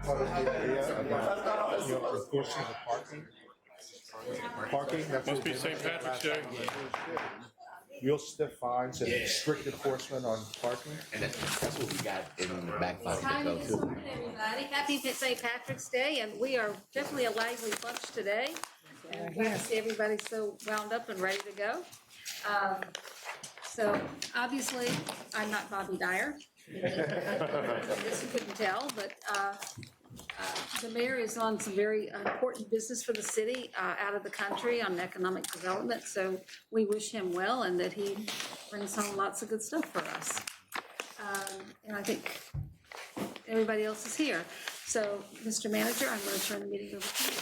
part of the idea about, enforcing the parking. Parking, that's. Must be St. Patrick's Day. Real stiff fines and strict enforcement on parking. And that's what we got in the back pocket Time to though get too. started, everybody. Happy St. Patrick's Day, and we are definitely a lively bunch today. And glad to see everybody so wound up and ready to go. So obviously, I'm not Bobby Dyer. I guess you couldn't tell, but the mayor is on some very important business for the city, out of the country on economic development. So we wish him well and that he brings home lots of good stuff for us. And I think everybody else is here. So, Mr. Manager, I'm going to turn the meeting over to you.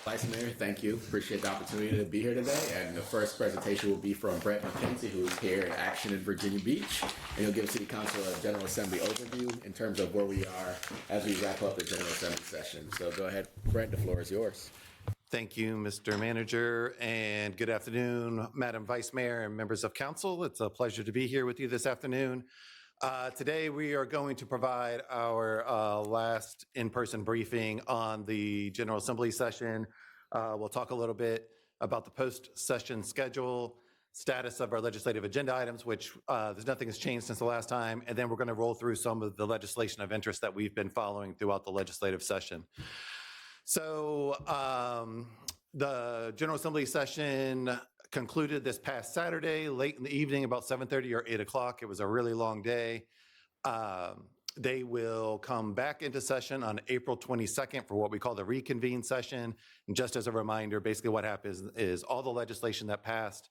Vice Mayor, thank you. Appreciate the opportunity to be here today. And the first presentation will be from Brent McKenzie, who is here in action in Virginia Beach. And he'll give City Council a General Assembly overview in terms of where we are as we wrap up the General Assembly session. So go ahead, Brent, the floor is yours. Thank you, Mr. Manager, and good afternoon, Madam Vice Mayor and members of council. It's a pleasure to be here with you this afternoon. Today, we are going to provide our last in-person briefing on the General Assembly session. We'll talk a little bit about the post-session schedule, status of our legislative agenda items, which there's nothing has changed since the last time, and then we're going to roll through some of the legislation of interest that we've been following throughout the legislative session. So the General Assembly session concluded this past Saturday, late in the evening, about 7:30 or 8 o'clock. It was a really long day. They will come back into session on April 22nd for what we call the reconvene session. And just as a reminder, basically what happens is all the legislation that passed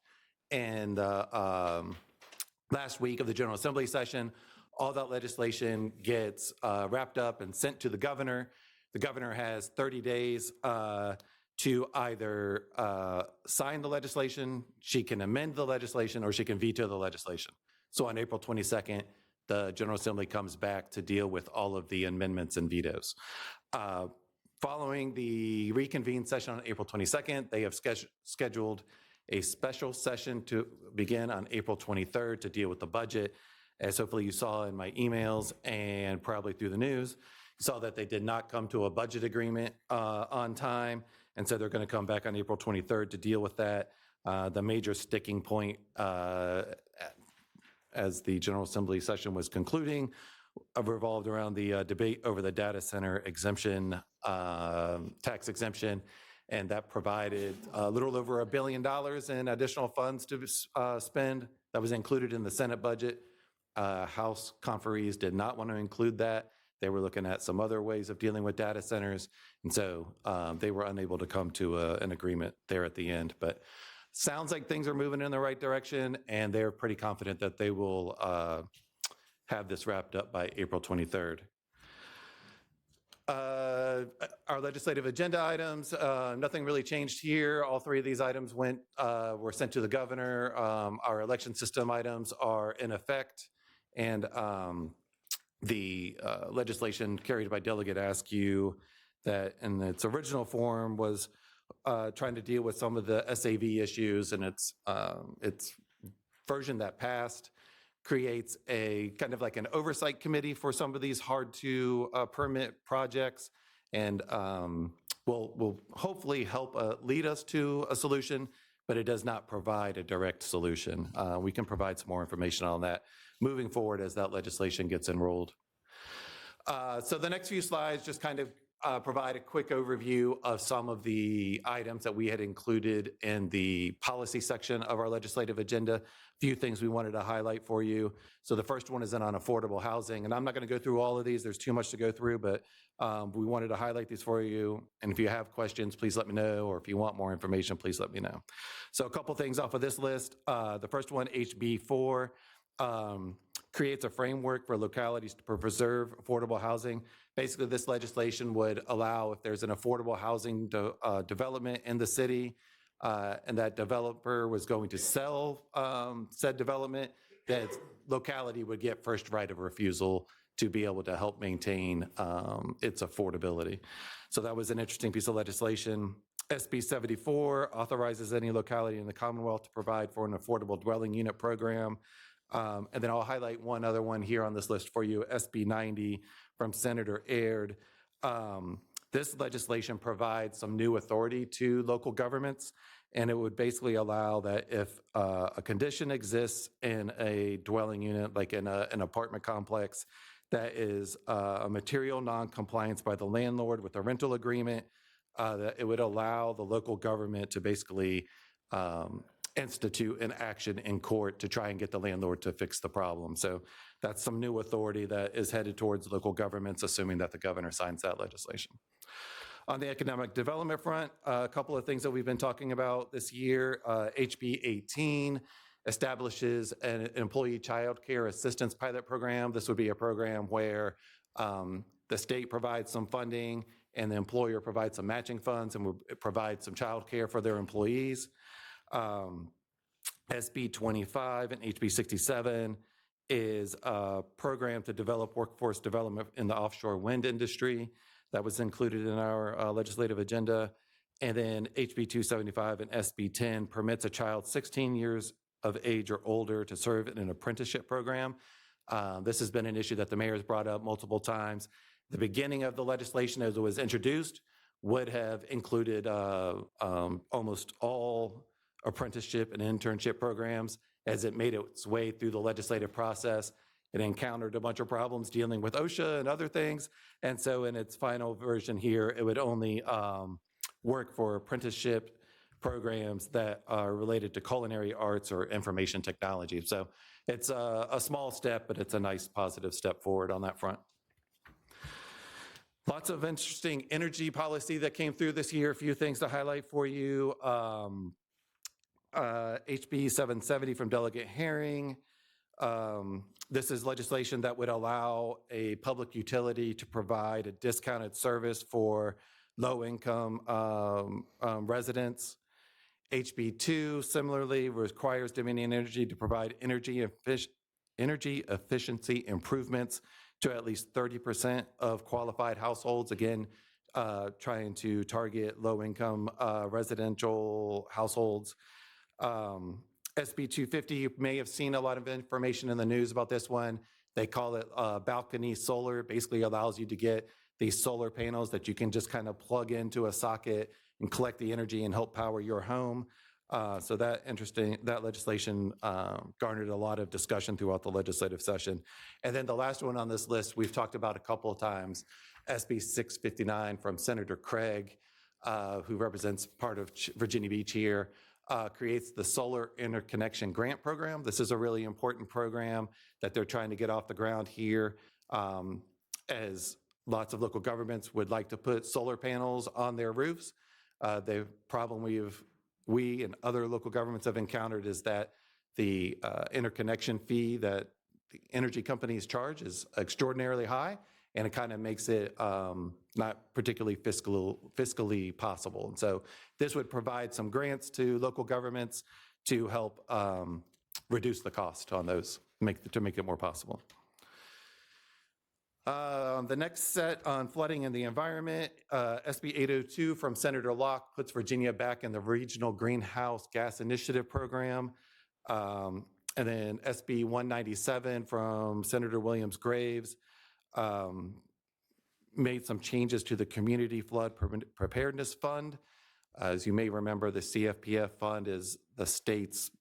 and last week of the General Assembly session, all that legislation gets wrapped up and sent to the governor. The governor has 30 days to either sign the legislation, she can amend the legislation, or she can veto the legislation. So on April 22nd, the General Assembly comes back to deal with all of the amendments and vetoes. Following the reconvened session on April 22nd, they have scheduled a special session to begin on April 23rd to deal with the budget. As hopefully you saw in my emails and probably through the news, you saw that they did not come to a budget agreement on time, and so they're going to come back on April 23rd to deal with that. The major sticking point as the General Assembly session was concluding revolved around the debate over the data center exemption, tax exemption, and that provided a little over $1 billion in additional funds to spend. That was included in the Senate budget. House conferees did not want to include that. They were looking at some other ways of dealing with data centers, and so they were unable to come to an agreement there at the end. But sounds like things are moving in the right direction, and they're pretty confident that they will have this wrapped up by April 23rd. Our legislative agenda items, nothing really changed here. All three of these items were sent to the governor. Our election system items are in effect, and the legislation carried by Delegate Askew that in its original form was trying to deal with some of the SAV issues, and its version that passed creates a kind of like an oversight committee for some of these hard to permit projects, and will hopefully help lead us to a solution, but it does not provide a direct solution. We can provide some more information on that moving forward as that legislation gets enrolled. So the next few slides just kind of provide a quick overview of some of the items that we had included in the policy section of our legislative agenda. A few things we wanted to highlight for you. So the first one is on affordable housing, and I'm not going to go through all of these. There's too much to go through, but we wanted to highlight these for you. And if you have questions, please let me know, or if you want more information, please let me know. So a couple things off of this list. The first one, HB 4. Creates a framework for localities to preserve affordable housing. Basically, this legislation would allow, if there's an affordable housing development in the city, and that developer was going to sell said development, that locality would get first right of refusal to be able to help maintain its affordability. So that was an interesting piece of legislation. SB 74 authorizes any locality in the Commonwealth to provide for an affordable dwelling unit program. And then I'll highlight one other one here on this list for you, SB 90 from Senator Aird. This legislation provides some new authority to local governments, and it would basically allow that if a condition exists in a dwelling unit, like in an apartment complex, that is a material non-compliance by the landlord with a rental agreement, that it would allow the local government to basically institute an action in court to try and get the landlord to fix the problem. So that's some new authority that is headed towards local governments, assuming that the governor signs that legislation. On the economic development front, a couple of things that we've been talking about this year. HB 18 establishes an employee child care assistance pilot program. This would be a program where the state provides some funding and the employer provides some matching funds and will provide some child care for their employees. SB 25 and HB 67 is a program to develop workforce development in the offshore wind industry. That was included in our legislative agenda. And then HB 275 and SB 10 permits a child 16 years of age or older to serve in an apprenticeship program. This has been an issue that the mayor has brought up multiple times. The beginning of the legislation as it was introduced would have included almost all apprenticeship and internship programs. As it made its way through the legislative process, it encountered a bunch of problems dealing with OSHA and other things. And so in its final version here, it would only work for apprenticeship programs that are related to culinary arts or information technology. So it's a small step, but it's a nice positive step forward on that front. Lots of interesting energy policy that came through this year. A few things to highlight for you. HB 770 from Delegate Herring. This is legislation that would allow a public utility to provide a discounted service for low-income residents. HB 2 similarly requires Dominion Energy to provide energy efficiency improvements to at least 30% of qualified households. Again, trying to target low-income residential households. SB 250, you may have seen a lot of information in the news about this one. They call it balcony solar. It basically allows you to get these solar panels that you can just kind of plug into a socket and collect the energy and help power your home. So that legislation garnered a lot of discussion throughout the legislative session. And then the last one on this list we've talked about a couple of times, SB 659 from Senator Craig, who represents part of Virginia Beach here. Creates the Solar Interconnection Grant Program. This is a really important program that they're trying to get off the ground here, as lots of local governments would like to put solar panels on their roofs. The problem we and other local governments have encountered is that the interconnection fee that the energy companies charge is extraordinarily high, and it kind of makes it not particularly fiscally possible. And so this would provide some grants to local governments to help reduce the cost on those, to make it more possible. The next set on flooding and the environment, SB 802 from Senator Locke puts Virginia back in the Regional Greenhouse Gas Initiative program. And then SB 197 from Senator Williams Graves made some changes to the Community Flood Preparedness Fund. As you may remember, the CFPF fund is the state's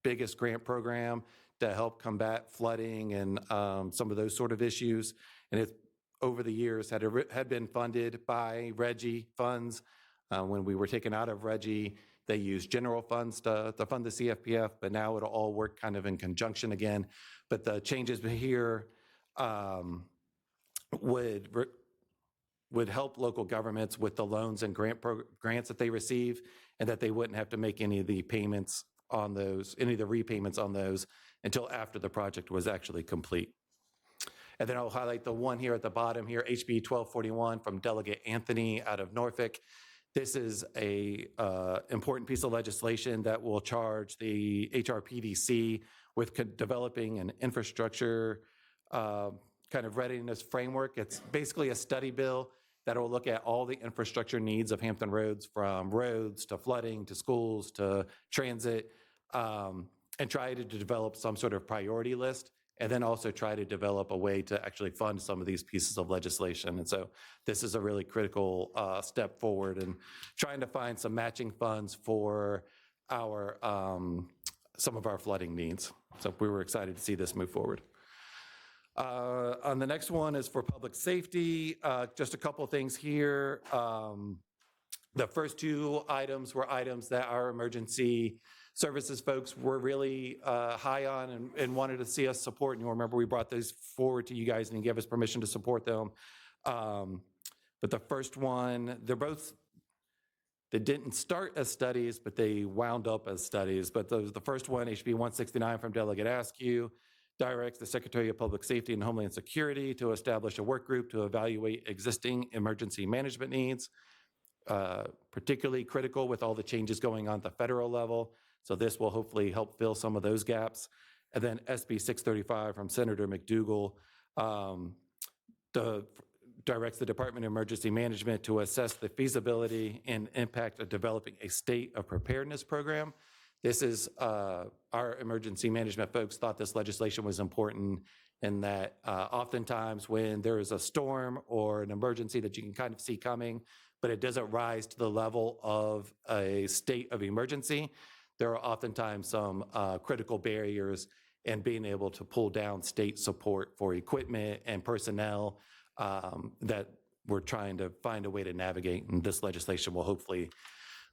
biggest grant program to help combat flooding and some of those sort of issues. And it, over the years, had been funded by RGGI funds. When we were taken out of RGGI, they used general funds to fund the CFPF, but now it'll all work kind of in conjunction again. But the changes here would help local governments with the loans and grants that they receive, and that they wouldn't have to make any of the payments on those, any of the repayments on those until after the project was actually complete. And then I'll highlight the one here at the bottom here, HB 1241 from Delegate Anthony out of Norfolk. This is a important piece of legislation that will charge the HRPDC with developing an infrastructure kind of readiness framework. It's basically a study bill that will look at all the infrastructure needs of Hampton Roads, from roads to flooding to schools to transit, and try to develop some sort of priority list, and then also try to develop a way to actually fund some of these pieces of legislation. And so this is a really critical step forward in trying to find some matching funds for our some of our flooding needs. So we were excited to see this move forward. On the next one is for public safety. Just a couple of things here. The first two items were items that our emergency services folks were really high on and wanted to see us support. And you'll remember we brought those forward to you guys and you gave us permission to support them. But the first one, they didn't start as studies, but they wound up as studies. But the first one, HB 169 from Delegate Askew, directs the Secretary of Public Safety and Homeland Security to establish a work group to evaluate existing emergency management needs, particularly critical with all the changes going on at the federal level. So this will hopefully help fill some of those gaps. And then SB 635 from Senator McDougal directs the Department of Emergency Management to assess the feasibility and impact of developing a state of preparedness program. This is, our emergency management folks thought this legislation was important in that oftentimes when there is a storm or an emergency that you can kind of see coming, but it doesn't rise to the level of a state of emergency, there are oftentimes some critical barriers in being able to pull down state support for equipment and personnel that we're trying to find a way to navigate, and this legislation will hopefully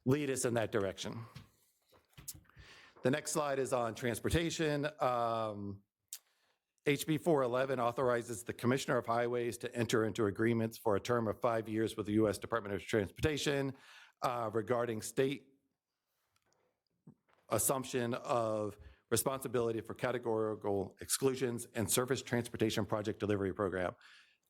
lead us in that direction. The next slide is on transportation. HB 411 authorizes the Commissioner of Highways to enter into agreements for a term of 5 years with the U.S. Department of Transportation regarding state assumption of responsibility for categorical exclusions and surface transportation project delivery program.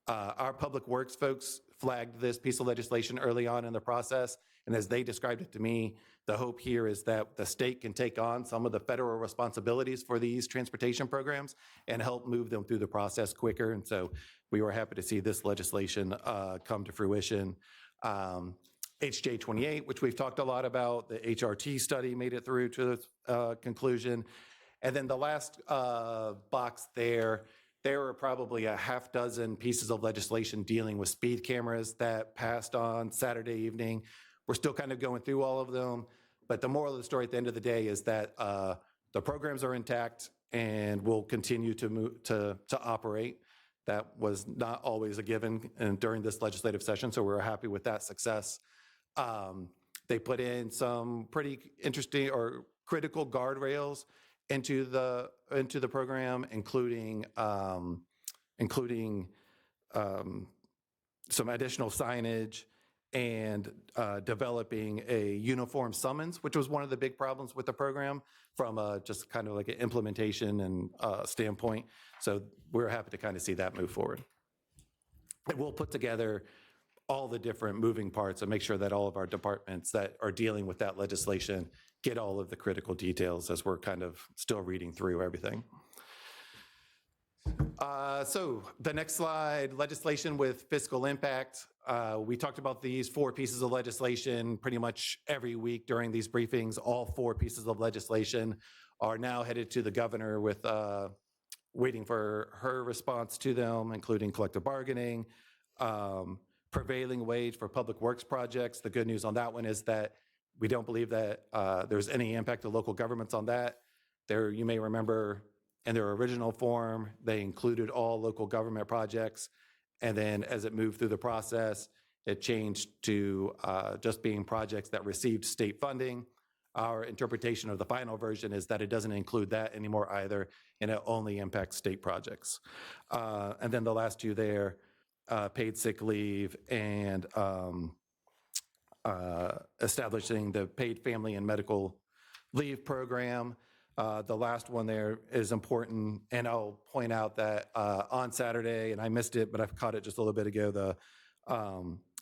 Our public works folks flagged this piece of legislation early on in the process, and as they described it to me, the hope here is that the state can take on some of the federal responsibilities for these transportation programs and help move them through the process quicker. And so we were happy to see this legislation come to fruition. HJ 28, which we've talked a lot about, the HRT study made it through to conclusion. And then the last box there were probably a half dozen pieces of legislation dealing with speed cameras that passed on Saturday evening. We're still kind of going through all of them, but the moral of the story at the end of the day is that the programs are intact and will continue to move to operate. That was not always a given during this legislative session, so we're happy with that success. They put in some pretty interesting or critical guardrails into the program, including some additional signage and developing a uniform summons, which was one of the big problems with the program from just kind of like an implementation and standpoint. So we're happy to kind of see that move forward. And we'll put together all the different moving parts and make sure that all of our departments that are dealing with that legislation get all of the critical details as we're kind of still reading through everything. So the next slide, legislation with fiscal impact. We talked about these 4 pieces of legislation pretty much every week during these briefings. All 4 pieces of legislation are now headed to the governor with waiting for her response to them, including collective bargaining, prevailing wage for public works projects. The good news on that one is that we don't believe that there's any impact to local governments on that. You may remember in their original form, they included all local government projects. And then as it moved through the process, it changed to just being projects that received state funding. Our interpretation of the final version is that it doesn't include that anymore either, and it only impacts state projects. And then the last 2 there, paid sick leave and establishing the paid family and medical leave program. The last one there is important, and I'll point out that on Saturday, and I missed it, but I've caught it just a little bit ago, the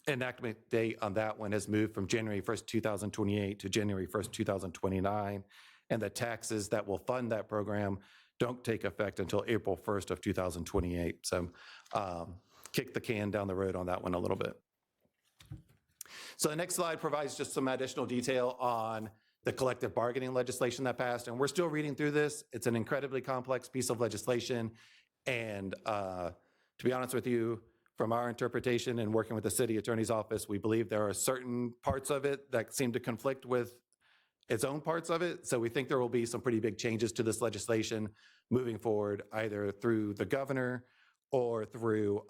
enactment date on that one has moved from January 1st, 2028 to January 1st, 2029, and the taxes that will fund that program don't take effect until April 1st of 2028. So kick the can down the road on that one a little bit. So the next slide provides just some additional detail on the collective bargaining legislation that passed. And we're still reading through this. It's an incredibly complex piece of legislation. And to be honest with you, from our interpretation and working with the city attorney's office, we believe there are certain parts of it that seem to conflict with its own parts of it. So we think there will be some pretty big changes to this legislation moving forward, either through the governor or through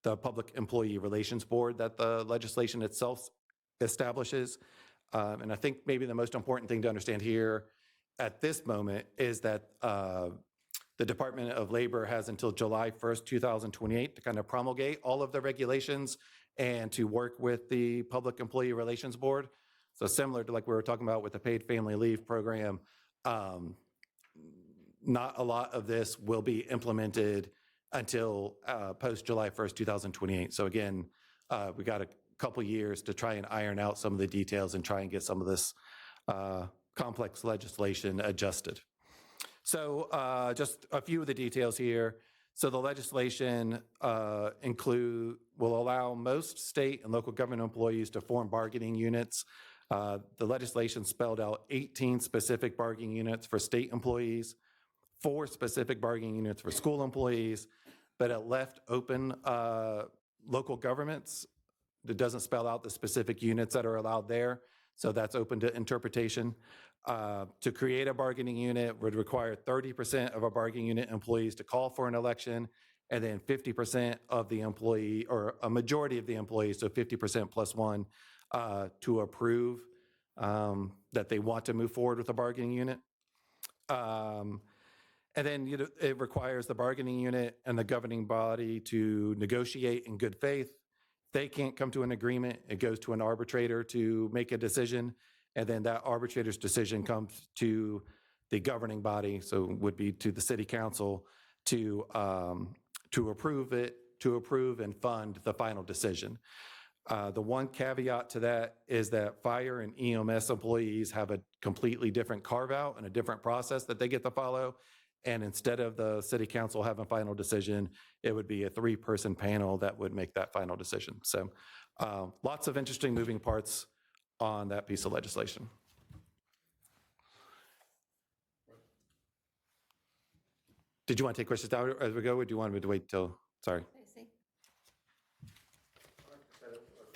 the Public Employee Relations Board that the legislation itself establishes. And I think maybe the most important thing to understand here at this moment is that the Department of Labor has until July 1st, 2028 to kind of promulgate all of the regulations and to work with the Public Employee Relations Board. So similar to like we were talking about with the paid family leave program, not a lot of this will be implemented until post July 1st, 2028. So again, we got a couple years to try and iron out some of the details and try and get some of this complex legislation adjusted. So just a few of the details here. So the legislation will allow most state and local government employees to form bargaining units. The legislation spelled out 18 specific bargaining units for state employees, 4 specific bargaining units for school employees, but it left open local governments. It doesn't spell out the specific units that are allowed there. So that's open to interpretation. To create a bargaining unit would require 30% of a bargaining unit employees to call for an election, and then 50% of the employee, or a majority of the employees, so 50% plus 1, to approve that they want to move forward with a bargaining unit. And then it requires the bargaining unit and the governing body to negotiate in good faith. If they can't come to an agreement, it goes to an arbitrator to make a decision. And then that arbitrator's decision comes to the governing body, so would be to the city council to approve and fund the final decision. The one caveat to that is that fire and EMS employees have a completely different carve out and a different process that they get to follow. And instead of the city council having a final decision, it would be a 3-person panel that would make that final decision. So lots of interesting moving parts on that piece of legislation. Did you want to take questions down as we go, or do you want me to wait till, sorry?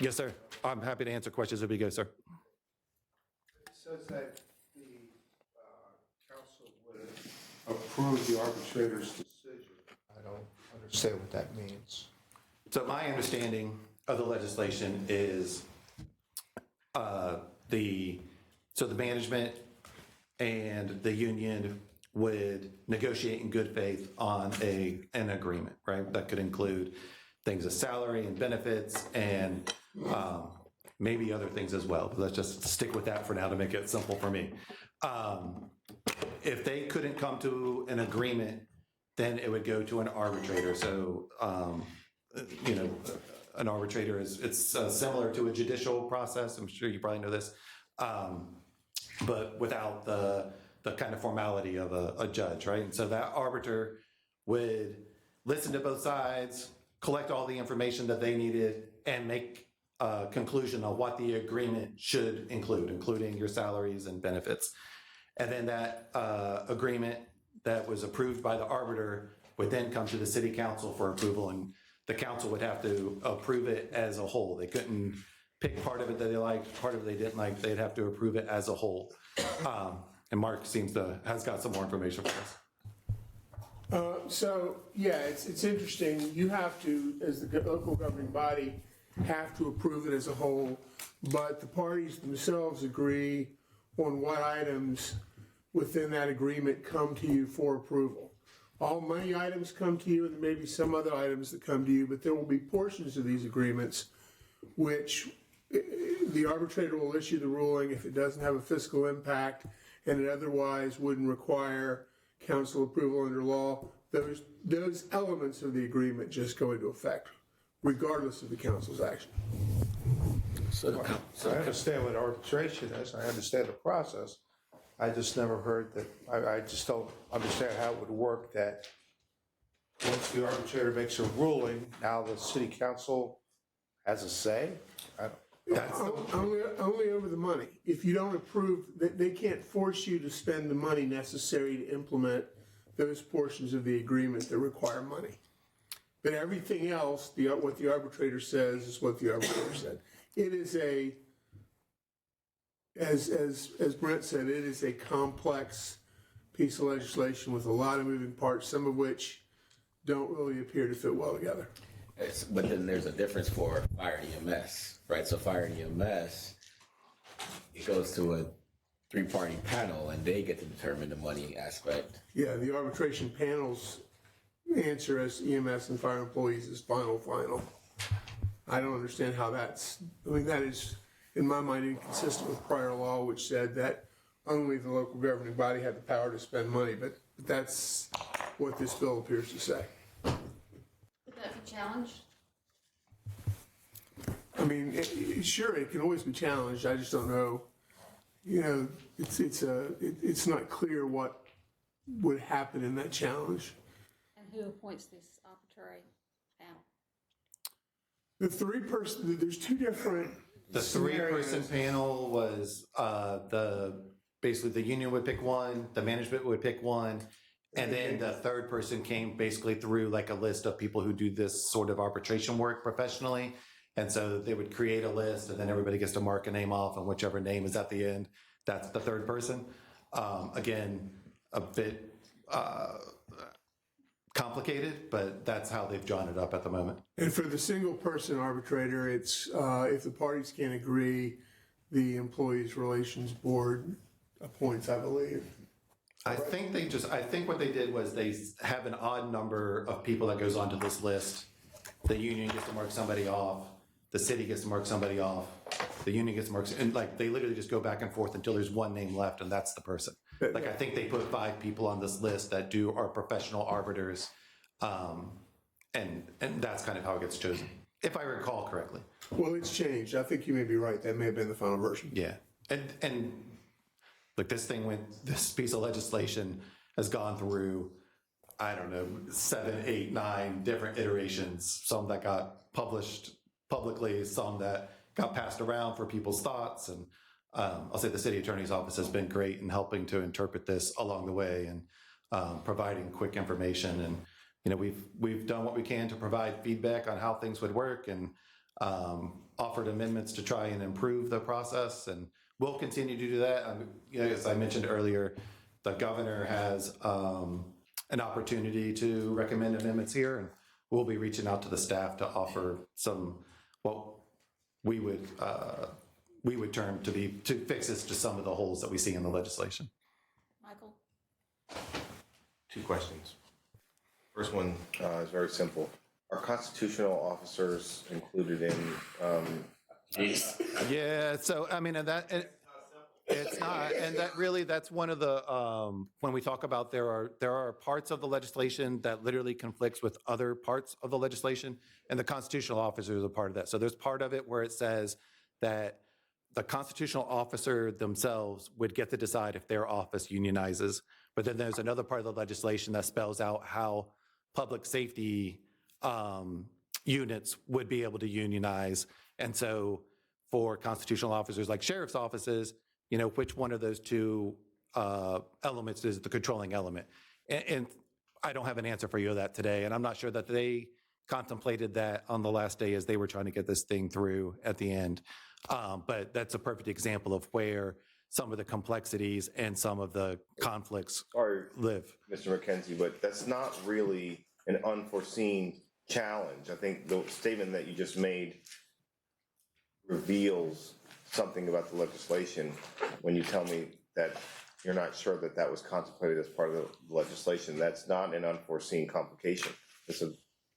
Yes, sir. I'm happy to answer questions as we go, sir. It says that the council would approve the arbitrator's decision. I don't understand what that means. So my understanding of the legislation is the management and the union would negotiate in good faith on an agreement, right? That could include things as salary and benefits and maybe other things as well. But let's just stick with that for now to make it simple for me. If they couldn't come to an agreement, then it would go to an arbitrator. So, an arbitrator it's similar to a judicial process. I'm sure you probably know this, but without the kind of formality of a judge, right? And so that arbiter would listen to both sides, collect all the information that they needed, and make a conclusion on what the agreement should include, including your salaries and benefits. And then that agreement that was approved by the arbiter would then come to the city council for approval, and the council would have to approve it as a whole. They couldn't pick part of it that they liked, part of it they didn't like. They'd have to approve it as a whole. And Mark has got some more information for us. So, yeah, it's interesting. You have to, as the local governing body, have to approve it as a whole, but the parties themselves agree on what items within that agreement come to you for approval. All money items come to you, and there may be some other items that come to you, but there will be portions of these agreements which the arbitrator will issue the ruling if it doesn't have a fiscal impact and it otherwise wouldn't require council approval under law. Those elements of the agreement just go into effect, regardless of the council's action. So I understand what arbitration is. I understand the process. I just never heard that. I just don't understand how it would work that once the arbitrator makes a ruling, now the city council has a say. Only over the money. If you don't approve, they can't force you to spend the money necessary to implement those portions of the agreement that require money. But everything else, what the arbitrator says is what the arbitrator said. It is as Brent said, it is a complex piece of legislation with a lot of moving parts, some of which don't really appear to fit well together. But then there's a difference for fire and EMS, right? So fire and EMS, it goes to a three-party panel and they get to determine the money aspect. Yeah, the arbitration panel's answer as EMS and fire employees is final. I don't understand how that is, in my mind, inconsistent with prior law, which said that only the local governing body had the power to spend money, but that's what this bill appears to say. Could that be challenged? I mean, sure, it can always be challenged. I just don't know. It's not clear what would happen in that challenge. And who appoints this arbitrary panel? There's two different. The three-person panel was basically the union would pick one, the management would pick one, and then the third person came basically through like a list of people who do this sort of arbitration work professionally. And so they would create a list and then everybody gets to mark a name off, and whichever name is at the end, that's the third person. Again, a bit complicated, but that's how they've drawn it up at the moment. And for the single person arbitrator, it's if the parties can't agree, the Employees Relations Board appoints, I believe. I think what they did was they have an odd number of people that goes onto this list. The union gets to mark somebody off. The city gets to mark somebody off. The union gets to mark, and like they literally just go back and forth until there's one name left, and that's the person. Like I think they put 5 people on this list that are professional arbiters, and that's kind of how it gets chosen, if I recall correctly. Well, it's changed. I think you may be right. That may have been the final version. Yeah, and look, this piece of legislation has gone through, I don't know, 7, 8, 9 different iterations. Some that got published publicly, some that got passed around for people's thoughts. And I'll say the city attorney's office has been great in helping to interpret this along the way and providing quick information. And we've done what we can to provide feedback on how things would work, and offered amendments to try and improve the process. And we'll continue to do that. As I mentioned earlier, the governor has an opportunity to recommend amendments here, and we'll be reaching out to the staff to offer some what we would term to fixes to some of the holes that we see in the legislation. Michael? 2 questions. First one is very simple. Are constitutional officers included in? Yeah, so I mean, it's not, and that's one of the when we talk about there are parts of the legislation that literally conflicts with other parts of the legislation, and the constitutional officers are part of that. So there's part of it where it says that the constitutional officer themselves would get to decide if their office unionizes, but then there's another part of the legislation that spells out how public safety units would be able to unionize. And so for constitutional officers like sheriff's offices, which one of those 2 elements is the controlling element? And I don't have an answer for you of that today. And I'm not sure that they contemplated that on the last day as they were trying to get this thing through at the end. But that's a perfect example of where some of the complexities and some of the conflicts live. Mr. McKenzie, but that's not really an unforeseen challenge. I think the statement that you just made reveals something about the legislation when you tell me that you're not sure that that was contemplated as part of the legislation. That's not an unforeseen complication.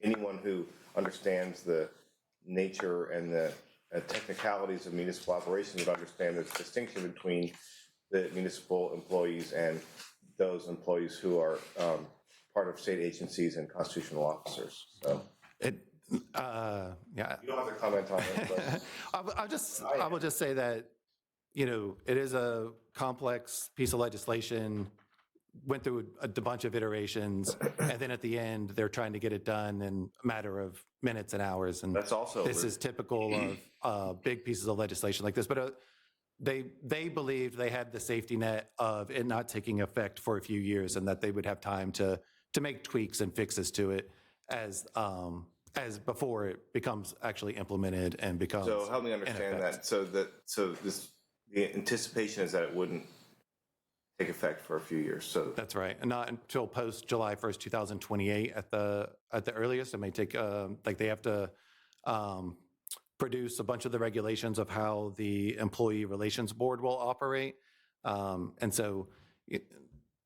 Anyone who understands the nature and the technicalities of municipal operations would understand there's a distinction between the municipal employees and those employees who are part of state agencies and constitutional officers. So Yeah. you don't have to comment on it, but I will just say that, it is a complex piece of legislation. went through a bunch of iterations, and then at the end, they're trying to get it done in a matter of minutes and hours. And That's also this is typical of big pieces of legislation like this. But they believed they had the safety net of it not taking effect for a few years, and that they would have time to make tweaks and fixes to it as before it becomes actually implemented and becomes. So help me understand that. So the anticipation is that it wouldn't take effect for a few years. So That's right, and not until post July 1st, 2028 at the earliest. It may take they have to produce a bunch of the regulations of how the Employee Relations Board will operate, and so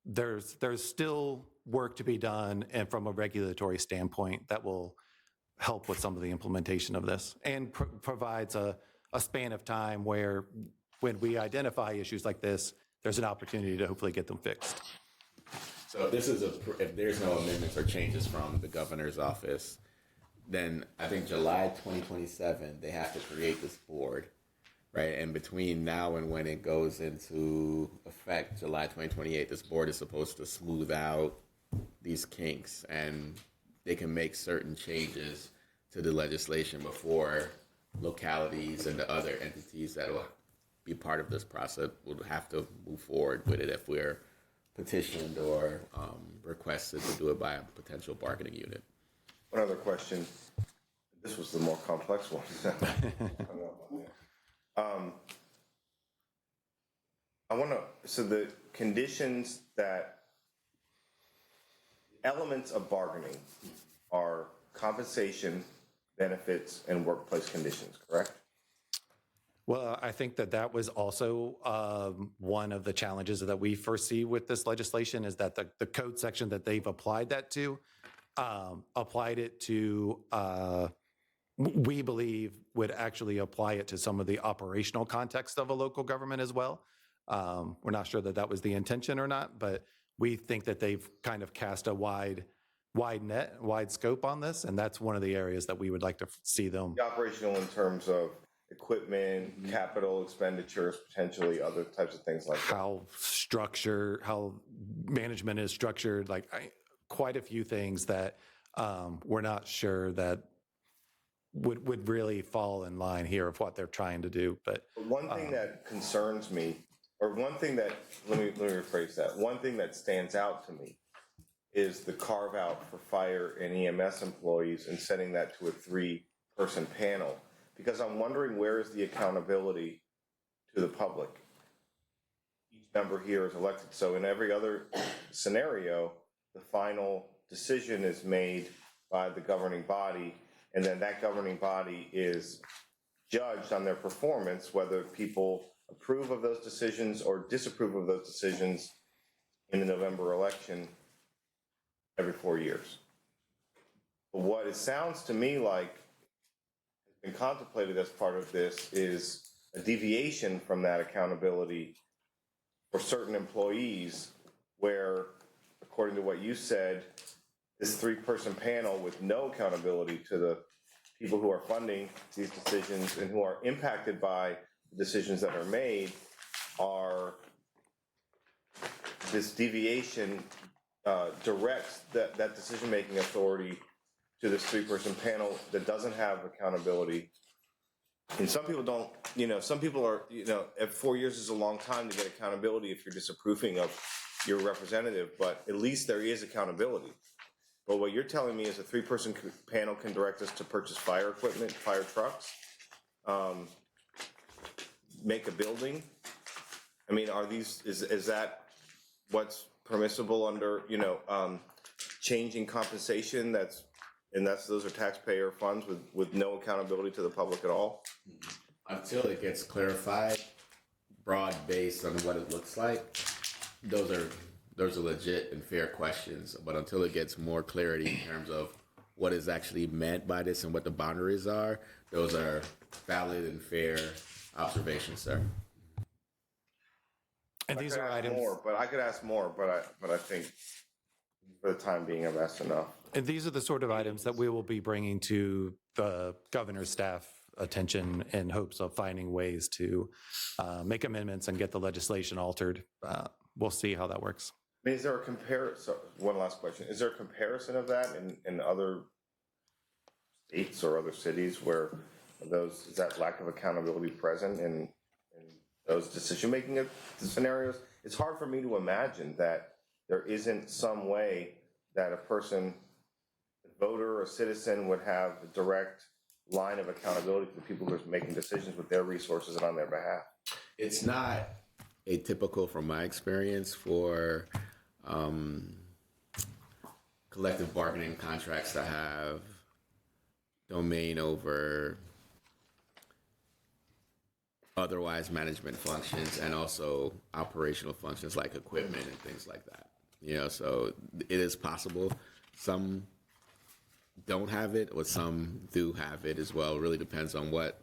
there's still work to be done, and from a regulatory standpoint, that will help with some of the implementation of this, and provides a span of time where, when we identify issues like this, there's an opportunity to hopefully get them fixed. So if there's no amendments or changes from the governor's office, then I think July 2027, they have to create this board, right? And between now and when it goes into effect, July 2028, this board is supposed to smooth out these kinks, and they can make certain changes to the legislation before localities and the other entities that will be part of this process would have to move forward with it if we're petitioned or requested to do it by a potential bargaining unit. one other question. This was the more complex one. So the conditions elements of bargaining are compensation, benefits, and workplace conditions, correct? Well, I think that was also one of the challenges that we foresee with this legislation, is that the code section that they've applied that to, applied it to, we believe would actually apply it to some of the operational context of a local government as well. We're not sure that was the intention or not, but we think that they've kind of cast a wide net, wide scope on this, and that's one of the areas that we would like to see them. The operational in terms of equipment, capital expenditures, potentially other types of things like that. How management is structured, quite a few things that we're not sure that would really fall in line here of what they're trying to do. But one thing that concerns me, or one thing that, let me rephrase that. One thing that stands out to me is the carve out for fire and EMS employees and setting that to a 3-person panel. Because I'm wondering, where is the accountability to the public? Each member here is elected. So in every other scenario, the final decision is made by the governing body, and then that governing body is judged on their performance, whether people approve of those decisions or disapprove of those decisions in the November election every 4 years. But what it sounds to me like been contemplated as part of this is a deviation from that accountability for certain employees, where, according to what you said, this 3-person panel with no accountability to the people who are funding these decisions and who are impacted by the decisions that are made, are this deviation directs that decision-making authority to this 3-person panel that doesn't have accountability. And some people don't, some people are, at 4 years is a long time to get accountability if you're disapproving of your representative, but at least there is accountability. But what you're telling me is a 3-person panel can direct us to purchase fire equipment, fire trucks, make a building. I mean, is that what's permissible under, changing compensation? Those are taxpayer funds with no accountability to the public at all? Until it gets clarified, broad based on what it looks like, those are legit and fair questions. But until it gets more clarity in terms of what is actually meant by this and what the boundaries are, those are valid and fair observations, sir. And these are items. I could ask more, but I think for the time being, I've asked enough. And these are the sort of items that we will be bringing to the governor's staff attention in hopes of finding ways to make amendments and get the legislation altered. We'll see how that works. mean, is there a so one last question, is there a comparison of that in other states or other cities where is that lack of accountability present in those decision-making scenarios? It's hard for me to imagine that there isn't some way that a person, a voter or citizen would have a direct line of accountability to the people who are making decisions with their resources and on their behalf. It's not atypical from my experience for collective bargaining contracts to have domain over otherwise management functions and also operational functions like equipment and things like that. So it is possible. Some don't have it, or some do have it as well. It really depends on what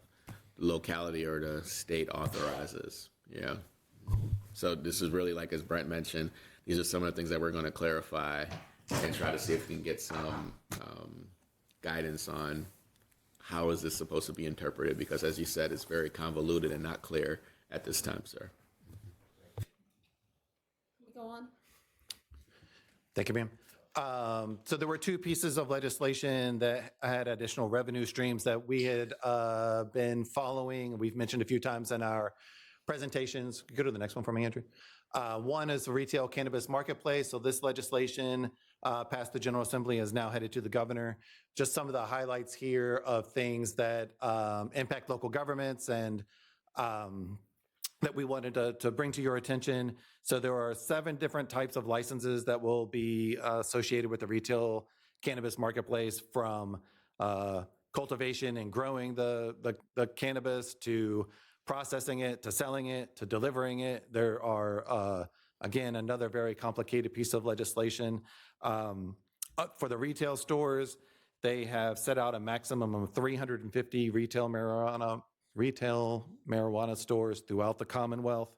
locality or the state authorizes. Yeah. So this is really, like as Brent mentioned, these are some of the things that we're going to clarify and try to see if we can get some guidance on how is this supposed to be interpreted, because as you said, it's very convoluted and not clear at this time, sir. We go on. Thank you, ma'am. So there were two pieces of legislation that had additional revenue streams that we had been following. We've mentioned a few times in our presentations. Go to the next one for me, Andrew. One is the retail cannabis marketplace. So this legislation passed the General Assembly, is now headed to the governor. Just some of the highlights here of things that impact local governments and that we wanted to bring to your attention. So there are 7 different types of licenses that will be associated with the retail cannabis marketplace, from cultivation and growing the cannabis to processing it, to selling it, to delivering it. There are, again, another very complicated piece of legislation. For the retail stores, they have set out a maximum of 350 retail marijuana stores throughout the Commonwealth.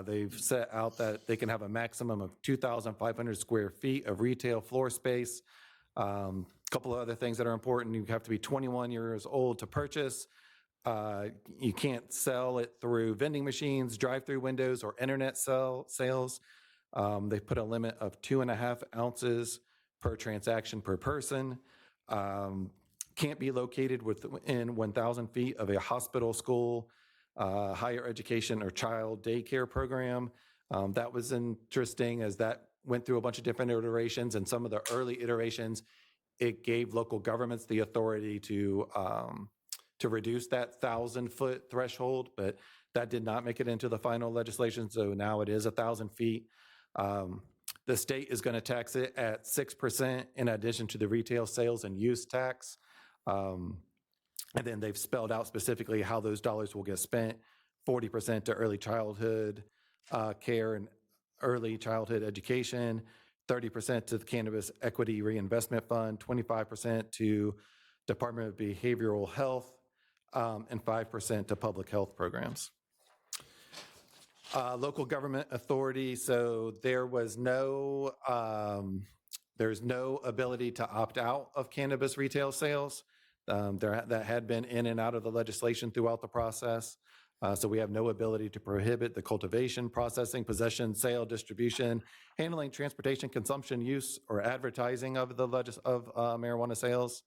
They've set out that they can have a maximum of 2,500 square feet of retail floor space. A couple of other things that are important: you have to be 21 years old to purchase. You can't sell it through vending machines, drive-through windows, or internet sales. They put a limit of 2.5 ounces per transaction per person. Can't be located within 1,000 feet of a hospital, school, higher education, or child daycare program. That was interesting, as that went through a bunch of different iterations, and some of the early iterations, it gave local governments the authority to reduce that 1,000-foot threshold, but that did not make it into the final legislation, so now it is 1,000 feet. The state is going to tax it at 6% in addition to the retail sales and use tax. And then they've spelled out specifically how those dollars will get spent: 40% to early childhood care and early childhood education, 30% to the Cannabis Equity Reinvestment Fund, 25% to Department of Behavioral Health, and 5% to public health programs. Local government authority. So there was there's no ability to opt out of cannabis retail sales. That had been in and out of the legislation throughout the process. So we have no ability to prohibit the cultivation, processing, possession, sale, distribution, handling, transportation, consumption, use, or advertising of marijuana sales.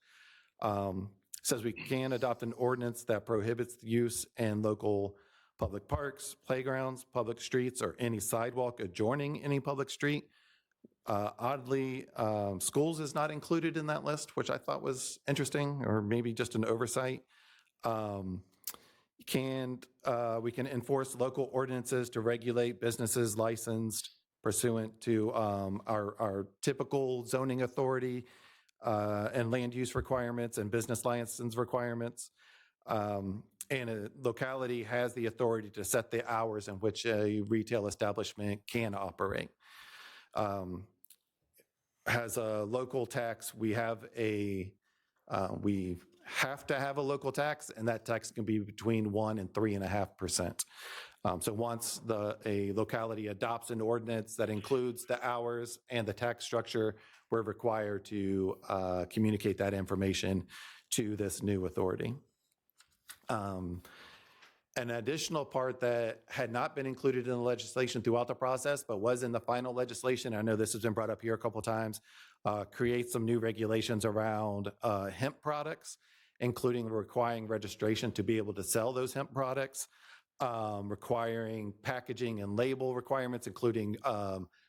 Says we can adopt an ordinance that prohibits the use in local public parks, playgrounds, public streets, or any sidewalk adjoining any public street. Oddly, schools is not included in that list, which I thought was interesting, or maybe just an oversight. We can enforce local ordinances to regulate businesses licensed pursuant to our typical zoning authority and land use requirements and business license requirements. And a locality has the authority to set the hours in which a retail establishment can operate. Has a local tax. We have to have a local tax, and that tax can be between 1% and 3.5%. So once a locality adopts an ordinance that includes the hours and the tax structure, we're required to communicate that information to this new authority. And An additional part that had not been included in the legislation throughout the process, but was in the final legislation, I know this has been brought up here a couple times, create some new regulations around hemp products, including requiring registration to be able to sell those hemp products, requiring packaging and label requirements, including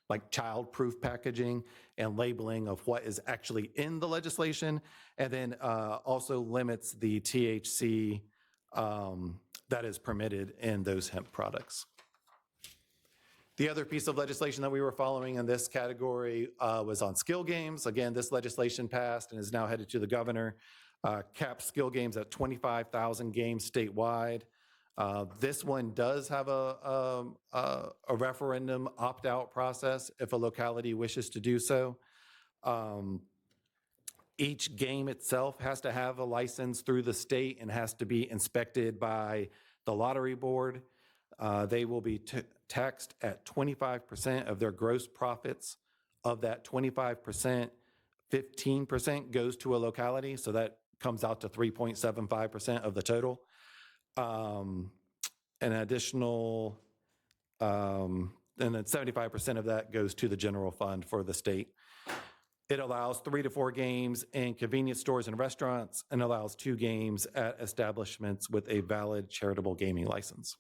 like child-proof packaging and labeling of what is actually in the legislation, and then also limits the THC that is permitted in those hemp products. The other piece of legislation that we were following in this category was on skill games. Again, this legislation passed and is now headed to the governor. Caps skill games at 25,000 games statewide. This one does have a referendum opt-out process if a locality wishes to do so. Each game itself has to have a license through the state and has to be inspected by the lottery board. They will be taxed at 25% of their gross profits. Of that 25%, 15% goes to a locality, so that comes out to 3.75% of the total. An additional, and then 75% of that goes to the general fund for the state. It allows 3 to 4 games in convenience stores and restaurants and allows 2 games at establishments with a valid charitable gaming license.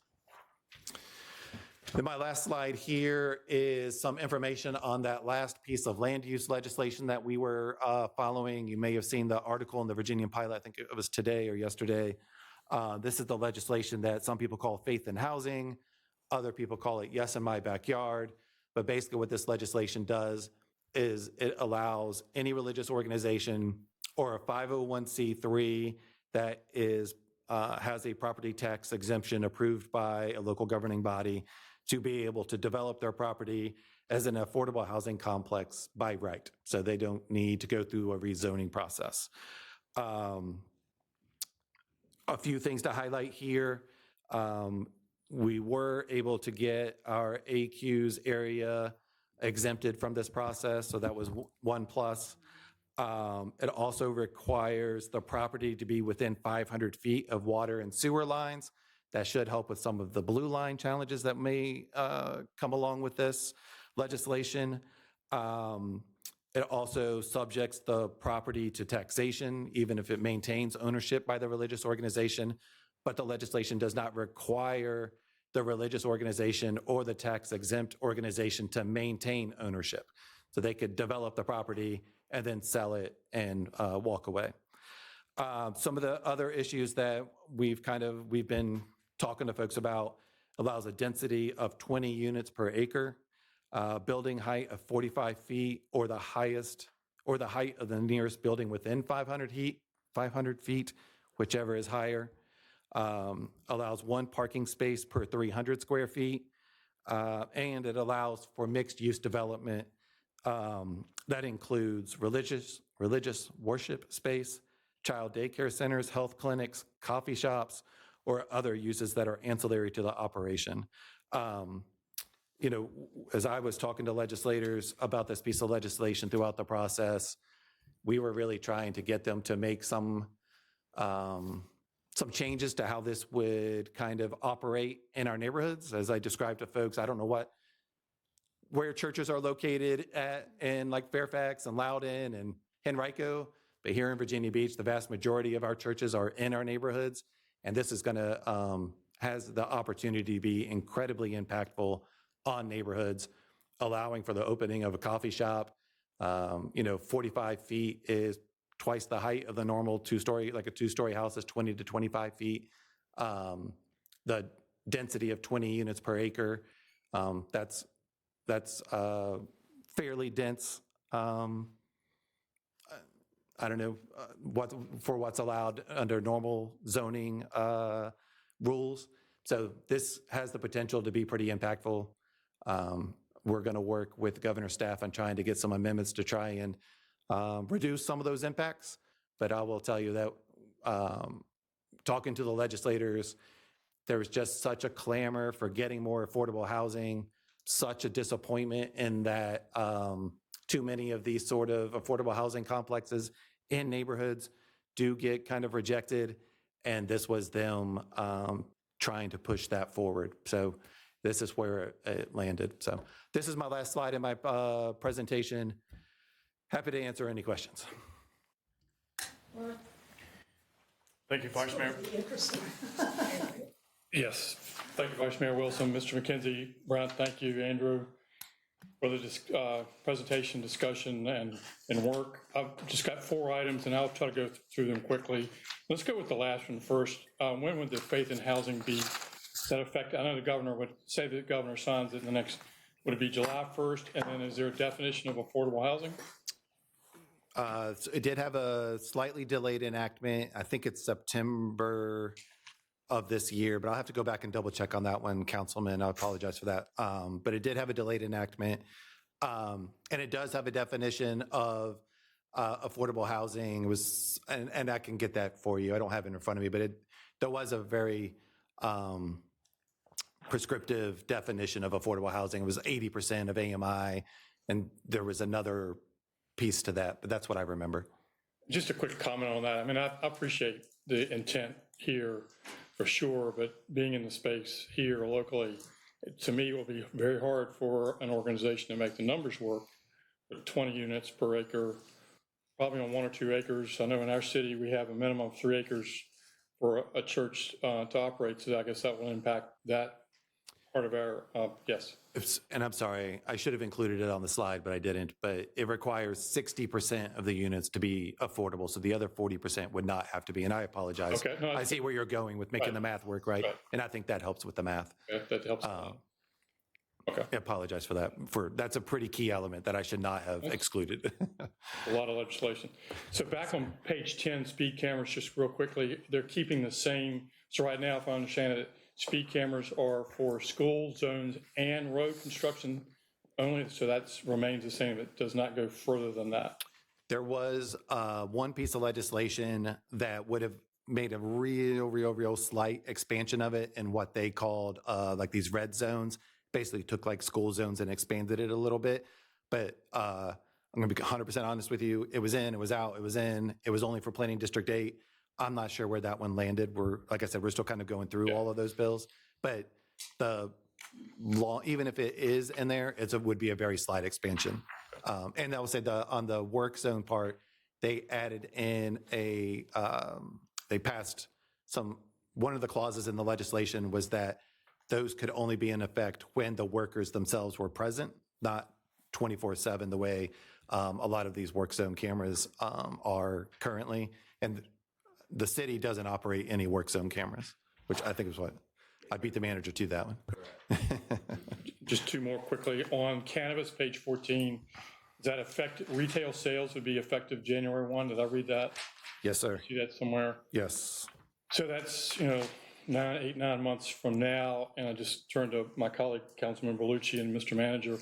Then my last slide here is some information on that last piece of land use legislation that we were following. You may have seen the article in the Virginian Pilot, I think it was today or yesterday. This is the legislation that some people call faith in housing. Other people call it yes in my backyard. But basically what this legislation does is it allows any religious organization or a 501c3 that is has a property tax exemption approved by a local governing body to be able to develop their property as an affordable housing complex by right. So they don't need to go through a rezoning process. A few things to highlight here. We were able to get our AQ's area exempted from this process, so that was one plus. It also requires the property to be within 500 feet of water and sewer lines. That should help with some of the blue line challenges that may come along with this legislation. It also subjects the property to taxation, even if it maintains ownership by the religious organization, but the legislation does not require the religious organization or the tax-exempt organization to maintain ownership. So they could develop the property and then sell it and walk away. Some of the other issues that we've been talking to folks about allows a density of 20 units per acre, building height of 45 feet, or the height of the nearest building within 500 feet, whichever is higher. Allows 1 parking space per 300 square feet, and it allows for mixed-use development that includes religious worship space, child daycare centers, health clinics, coffee shops, or other uses that are ancillary to the operation. As I was talking to legislators about this piece of legislation throughout the process, we were really trying to get them to make some changes to how this would kind of operate in our neighborhoods. As I described to folks, I don't know where churches are located in like Fairfax and Loudoun and Henrico, but here in Virginia Beach, the vast majority of our churches are in our neighborhoods, and this is has the opportunity to be incredibly impactful on neighborhoods, allowing for the opening of a coffee shop. 45 feet is twice the height of the normal two-story, like a two-story house is 20 to 25 feet. The density of 20 units per acre, that's fairly dense. I don't know what's allowed under normal zoning rules. So this has the potential to be pretty impactful. We're going to work with governor's staff on trying to get some amendments to try and reduce some of those impacts. But I will tell you that talking to the legislators, there was just such a clamor for getting more affordable housing, such a disappointment in that too many of these sort of affordable housing complexes in neighborhoods do get kind of rejected. And this was them trying to push that forward. So this is where it landed. So this is my last slide in my presentation. Happy to answer any questions. Thank you, Vice Mayor. Yes, thank you, Vice Mayor Wilson, Mr. McKenzie, Brent, thank you, Andrew, for the presentation, discussion, and work. I've just got 4 items, and I'll try to go through them quickly. Let's go with the last one first. When would the faith in housing be that effect? I know the governor would say the governor signs it in the next, would it be July 1st? And then is there a definition of affordable housing? So it did have a slightly delayed enactment. I think it's September of this year, but I'll have to go back and double check on that one, Councilman. I apologize for that. But it did have a delayed enactment. And it does have a definition of affordable housing. It was, and I can get that for you. I don't have it in front of me, but there was a very prescriptive definition of affordable housing. It was 80% of AMI, and there was another piece to that, but that's what I remember. Just a quick comment on that. I mean, I appreciate the intent here for sure, but being in the space here locally, to me, it will be very hard for an organization to make the numbers work with 20 units per acre, probably on 1 or 2 acres. I know in our city, we have a minimum of 3 acres for a church to operate, so I guess that will impact that part of our, yes. And I'm sorry, I should have included it on the slide, but I didn't. But it requires 60% of the units to be affordable, so the other 40% would not have to be. And I apologize. Okay, no, I see where you're going with making Right. the math work, right? Right. And I think that helps with the math. That helps. Okay, I apologize for that. That's a pretty key element that I should not have excluded. a lot of legislation. So back on page 10, speed cameras, just real quickly, they're keeping the same. So right now, if I understand it, speed cameras are for school zones and road construction only, so that remains the same. It does not go further than that. There was one piece of legislation that would have made a real slight expansion of it in what they called like these red zones. Basically took like school zones and expanded it a little bit. But I'm going to be 100% honest with you. It was in, it was out, it was in. It was only for planning District 8. I'm not sure where that one landed. Like I said, we're still kind of going through all of those bills. But the law, even if it is in there, it would be a very slight expansion. And I would say on the work zone part, they added in they passed one of the clauses in the legislation was that those could only be in effect when the workers themselves were present, not 24/7 the way a lot of these work zone cameras are currently. And the city doesn't operate any work zone cameras, which I think is what I beat the manager to that one. Just 2 more quickly. On cannabis, page 14, does that affect retail sales would be effective January 1? Did I read that? Yes, sir. See that somewhere? Yes. So that's, 9 months from now, and I just turned to my colleague, Councilman Bellucci and Mr. Manager.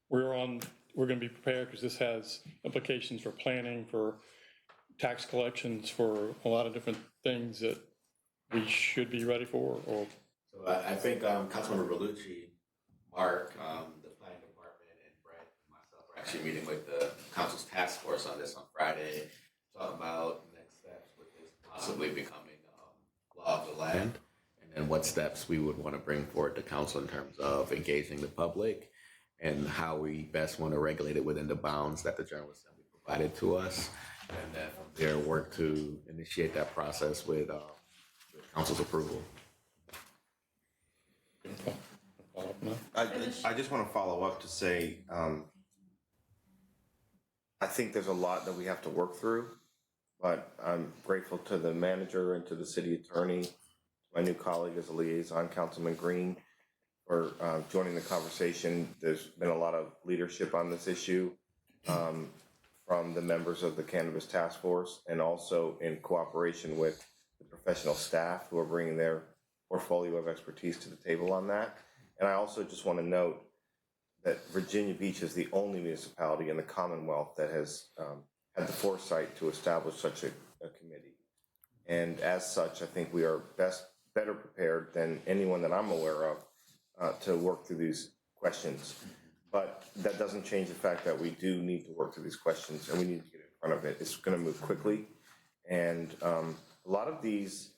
We're going to be prepared because this has implications for planning, for tax collections, for a lot of different things that we should be ready for. Or So I think Councilmember Bellucci, Mark, the planning department, and Brett and myself are actually meeting with the council's task force on this on Friday, talk about next steps with this possibly becoming law of the land, and then what steps we would want to bring forward to council in terms of engaging the public and how we best want to regulate it within the bounds that the General Assembly provided to us, and then from there work to initiate that process with council's approval. I just want to follow up to say, I think there's a lot that we have to work through, but I'm grateful to the manager and to the city attorney, my new colleague as a liaison, Councilman Green, for joining the conversation. There's been a lot of leadership on this issue from the members of the Cannabis Task Force, and also in cooperation with the professional staff who are bringing their portfolio of expertise to the table on that. And I also just want to note that Virginia Beach is the only municipality in the Commonwealth that has had the foresight to establish such a committee. And as such, I think we are better prepared than anyone that I'm aware of to work through these questions. But that doesn't change the fact that we do need to work through these questions, and we need to get in front of it. It's going to move quickly. And a lot of these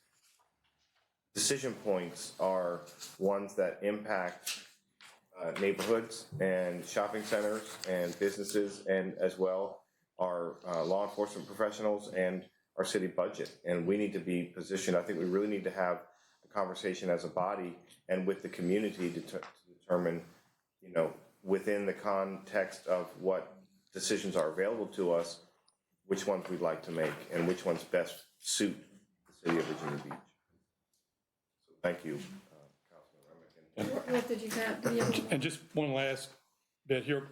decision points are ones that impact neighborhoods and shopping centers and businesses, and as well our law enforcement professionals and our city budget. And we need to be positioned. I think we really need to have a conversation as a body and with the community to determine, you know, within the context of what decisions are available to us, which ones we'd like to make and which ones best suit the city of Virginia Beach. So thank you, Councilman Remick. What did you have? Do you have- And just one last bit here,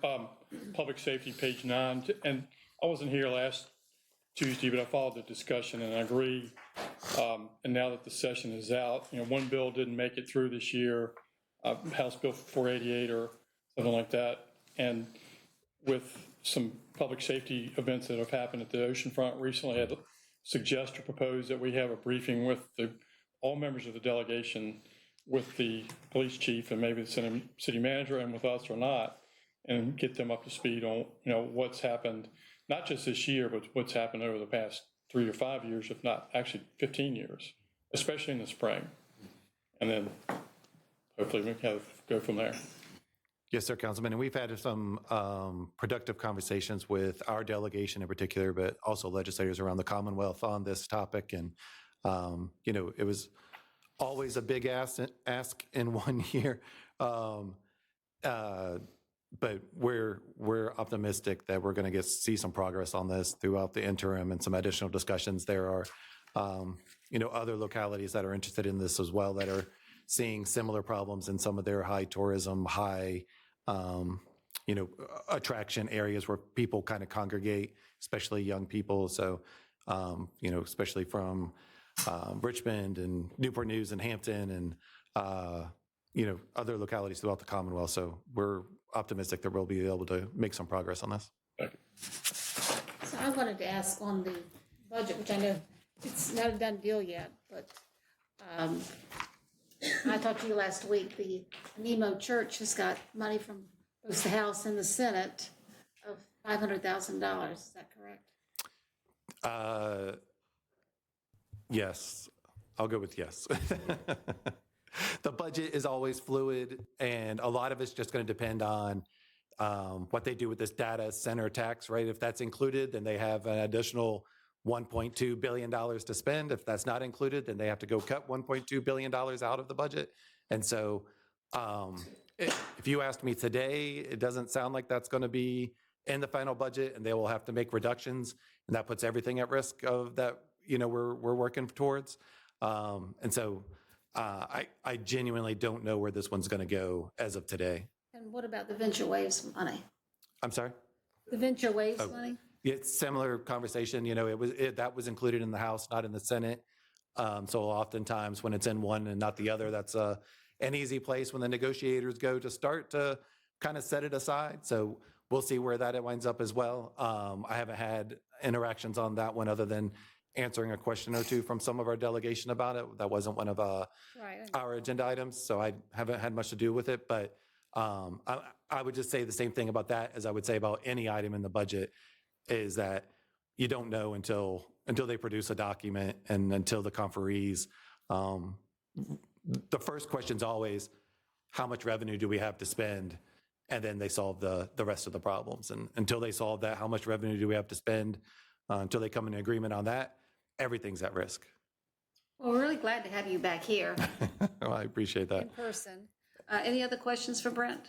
public safety, page 9, and I wasn't here last Tuesday, but I followed the discussion and I agree. And now that the session is out, you know, one bill didn't make it through this year, House Bill 488 or something like that. And with some public safety events that have happened at the oceanfront recently, I'd suggest or propose that we have a briefing with all members of the delegation, with the police chief and maybe the city manager and with us or not, and get them up to speed on, you know, what's happened, not just this year, but what's happened over the past 3 or 5 years, if not actually 15 years, especially in the spring. And then hopefully we can go from there. Yes, sir, Councilman. And we've had some productive conversations with our delegation in particular, but also legislators around the Commonwealth on this topic. And, you know, it was always a big ask in 1 year. But we're optimistic that we're going to see some progress on this throughout the interim and some additional discussions. There are, you know, other localities that are interested in this as well that are seeing similar problems in some of their high tourism, high, you know, attraction areas where people kind of congregate, especially young people. So, you know, especially from Richmond and Newport News and Hampton and, you know, other localities throughout the Commonwealth. So we're optimistic that we'll be able to make some progress on this. So I wanted to ask on the budget, which I know it's not a done deal yet, but I talked to you last week, the Nemo Church has got money from both the House and the Senate of $500,000. Is that correct? Yes, I'll go with yes. The budget is always fluid, and a lot of it's just going to depend on what they do with this data center tax, right? If that's included, then they have an additional $1.2 billion to spend. If that's not included, then they have to go cut $1.2 billion out of the budget. And so if you asked me today, it doesn't sound like that's going to be in the final budget, and they will have to make reductions, and that puts everything at risk of that, you know, we're working towards. And so I genuinely don't know where this one's going to go as of today. And what about the Venture Waves money? I'm sorry? The Venture Waves money? It's similar conversation. You know, that was included in the House, not in the Senate. So oftentimes when it's in one and not the other, that's an easy place when the negotiators go to start to kind of set it aside. So we'll see where that winds up as well. I haven't had interactions on that one other than answering a question or two from some of our delegation about it. That wasn't one of our agenda items, so I haven't had much to do with it. But I would just say the same thing about that as I would say about any item in the budget, is that you don't know until they produce a document and until the conferees. The first question's always, how much revenue do we have to spend? And then they solve the rest of the problems. And until they solve that, how much revenue do we have to spend? Until they come in agreement on that, everything's at risk. Well, we're really glad to have you back here Well, I appreciate that. in person. Any other questions for Brent?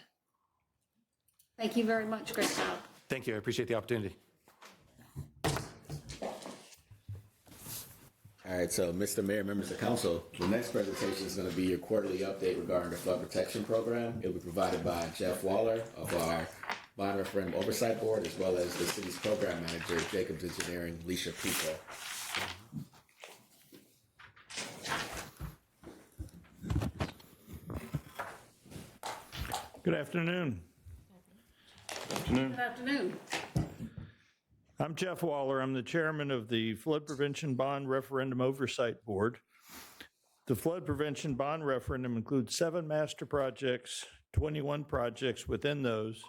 Thank you very much. Great job. Thank you. I appreciate the opportunity. All right, so Mr. Mayor, members of council, the next presentation is going to be your quarterly update regarding the flood protection program. It will be provided by Jeff Waller of our Bond Referendum Oversight Board, as well as the city's program manager, Jacobs Engineering, Leisha Pico. Good afternoon. Good afternoon. I'm Jeff Waller. I'm the chairman of the Flood Prevention Bond Referendum Oversight Board. The Flood Prevention Bond Referendum includes 7 master projects, 21 projects within those.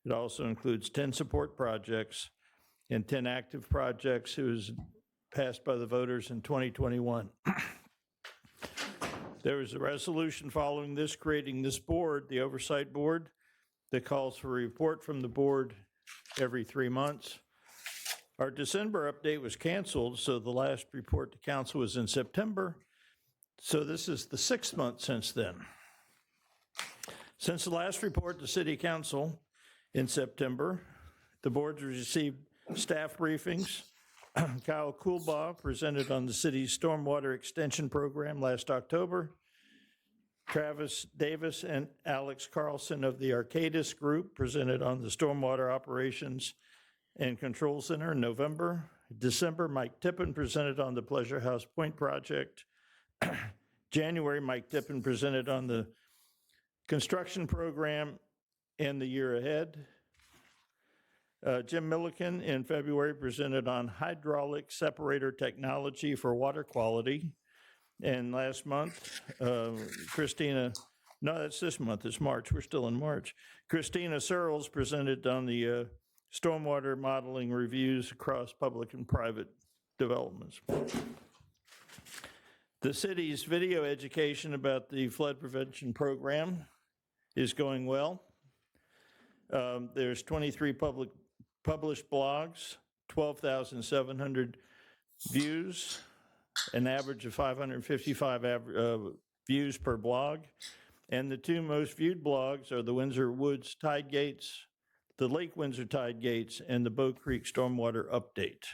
It also includes 10 support projects and 10 active projects. It was passed by the voters in 2021. There was a resolution following this, creating this board, the Oversight Board, that calls for a report from the board every 3 months. Our December update was canceled, so the last report to council was in September. So this is the 6th month since then. Since the last report to City Council in September, the board received staff briefings. Kyle Coolbaugh presented on the city's stormwater extension program last October. Travis Davis and Alex Carlson of the Arcadis Group presented on the Stormwater Operations and Control Center in November. December, Mike Tippin presented on the Pleasure House Point project. January, Mike Tippin presented on the construction program and the year ahead. Jim Milliken in February presented on hydraulic separator technology for water quality. And last month, Christina, no, that's this month, it's March, we're still in March. Christina Searles presented on the stormwater modeling reviews across public and private developments. The city's video education about the flood prevention program is going well. There's 23 published blogs, 12,700 views, an average of 555 views per blog. And the two most viewed blogs are the Windsor Woods Tide Gates, the Lake Windsor Tide Gates, and the Bow Creek Stormwater Update.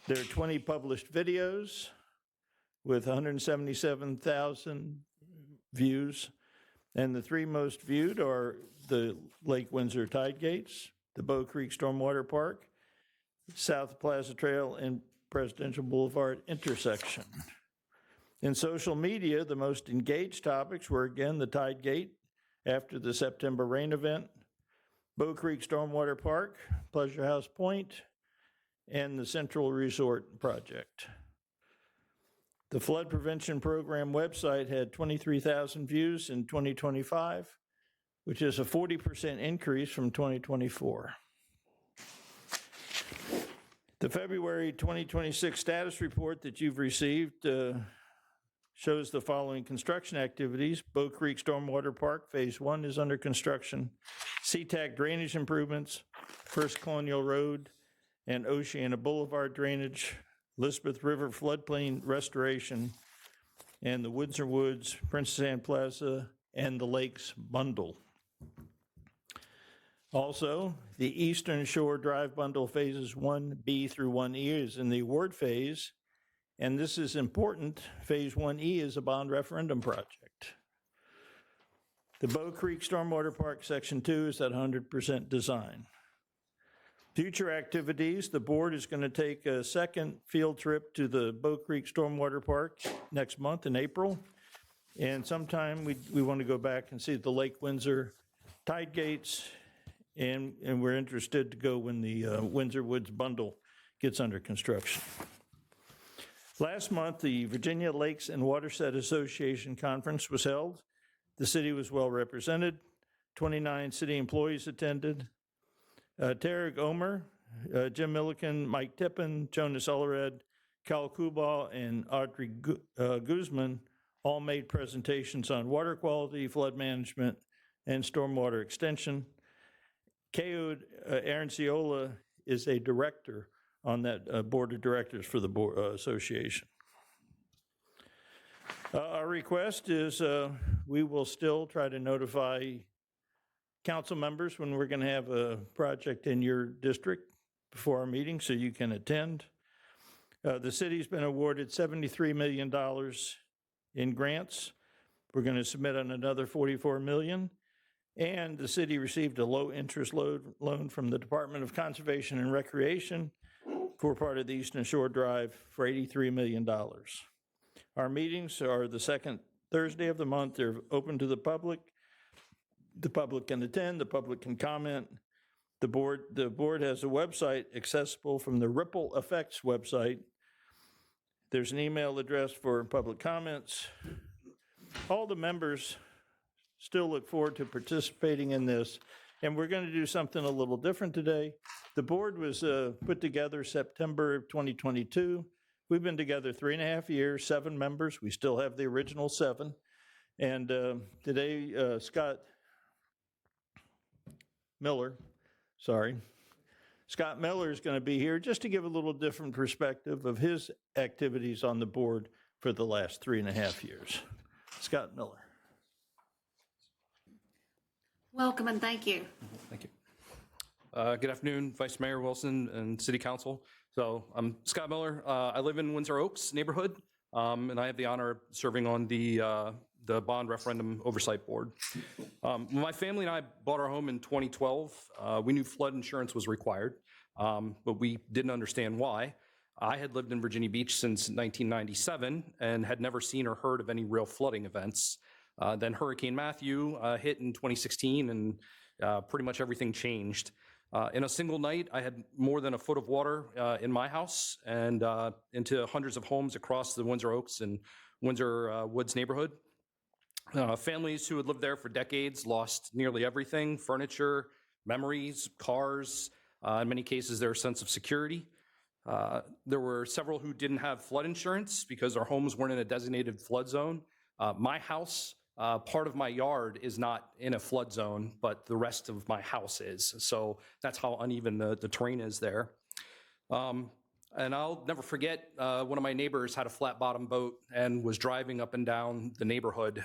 There are 20 published videos with 177,000 views. And the three most viewed are the Lake Windsor Tide Gates, the Bow Creek Stormwater Park, South Plaza Trail, and Presidential Boulevard intersection. In social media, the most engaged topics were again the Tide Gate after the September rain event, Bow Creek Stormwater Park, Pleasure House Point, and the Central Resort project. The Flood Prevention Program website had 23,000 views in 2025, which is a 40% increase from 2024. The February 2026 status report that you've received shows the following construction activities. Bow Creek Stormwater Park Phase 1 is under construction. SeaTac drainage improvements, First Colonial Road and Oceana Boulevard drainage, Elizabeth River floodplain restoration, and the Windsor Woods, Princess Anne Plaza, and the Lakes bundle. Also, the Eastern Shore Drive bundle phases 1B through 1E is in the award phase, and this is important. Phase 1E is a bond referendum project. The Bow Creek Stormwater Park Section 2 is at 100% design. Future activities, the board is going to take a second field trip to the Bow Creek Stormwater Park next month in April. And sometime we want to go back and see the Lake Windsor Tide Gates, and we're interested to go when the Windsor Woods bundle gets under construction. Last month, the Virginia Lakes and Watershed Association Conference was held. The city was well represented. 29 city employees attended. Tarek Omer, Jim Milliken, Mike Tippin, Jonas Ullered, Kyle Coolbaugh, and Audrey Guzman all made presentations on water quality, flood management, and stormwater extension. Keod Aranciola is a director on that board of directors for the association. Our request is we will still try to notify council members when we're going to have a project in your district before our meeting so you can attend. The city's been awarded $73 million in grants. We're going to submit on another $44 million. And the city received a low-interest loan from the Department of Conservation and Recreation for part of the Eastern Shore Drive for $83 million. Our meetings are the second Thursday of the month. They're open to the public. The public can attend, the public can comment. The board has a website accessible from the Ripple Effects website. There's an email address for public comments. All the members still look forward to participating in this, and we're going to do something a little different today. The board was put together September of 2022 We've been together 3.5 years, 7 members. We still have the original 7. And today, Scott Miller is going to be here just to give a little different perspective of his activities on the board for the last 3.5 years. Scott Miller. Welcome and thank you. Thank you. Good afternoon, Vice Mayor Wilson and City Council. So I'm Scott Miller. I live in Windsor Oaks neighborhood, and I have the honor of serving on the Bond Referendum Oversight Board. When my family and I bought our home in 2012, we knew flood insurance was required, but we didn't understand why. I had lived in Virginia Beach since 1997 and had never seen or heard of any real flooding events. Then Hurricane Matthew hit in 2016, and pretty much everything changed. In a single night, I had more than a foot of water in my house and into hundreds of homes across the Windsor Oaks and Windsor Woods neighborhood. Families who had lived there for decades lost nearly everything: furniture, memories, cars, in many cases, their sense of security. There were several who didn't have flood insurance because their homes weren't in a designated flood zone. My house, part of my yard is not in a flood zone, but the rest of my house is. So that's how uneven the terrain is there. And I'll never forget, one of my neighbors had a flat bottom boat and was driving up and down the neighborhood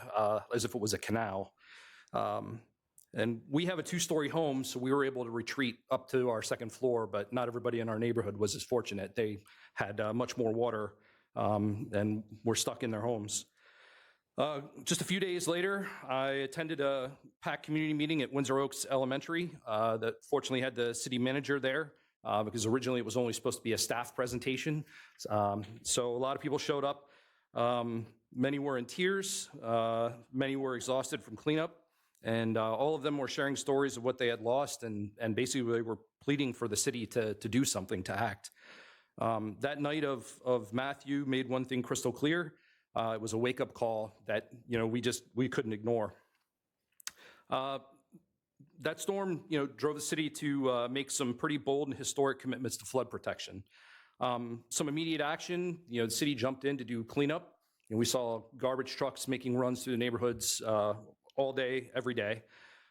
as if it was a canal. And we have a 2-story home, so we were able to retreat up to our 2nd floor, but not everybody in our neighborhood was as fortunate. They had much more water and were stuck in their homes. Just a few days later, I attended a PAC community meeting at Windsor Oaks Elementary that fortunately had the city manager there because originally it was only supposed to be a staff presentation. So a lot of people showed up. Many were in tears. Many were exhausted from cleanup. And all of them were sharing stories of what they had lost, and basically they were pleading for the city to do something, to act. That night of Matthew made one thing crystal clear. It was a wake-up call that we couldn't ignore. That storm drove the city to make some pretty bold and historic commitments to flood protection. Some immediate action, the city jumped in to do cleanup, and we saw garbage trucks making runs through the neighborhoods all day, every day.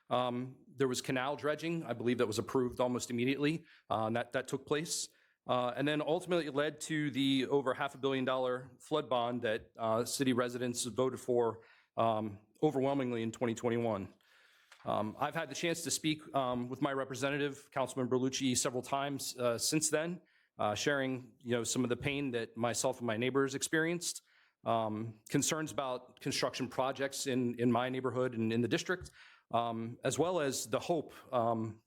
There was canal dredging, I believe that was approved almost immediately. That took place. And then ultimately it led to the over $500 million flood bond that city residents voted for overwhelmingly in 2021. I've had the chance to speak with my representative, Councilman Berlucci, several times since then, sharing some of the pain that myself and my neighbors experienced. Concerns about construction projects in my neighborhood and in the district, as well as the hope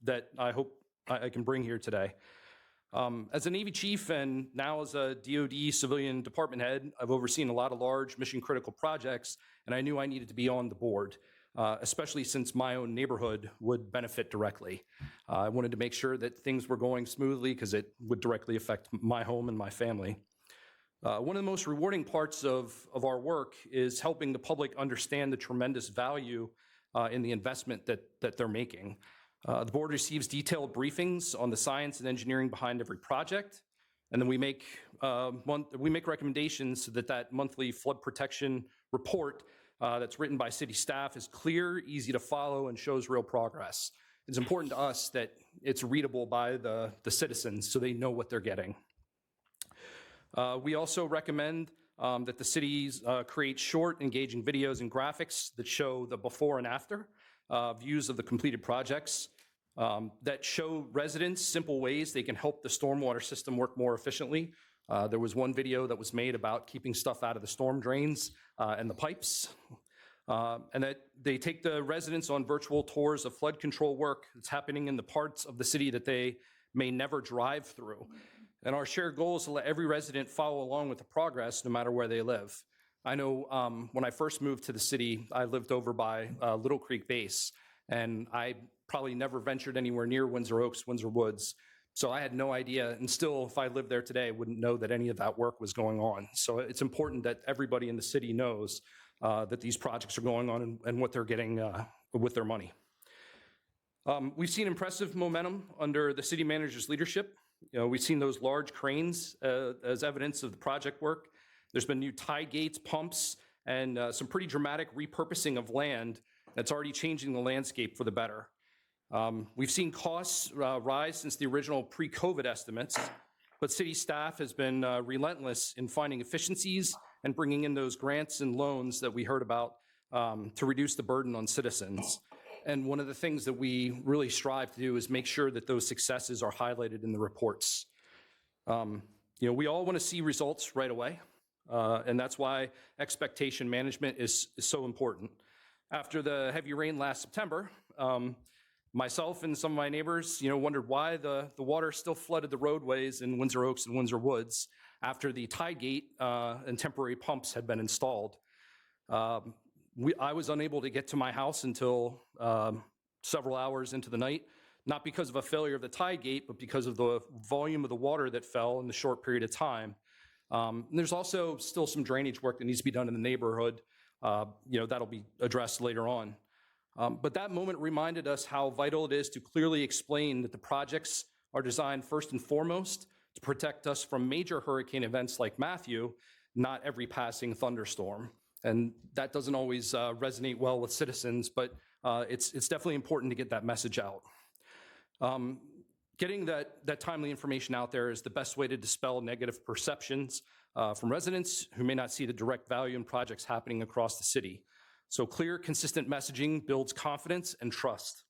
that I hope I can bring here today. As a Navy chief and now as a DoD civilian department head, I've overseen a lot of large mission critical projects, and I knew I needed to be on the board, especially since my own neighborhood would benefit directly. I wanted to make sure that things were going smoothly because it would directly affect my home and my family. One of the most rewarding parts of our work is helping the public understand the tremendous value in the investment that they're making. The board receives detailed briefings on the science and engineering behind every project, and then we make recommendations so that monthly flood protection report that's written by city staff is clear, easy to follow, and shows real progress. It's important to us that it's readable by the citizens so they know what they're getting. We also recommend that the cities create short, engaging videos and graphics that show the before and after views of the completed projects that show residents simple ways they can help the stormwater system work more efficiently. There was one video that was made about keeping stuff out of the storm drains and the pipes, and that they take the residents on virtual tours of flood control work that's happening in the parts of the city that they may never drive through. And our shared goal is to let every resident follow along with the progress no matter where they live. I know when I first moved to the city, I lived over by Little Creek Base, and I probably never ventured anywhere near Windsor Oaks, Windsor Woods. So I had no idea, and still, if I lived there today, I wouldn't know that any of that work was going on. So it's important that everybody in the city knows that these projects are going on and what they're getting with their money. We've seen impressive momentum under the city manager's leadership. We've seen those large cranes as evidence of the project work. There's been new tide gates, pumps, and some pretty dramatic repurposing of land that's already changing the landscape for the better. We've seen costs rise since the original pre-COVID estimates, but city staff has been relentless in finding efficiencies and bringing in those grants and loans that we heard about to reduce the burden on citizens. And one of the things that we really strive to do is make sure that those successes are highlighted in the reports. We all want to see results right away, and that's why expectation management is so important. After the heavy rain last September, myself and some of my neighbors, wondered why the water still flooded the roadways in Windsor Oaks and Windsor Woods after the tide gate and temporary pumps had been installed. I was unable to get to my house until several hours into the night, not because of a failure of the tide gate, but because of the volume of the water that fell in the short period of time. And there's also still some drainage work that needs to be done in the neighborhood. That'll be addressed later on. But that moment reminded us how vital it is to clearly explain that the projects are designed first and foremost to protect us from major hurricane events like Matthew, not every passing thunderstorm. And that doesn't always resonate well with citizens, but it's definitely important to get that message out. Getting that timely information out there is the best way to dispel negative perceptions from residents who may not see the direct value in projects happening across the city. So clear, consistent messaging builds confidence and trust.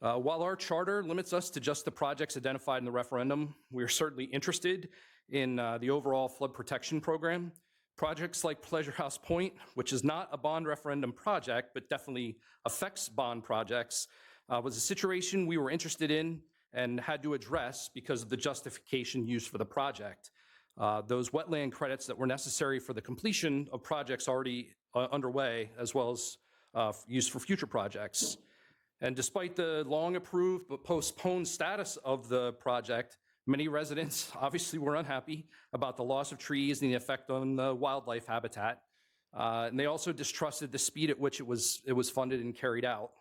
While our charter limits us to just the projects identified in the referendum, we are certainly interested in the overall flood protection program. Projects like Pleasure House Point, which is not a bond referendum project, but definitely affects bond projects, was a situation we were interested in and had to address because of the justification used for the project. Those wetland credits that were necessary for the completion of projects already underway, as well as used for future projects. And despite the long approved but postponed status of the project, many residents obviously were unhappy about the loss of trees and the effect on the wildlife habitat. And they also distrusted the speed at which it was funded and carried out.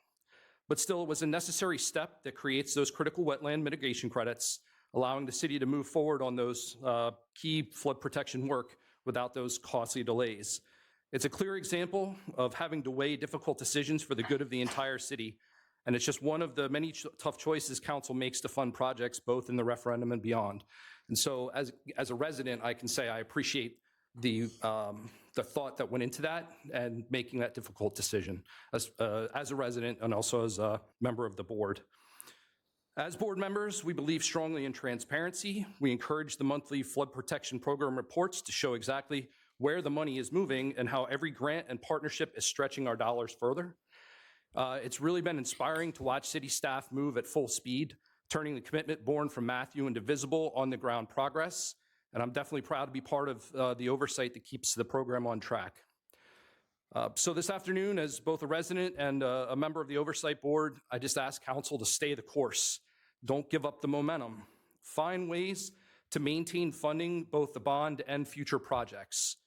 But still, it was a necessary step that creates those critical wetland mitigation credits, allowing the city to move forward on those key flood protection work without those costly delays. It's a clear example of having to weigh difficult decisions for the good of the entire city. And it's just one of the many tough choices council makes to fund projects, both in the referendum and beyond. And so as a resident, I can say I appreciate the thought that went into that and making that difficult decision as a resident and also as a member of the board. As board members, we believe strongly in transparency. We encourage the monthly flood protection program reports to show exactly where the money is moving and how every grant and partnership is stretching our dollars further. It's really been inspiring to watch city staff move at full speed, turning the commitment born from Matthew into visible on-the-ground progress. And I'm definitely proud to be part of the oversight that keeps the program on track. So this afternoon, as both a resident and a member of the Oversight Board, I just ask council to stay the course. Don't give up the momentum. Find ways to maintain funding both the bond and future projects.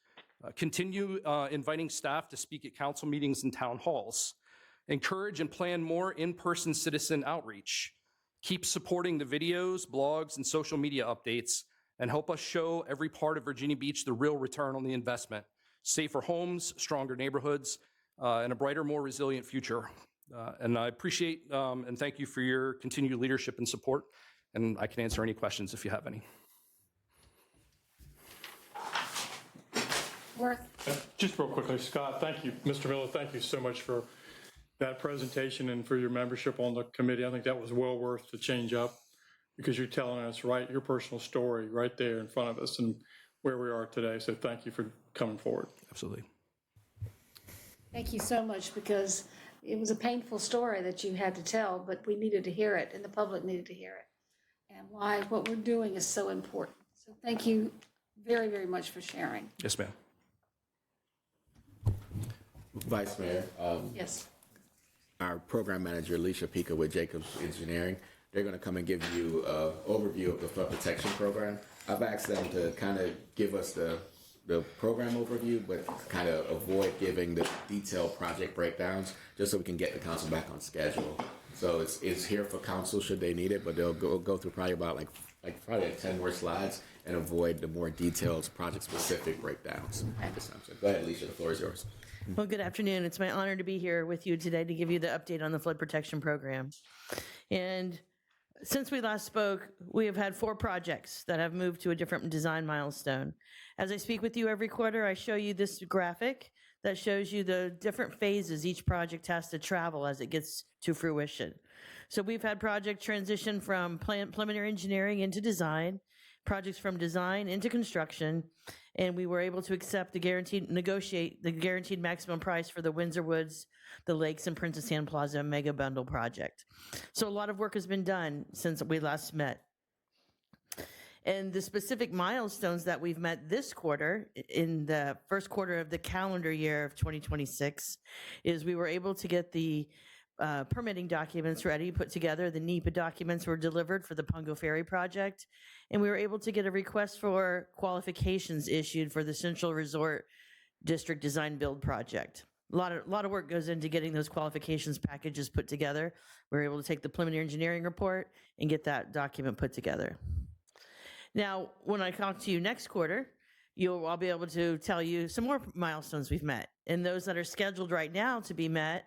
Continue inviting staff to speak at council meetings and town halls. Encourage and plan more in-person citizen outreach. Keep supporting the videos, blogs, and social media updates, and help us show every part of Virginia Beach the real return on the investment. Safer homes, stronger neighborhoods, and a brighter, more resilient future. And I appreciate and thank you for your continued leadership and support, and I can answer any questions if you have any. Worth. Just real quickly, Scott, thank you. Mr. Miller, thank you so much for that presentation and for your membership on the committee. I think that was well worth the change up because you're telling us your personal story right there in front of us and where we are today. So thank you for coming forward. Absolutely. Thank you so much, because it was a painful story that you had to tell, but we needed to hear it and the public needed to hear it, and why what we're doing is so important. So thank you very, very much for sharing. Yes, ma'am. Vice Mayor, Yes. our program manager, Alicia Pica with Jacobs Engineering, they're going to come and give you an overview of the flood protection program. I've asked them to kind of give us the program overview, but kind of avoid giving the detailed project breakdowns, just so we can get the council back on schedule. So it's here for council should they need it, but they'll go through probably about like like probably like 10 more slides and avoid the more detailed project-specific breakdowns at this time. So go ahead, Alicia, the floor is yours. Well, good afternoon. It's my honor to be here with you today to give you the update on the flood protection program. And since we last spoke, we have had 4 projects that have moved to a different design milestone. As I speak with you every quarter, I show you this graphic that shows you the different phases each project has to travel as it gets to fruition. So we've had project transition from preliminary engineering into design, projects from design into construction, and we were able to negotiate the guaranteed maximum price for the Windsor Woods, the Lakes, and Princess Anne Plaza Mega Bundle project. So a lot of work has been done since we last met. And the specific milestones that we've met this quarter, in the first quarter of the calendar year of 2026, is we were able to get the permitting documents ready, put together. The NEPA documents were delivered for the Pungo Ferry project, and we were able to get a request for qualifications issued for the Central Resort District Design Build project. A lot of work goes into getting those qualifications packages put together. We were able to take the preliminary engineering report and get that document put together. Now, when I talk to you next quarter, I'll be able to tell you some more milestones we've met. And those that are scheduled right now to be met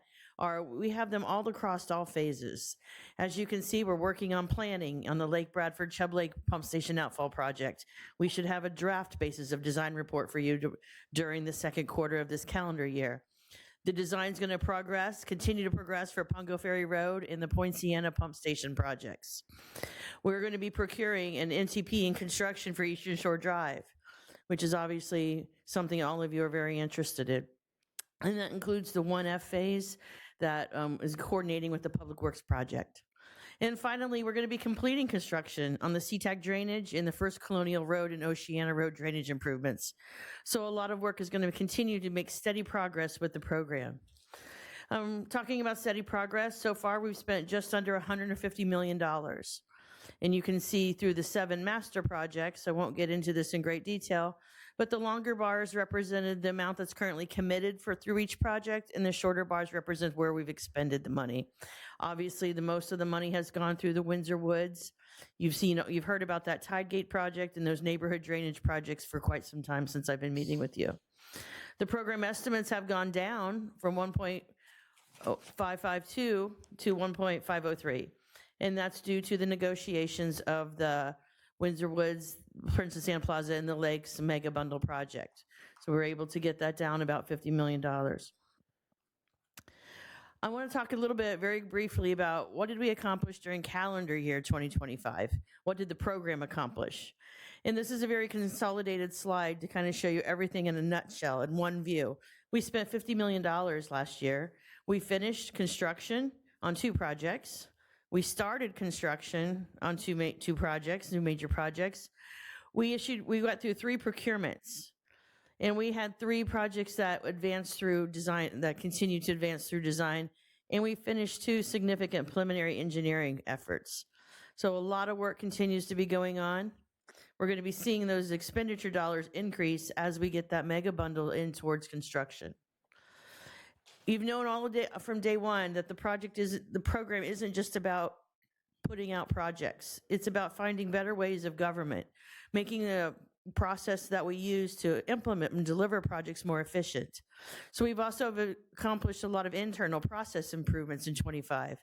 we have them all across all phases. As you can see, we're working on planning on the Lake Bradford Chubb Lake Pump Station Outfall project. We should have a draft basis of design report for you during the second quarter of this calendar year. The design's going to continue to progress for Pungo Ferry Road and the Poinciana Pump Station projects. We're going to be procuring an NTP in construction for Eastern Shore Drive, which is obviously something all of you are very interested in. And that includes the 1F phase that is coordinating with the Public Works project. And finally, we're going to be completing construction on the SeaTac drainage in the First Colonial Road and Oceana Road drainage improvements. So a lot of work is going to continue to make steady progress with the program. Talking about steady progress, so far we've spent just under $150 million. And you can see through the 7 master projects, I won't get into this in great detail, but the longer bars represented the amount that's currently committed through each project, and the shorter bars represent where we've expended the money. Obviously, the most of the money has gone through the Windsor Woods. You've heard about that Tidegate project and those neighborhood drainage projects for quite some time since I've been meeting with you. The program estimates have gone down from 1.552 to 1.503, and that's due to the negotiations of the Windsor Woods, Princess Anne Plaza, and the Lakes Mega Bundle project. So we're able to get that down about $50 million. I want to talk a little bit very briefly about what did we accomplish during calendar year 2025? What did the program accomplish? And this is a very consolidated slide to kind of show you everything in a nutshell in one view. We spent $50 million last year. We finished construction on 2 projects. We started construction on two major projects. We got through 3 procurements, and we had 3 projects that advanced through design, that continued to advance through design, and we finished 2 significant preliminary engineering efforts. So a lot of work continues to be going on. We're going to be seeing those expenditure dollars increase as we get that mega bundle in towards construction. You've known from day one that the program isn't just about putting out projects. It's about finding better ways of government, making the process that we use to implement and deliver projects more efficient. So we've also accomplished a lot of internal process improvements in 25.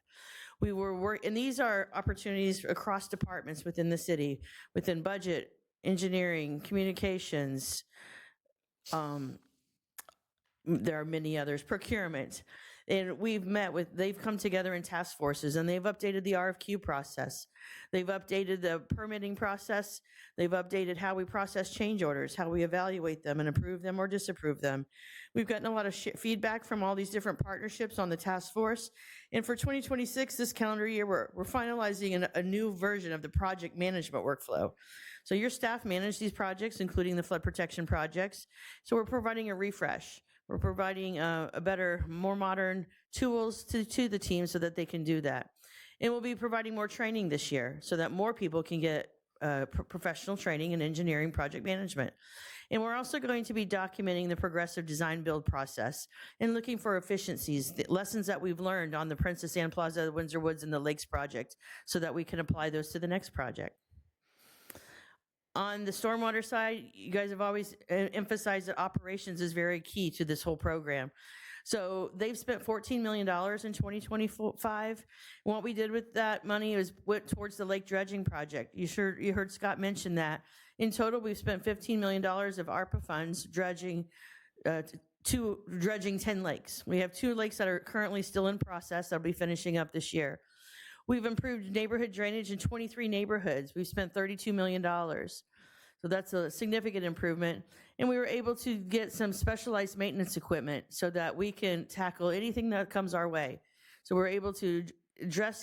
And these are opportunities across departments within the city, within budget, engineering, communications, there are many others, procurement. And they've come together in task forces, and they've updated the RFQ process. They've updated the permitting process. They've updated how we process change orders, how we evaluate them and approve them or disapprove them. We've gotten a lot of feedback from all these different partnerships on the task force. And for 2026, this calendar year, we're finalizing a new version of the project management workflow. So your staff manage these projects, including the flood protection projects. So we're providing a refresh. We're providing a better, more modern tools to the team so that they can do that. And we'll be providing more training this year so that more people can get professional training in engineering project management. And we're also going to be documenting the progressive design build process and looking for efficiencies, the lessons that we've learned on the Princess Anne Plaza, the Windsor Woods, and the Lakes project so that we can apply those to the next project. On the stormwater side, you guys have always emphasized that operations is very key to this whole program. So they've spent $14 million in 2025. And what we did with that money is went towards the lake dredging project. You heard Scott mention that. In total, we've spent $15 million of ARPA funds dredging 10 lakes. We have 2 lakes that are currently still in process that'll be finishing up this year. We've improved neighborhood drainage in 23 neighborhoods. We've spent $32 million. So that's a significant improvement. And we were able to get some specialized maintenance equipment so that we can tackle anything that comes our way. So we're able to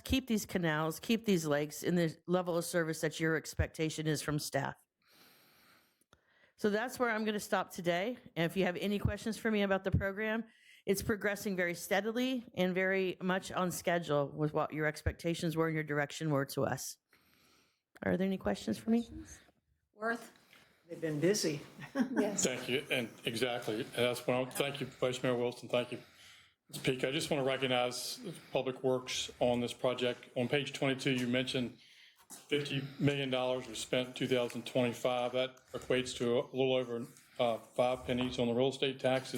keep these canals, keep these lakes in the level of service that your expectation is from staff. So that's where I'm going to stop today. And if you have any questions for me about the program, it's progressing very steadily and very much on schedule with what your expectations were and your direction were to us. Are there any questions for me? Worth? They've been busy. Yes. Thank you, and exactly, and that's what thank you, Vice Mayor Wilson, thank you. Ms. Peak, I just want to recognize Public Works on this project. On page 22, you mentioned $50 million was spent in 2025. That equates to a little over 5 pennies on the real estate tax.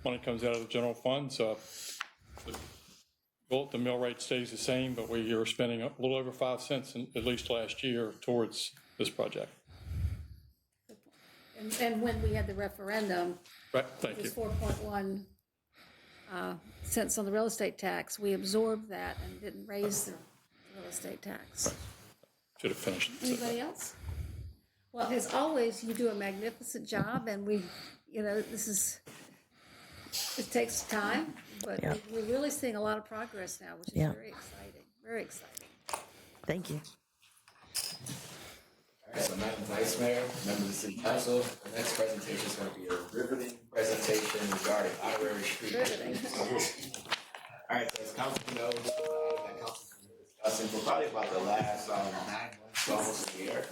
Money comes out of the general fund, so the mill rate stays the same, but we are spending a little over 5 cents at least last year towards this project. And when we had the referendum, Right, thank it you. was 4.1 cents on the real estate tax. We absorbed that and didn't raise the real estate tax. Should have finished. Anybody else? Well, as always, you do a magnificent job, and it takes time, but Yeah. we're really seeing a lot of progress now, which is Yeah. very exciting, very exciting. Thank you. All right, so Madam Vice Mayor, members of the City Council, the next presentation is going to be a riveting presentation regarding honorary street. All right, so as council knows, that council has been discussing for probably about the last 9 months, almost a year.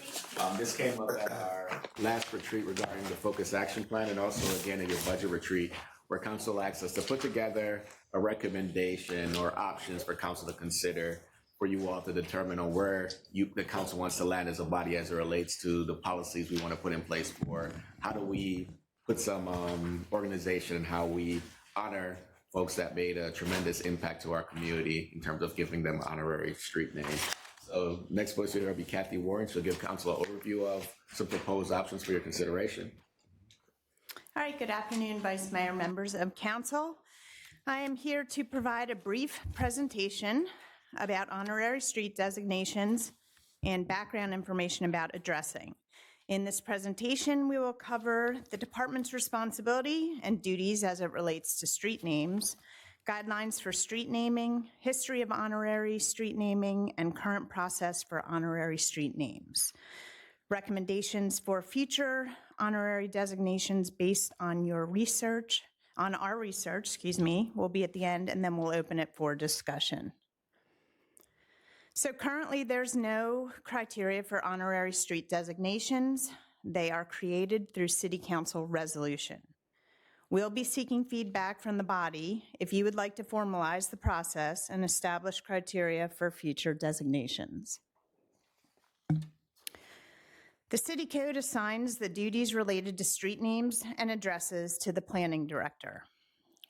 This came up at our last retreat regarding the Focus Action Plan, and also again at your budget retreat, where council asked us to put together a recommendation or options for council to consider for you all to determine on where the council wants to land as a body as it relates to the policies we want to put in place for how do we put some organization and how we honor folks that made a tremendous impact to our community in terms of giving them honorary street names. So next voice here will be Kathy Warren. She'll give council an overview of some proposed options for your consideration. All right, good afternoon, Vice Mayor, members of council. I am here to provide a brief presentation about honorary street designations and background information about addressing. In this presentation, we will cover the department's responsibility and duties as it relates to street names, guidelines for street naming, history of honorary street naming, and current process for honorary street names. Recommendations for future honorary designations based on our research, will be at the end, and then we'll open it for discussion. So currently, there's no criteria for honorary street designations. They are created through City Council resolution. We'll be seeking feedback from the body if you would like to formalize the process and establish criteria for future designations. The City Code assigns the duties related to street names and addresses to the planning director.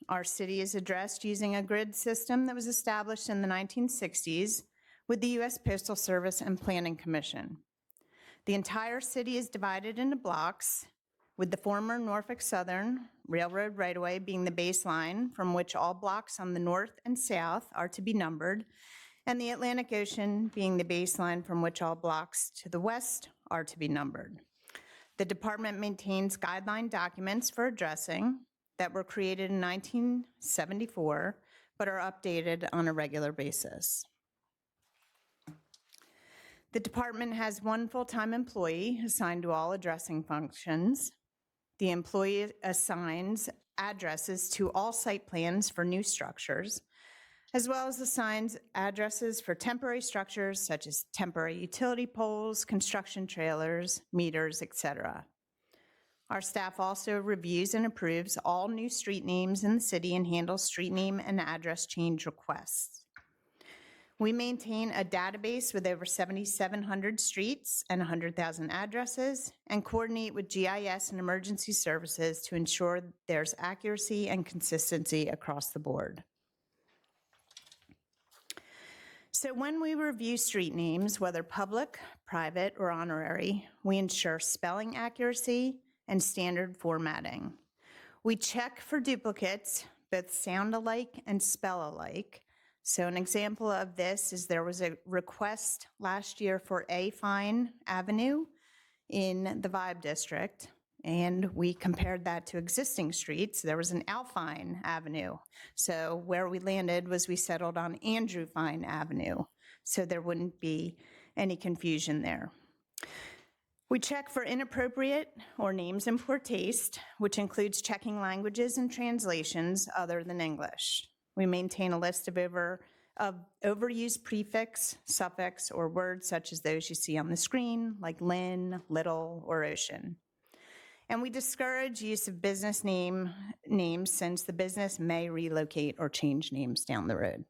Our city is addressed using a grid system that was established in the 1960s with the U.S. Postal Service and Planning Commission. The entire city is divided into blocks, with the former Norfolk Southern Railroad right-of-way being the baseline from which all blocks on the north and south are to be numbered, and the Atlantic Ocean being the baseline from which all blocks to the west are to be numbered. The department maintains guideline documents for addressing that were created in 1974, but are updated on a regular basis. The department has 1 full-time employee assigned to all addressing functions. The employee assigns addresses to all site plans for new structures, as well as assigns addresses for temporary structures such as temporary utility poles, construction trailers, meters, etc. Our staff also reviews and approves all new street names in the city and handles street name and address change requests. We maintain a database with over 7,700 streets and 100,000 addresses and coordinate with GIS and emergency services to ensure there's accuracy and consistency across the board. So when we review street names, whether public, private, or honorary, we ensure spelling accuracy and standard formatting. We check for duplicates, both sound alike and spell alike. So an example of this is there was a request last year for A Fine Avenue in the Vibe District, and we compared that to existing streets. There was an Alfine Avenue. So where we landed was we settled on Andrew Fine Avenue, so there wouldn't be any confusion there. We check for inappropriate or names in poor taste, which includes checking languages and translations other than English. We maintain a list of overused prefix, suffix, or words such as those you see on the screen, like Lynn, Little, or Ocean. And we discourage use of business names since the business may relocate or change names down the road.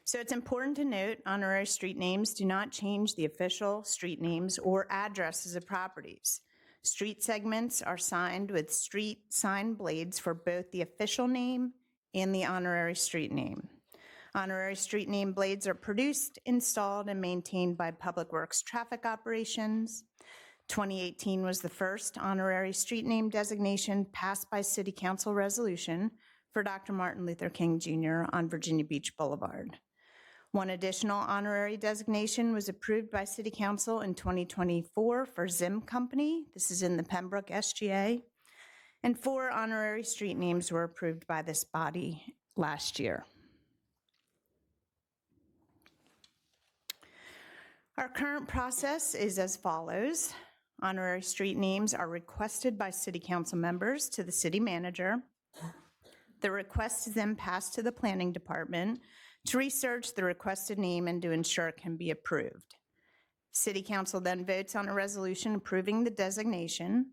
So it's important to note honorary street names do not change the official street names or addresses of properties. Street segments are signed with street sign blades for both the official name and the honorary street name. Honorary street name blades are produced, installed, and maintained by Public Works Traffic Operations. 2018 was the first honorary street name designation passed by City Council resolution for Dr. Martin Luther King Jr. on Virginia Beach Boulevard. One additional honorary designation was approved by City Council in 2024 for Zim Company. This is in the Pembroke SGA. And 4 honorary street names were approved by this body last year. Our current process is as follows. Honorary street names are requested by City Council members to the City Manager. The request is then passed to the Planning Department to research the requested name and to ensure it can be approved. City Council then votes on a resolution approving the designation.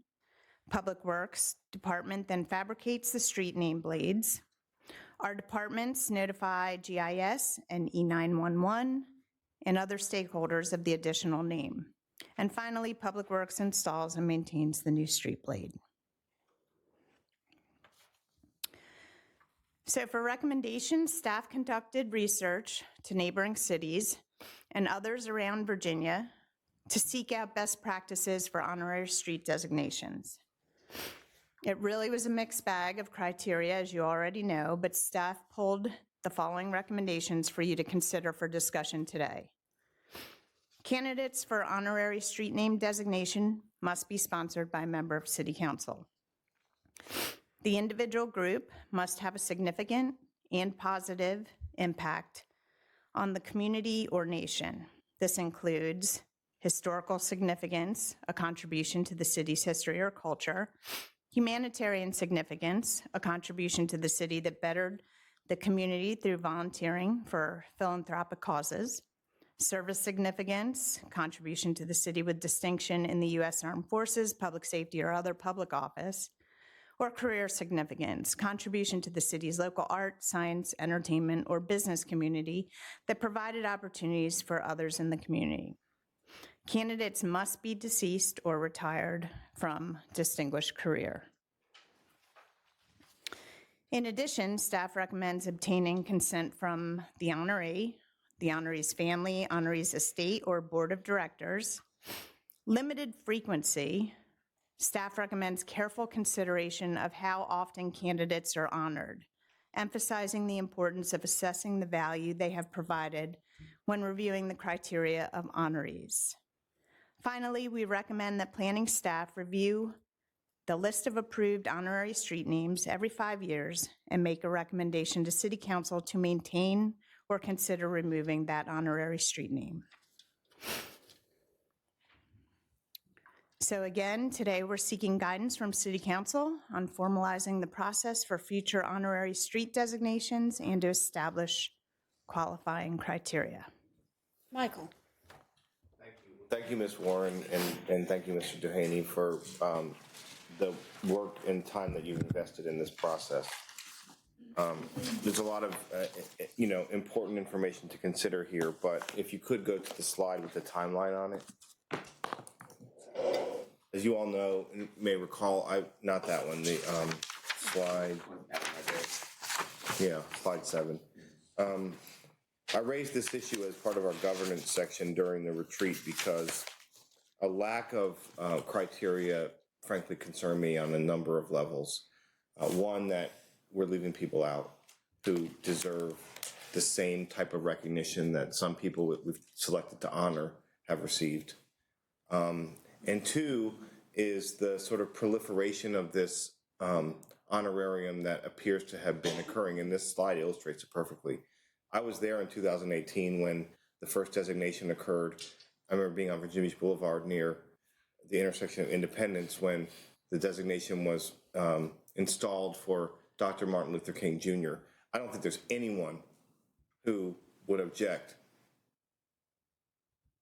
Public Works Department then fabricates the street name blades. Our departments notify GIS and E911 and other stakeholders of the additional name. And finally, Public Works installs and maintains the new street blade. So for recommendations, staff conducted research to neighboring cities and others around Virginia to seek out best practices for honorary street designations. It really was a mixed bag of criteria, as you already know, but staff pulled the following recommendations for you to consider for discussion today. Candidates for honorary street name designation must be sponsored by a member of City Council. The individual group must have a significant and positive impact on the community or nation. This includes historical significance, a contribution to the city's history or culture, humanitarian significance, a contribution to the city that bettered the community through volunteering for philanthropic causes, service significance, contribution to the city with distinction in the U.S. Armed Forces, public safety, or other public office, or career significance, contribution to the city's local art, science, entertainment, or business community that provided opportunities for others in the community. Candidates must be deceased or retired from distinguished career. In addition, staff recommends obtaining consent from the honoree, the honoree's family, honoree's estate, or board of directors. Limited frequency. Staff recommends careful consideration of how often candidates are honored, emphasizing the importance of assessing the value they have provided when reviewing the criteria of honorees. Finally, we recommend that planning staff review the list of approved honorary street names every 5 years and make a recommendation to City Council to maintain or consider removing that honorary street name. So again, today we're seeking guidance from City Council on formalizing the process for future honorary street designations and to establish qualifying criteria. Michael. Thank you, Ms. Warren, and thank you, Mr. Duhaney, for the work and time that you've invested in this process. There's a lot of, important information to consider here, but if you could go to the slide with the timeline on it. As you all know, and may recall, not that one, the slide, slide 7. I raised this issue as part of our governance section during the retreat because a lack of criteria frankly concerned me on a number of levels. One, that we're leaving people out who deserve the same type of recognition that some people we've selected to honor have received. And two is the sort of proliferation of this honorarium that appears to have been occurring, and this slide illustrates it perfectly. I was there in 2018 when the first designation occurred. I remember being on Virginia Beach Boulevard near the intersection of Independence when the designation was installed for Dr. Martin Luther King Jr. I don't think there's anyone who would object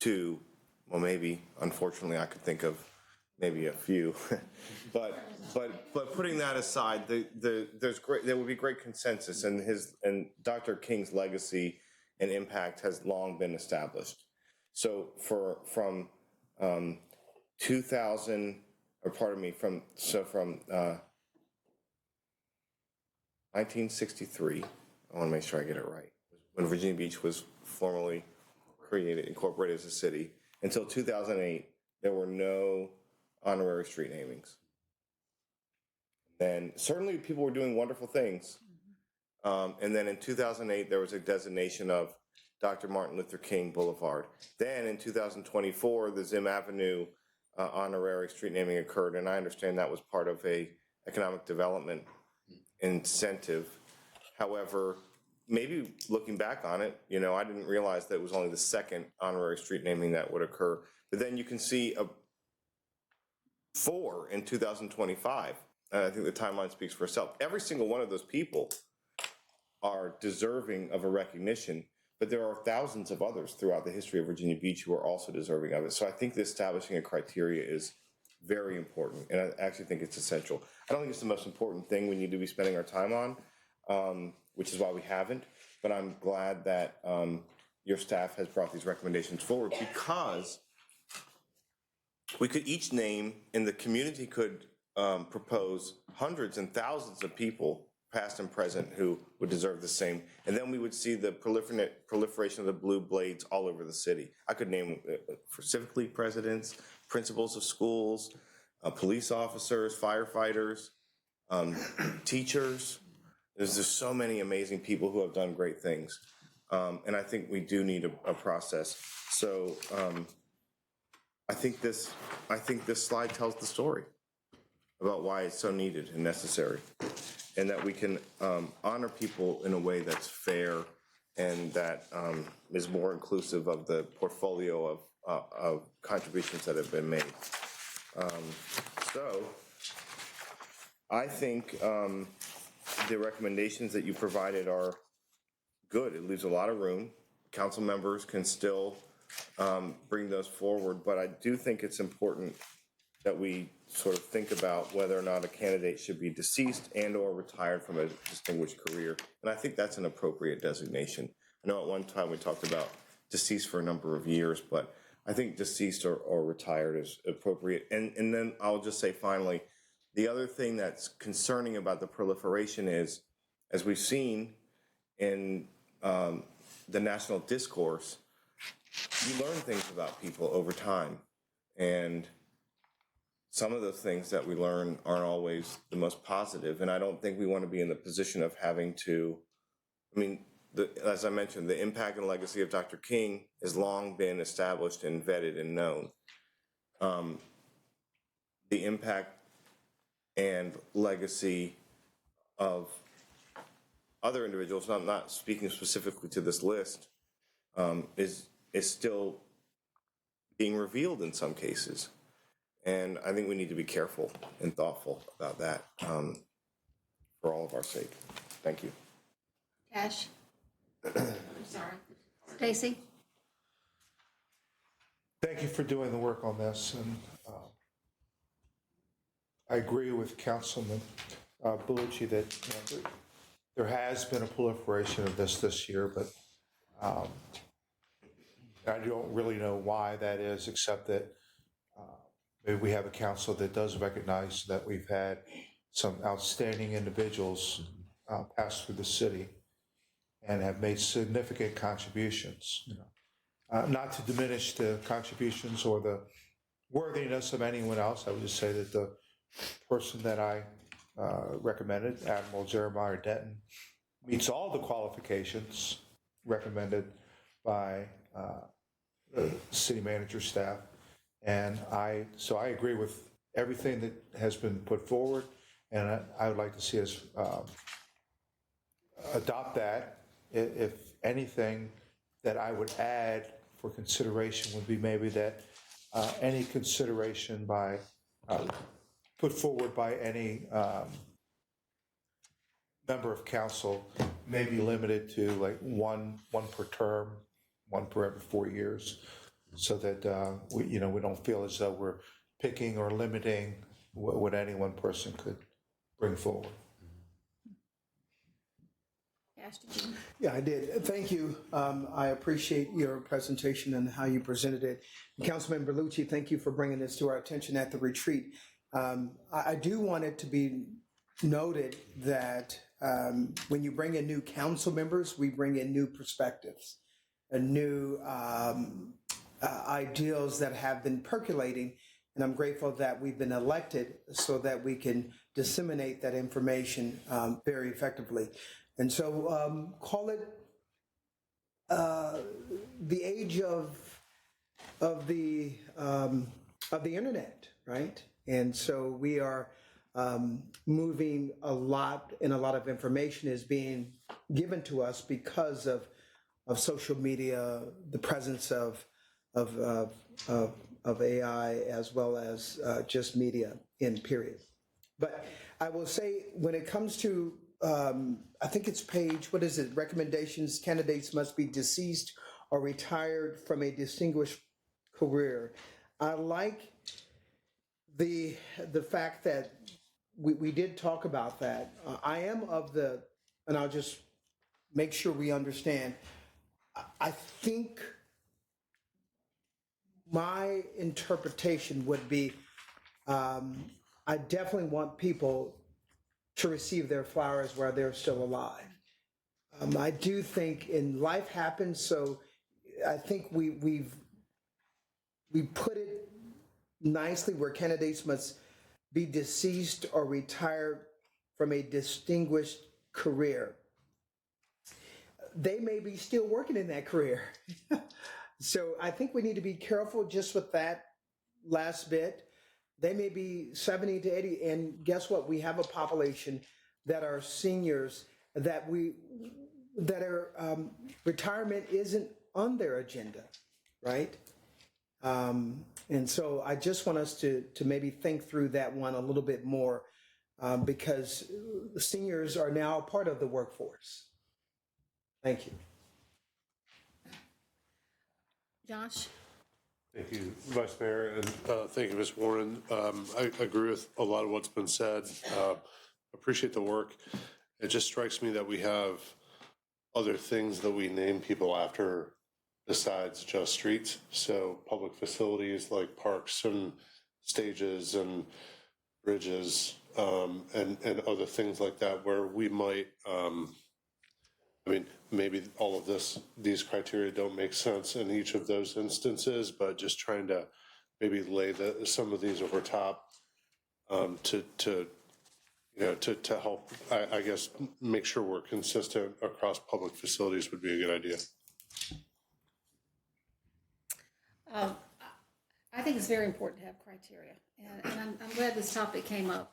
to, well, maybe, unfortunately, I could think of maybe a few, but putting that aside, there would be great consensus, and Dr. King's legacy and impact has long been established. So from 1963, I want to make sure I get it right, when Virginia Beach was formally incorporated as a city, until 2008, there were no honorary street namings. Then certainly people were doing wonderful things. And then in 2008, there was a designation of Dr. Martin Luther King Boulevard. Then in 2024, the Zim Avenue honorary street naming occurred, and I understand that was part of a economic development incentive. However, maybe looking back on it, I didn't realize that it was only the second honorary street naming that would occur. But then you can see 4 in 2025. And I think the timeline speaks for itself. Every single one of those people are deserving of a recognition, but there are thousands of others throughout the history of Virginia Beach who are also deserving of it. So I think establishing a criteria is very important, and I actually think it's essential. I don't think it's the most important thing we need to be spending our time on, which is why we haven't, but I'm glad that your staff has brought these recommendations forward, because we could each name, and the community could propose hundreds and thousands of people, past and present, who would deserve the same. And then we would see the proliferation of the blue blades all over the city. I could name specifically presidents, principals of schools, police officers, firefighters, teachers. There's just so many amazing people who have done great things. And I think we do need a process. So I think this slide tells the story about why it's so needed and necessary, and that we can honor people in a way that's fair and that is more inclusive of the portfolio of contributions that have been made. So I think the recommendations that you provided are good. It leaves a lot of room. Council members can still bring those forward, but I do think it's important that we sort of think about whether or not a candidate should be deceased and or retired from a distinguished career. And I think that's an appropriate designation. I know at one time we talked about deceased for a number of years, but I think deceased or retired is appropriate. And then I'll just say finally, the other thing that's concerning about the proliferation is, as we've seen in the national discourse, you learn things about people over time. And some of those things that we learn aren't always the most positive. And I don't think we want to be in the position of having to, as I mentioned, the impact and legacy of Dr. King has long been established and vetted and known. The impact and legacy of other individuals, I'm not speaking specifically to this list, is still being revealed in some cases. And I think we need to be careful and thoughtful about that for all of our sake. Thank you. Cash? I'm sorry. Stacy? Thank you for doing the work on this, and I agree with Councilman Bellucci that there has been a proliferation of this year, but I don't really know why that is, except that maybe we have a council that does recognize that we've had some outstanding individuals pass through the city and have made significant contributions. Not to diminish the contributions or the worthiness of anyone else, I would just say that the person that I recommended, Admiral Jeremiah Denton, meets all the qualifications recommended by the city manager staff. And so I agree with everything that has been put forward, and I would like to see us adopt that. If anything that I would add for consideration would be maybe that any consideration put forward by any member of council may be limited to like one per term, one per every 4 years, so that we don't feel as though we're picking or limiting what any one person could bring forward. Yeah, I did. Thank you. I appreciate your presentation and how you presented it. Councilman Berlucci, thank you for bringing this to our attention at the retreat. I do want it to be noted that when you bring in new council members, we bring in new perspectives and new ideals that have been percolating. And I'm grateful that we've been elected so that we can disseminate that information very effectively. And so call it the age of the internet, right? And so we are moving a lot, and a lot of information is being given to us because of social media, the presence of AI, as well as just media in period. But I will say, when it comes to I think it's page, what is it? Recommendations, candidates must be deceased or retired from a distinguished career. I like the fact that we did talk about that. I am of and I'll just make sure we understand, I think my interpretation would be, I definitely want people to receive their flowers while they're still alive. I do think life happens, so I think we put it nicely where candidates must be deceased or retired from a distinguished career. They may be still working in that career. So I think we need to be careful just with that last bit. They may be 70 to 80, and guess what? We have a population that are seniors that retirement isn't on their agenda, right? And so I just want us to maybe think through that one a little bit more, because the seniors are now part of the workforce. Thank you. Josh? Thank you, Vice Mayor, and thank you, Ms. Warren. I agree with a lot of what's been said. Appreciate the work. It just strikes me that we have other things that we name people after besides just streets. So public facilities like parks and stages and bridges, and other things like that, where we might, maybe all of these criteria don't make sense in each of those instances, but just trying to maybe lay some of these over top to help, I guess, make sure we're consistent across public facilities would be a good idea. I think it's very important to have criteria, and I'm glad this topic came up,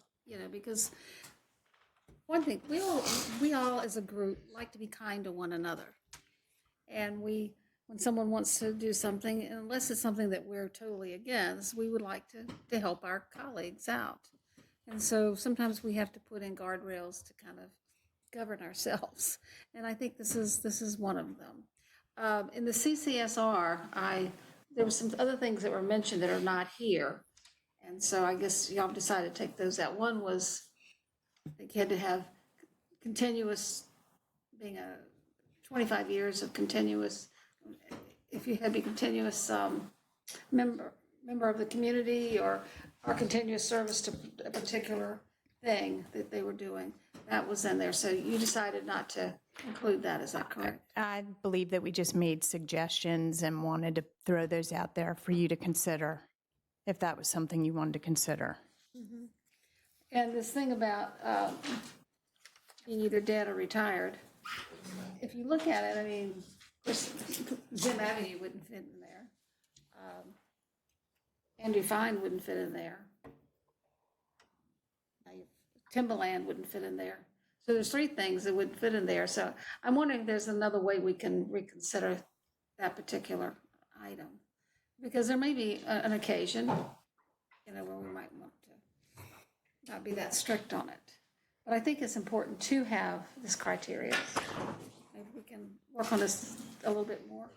because one thing, we all as a group like to be kind to one another. And when someone wants to do something, unless it's something that we're totally against, we would like to help our colleagues out. And so sometimes we have to put in guardrails to kind of govern ourselves. And I think this is one of them. In the CCSR, there were some other things that were mentioned that are not here. And so I guess y'all decided to take those out. One was, I think you had to have continuous being a 25 years of continuous, if you had to be continuous member of the community or continuous service to a particular thing that they were doing, that was in there. So you decided not to include that, is that correct? I believe that we just made suggestions and wanted to throw those out there for you to consider, if that was something you wanted to consider. And this thing about being either dead or retired, if you look at it, I mean, of course, Zim Avenue wouldn't fit in there. Andrew Fine wouldn't fit in there. Timberland wouldn't fit in there. So there's three things that would fit in there. So I'm wondering if there's another way we can reconsider that particular item. Because there may be an occasion, where we might want to not be that strict on it. But I think it's important to have this criteria. Maybe we can work on this a little bit more.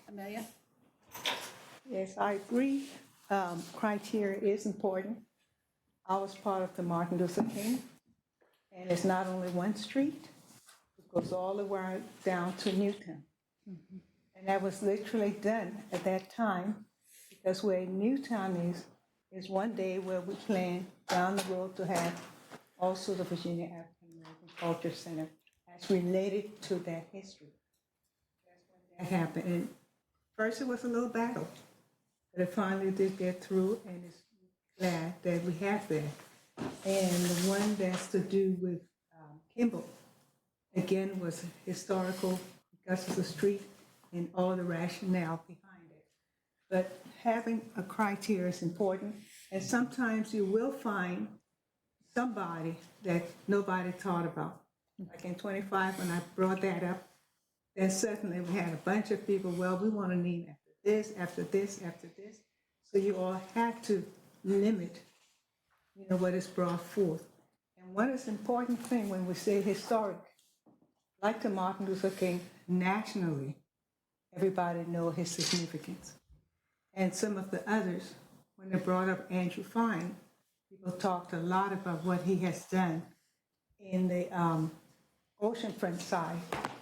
Amelia? Yes, I agree. Criteria is important. I was part of the Martin Luther King, and it's not only one street. It goes all the way down to Newtown. And that was literally done at that time, because where Newtown is one day where we plan down the road to have also the Virginia African American Culture Center as related to that history. That's when that happened. And first it was a little battle, but it finally did get through, and it's glad that we have that. And the one that's to do with Kimball, again, was historical because of the street and all the rationale behind it. But having a criteria is important, and sometimes you will find somebody that nobody thought about. Like in 25, when I brought that up, then suddenly we had a bunch of people, well, we want to name after this, after this, after this. So you all have to limit, what is brought forth. And one is important thing when we say historic, like the Martin Luther King, nationally, everybody know his significance. And some of the others, when they brought up Andrew Fine, people talked a lot about what he has done in the oceanfront side,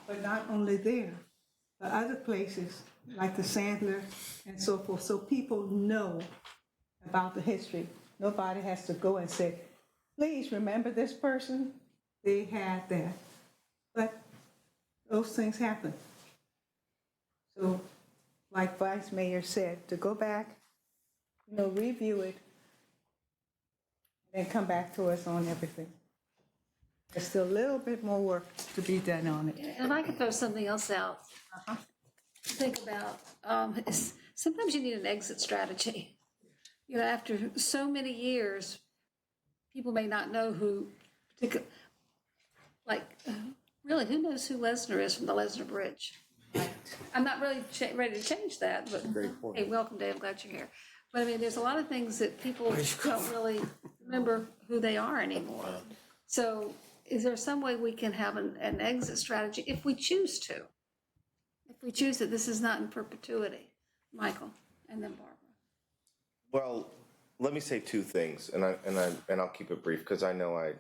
but not only there, but other places like the Sandler and so forth. So people know about the history. Nobody has to go and say, please remember this person. They had that. But those things happen. So, like Vice Mayor said, to go back, review it, and come back to us on everything. There's still a little bit more work to be done on it. And if I could throw something else out, think about, sometimes you need an exit strategy. After so many years, people may not know who, really, who knows who Lesnar is from the Lesnar Bridge? I'm not really ready to change that, but hey, welcome, Dave, I'm glad you're here. But I mean, there's a lot of things that people don't really remember who they are anymore. So is there some way we can have an exit strategy if we choose to? If we choose that this is not in perpetuity? Michael, and then Barbara. Well, let me say two things, and I'll keep it brief because I know I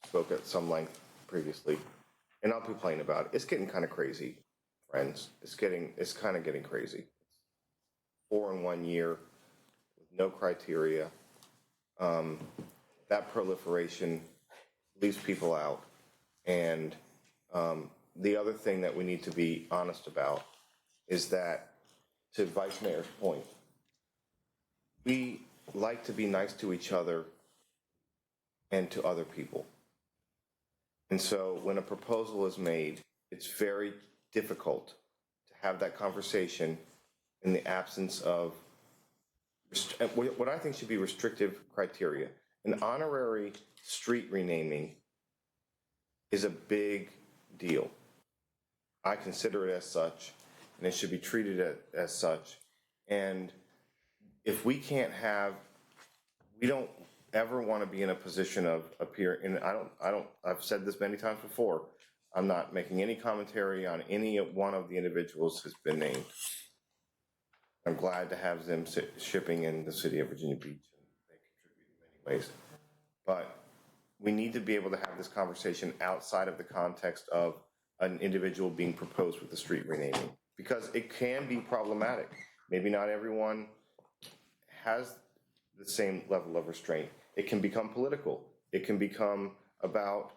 spoke at some length previously, and I'll be plain about it. It's getting kind of crazy, friends. It's kind of getting crazy. 4 in 1 year with no criteria. That proliferation leaves people out, and the other thing that we need to be honest about is that, to Vice Mayor's point, we like to be nice to each other and to other people. And so when a proposal is made, it's very difficult to have that conversation in the absence of what I think should be restrictive criteria. An honorary street renaming is a big deal. I consider it as such, and it should be treated as such. And if we can't we don't ever want to be in a position of and I've said this many times before, I'm not making any commentary on any one of the individuals who's been named. I'm glad to have them shipping in the city of Virginia Beach, and they contribute in many ways. But we need to be able to have this conversation outside of the context of an individual being proposed with the street renaming, because it can be problematic. Maybe not everyone has the same level of restraint. It can become political. It can become about,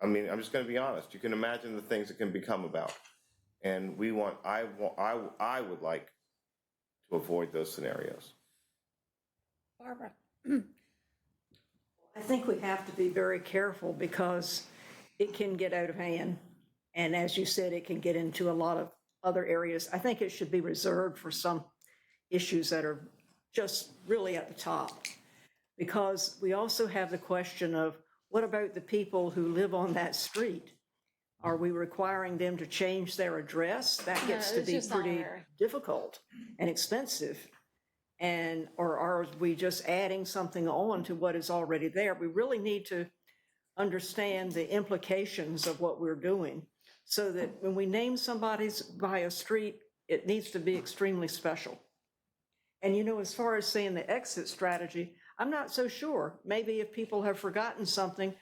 I mean, I'm just going to be honest. You can imagine the things it can become about. And I would like to avoid those scenarios. Barbara? I think we have to be very careful because it can get out of hand. And as you said, it can get into a lot of other areas. I think it should be reserved for some issues that are just really at the top. Because we also have the question of, what about the people who live on that street? Are we requiring them to change their address? That gets to it's be just pretty honorary. difficult and expensive. Or are we just adding something on to what is already there? We really need to understand the implications of what we're doing so that when we name somebody's by a street, it needs to be extremely special. And as far as saying the exit strategy, I'm not so sure. Maybe if people have forgotten something,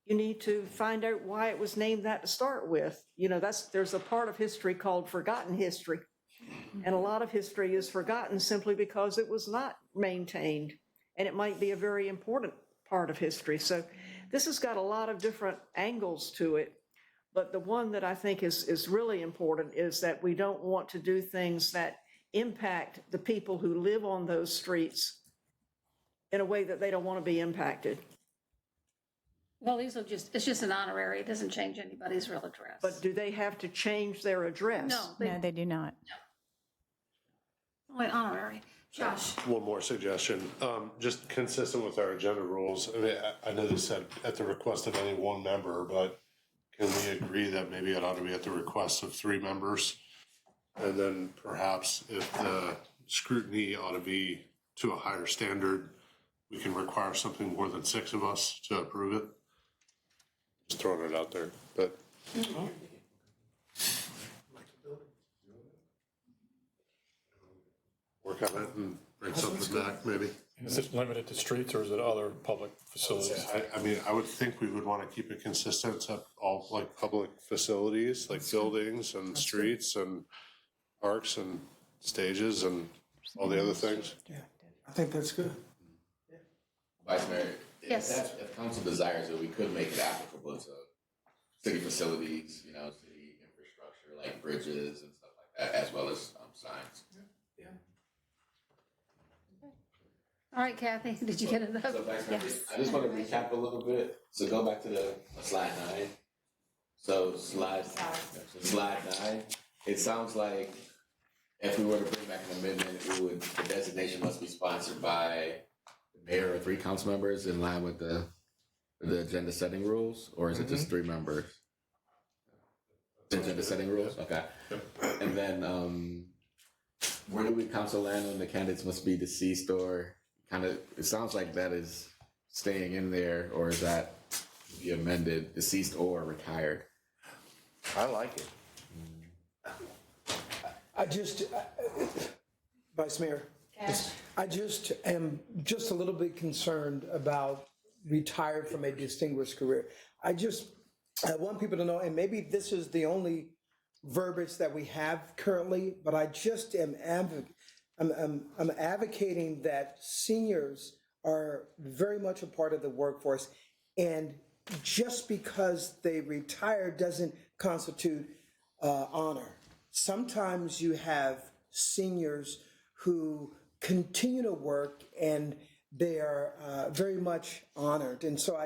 you need to find out why it was named that to start with. There's a part of history called forgotten history. And a lot of history is forgotten simply because it was not maintained. And it might be a very important part of history. So this has got a lot of different angles to it. But the one that I think is really important is that we don't want to do things that impact the people who live on those streets in a way that they don't want to be impacted. Well, it's just an honorary. It doesn't change anybody's real address. But do they have to change their address? No, they do not. Only honorary. Josh? One more suggestion, just consistent with our agenda rules. I mean, I know they said at the request of any one member, but can we agree that maybe it ought to be at the request of 3 members? And then perhaps if the scrutiny ought to be to a higher standard, we can require something more than 6 of us to approve it. Just throwing it out there, but. Work on it and bring something back, maybe. Is it limited to streets or is it other public facilities? I mean, I would think we would want to keep it consistent to all like public facilities, like buildings and streets and parks and stages and all the other things. Yeah, I think that's good. Vice Mayor, Yes. if council desires it, we could make it applicable to city facilities, city infrastructure like bridges and stuff like that, as well as signs. All right, Kathy, did you get enough? So Vice Mayor, Yes. I just want to recap a little bit. So go back to the slide 9. So slide 9, it sounds like if we were to bring back an amendment, the designation must be sponsored by the mayor or 3 council members in line with the agenda setting rules, or is it just 3 members? The agenda setting rules, okay. And then where do we council land on the candidates must be deceased or kind of? It sounds like that is staying in there, or is that be amended, deceased or retired? I like it. Vice Mayor, I just am just a little bit concerned about retired from a distinguished career. I want people to know, and maybe this is the only verbiage that we have currently, but I just am I'm advocating that seniors are very much a part of the workforce, and just because they retire doesn't constitute honor. Sometimes you have seniors who continue to work and they are very much honored. And so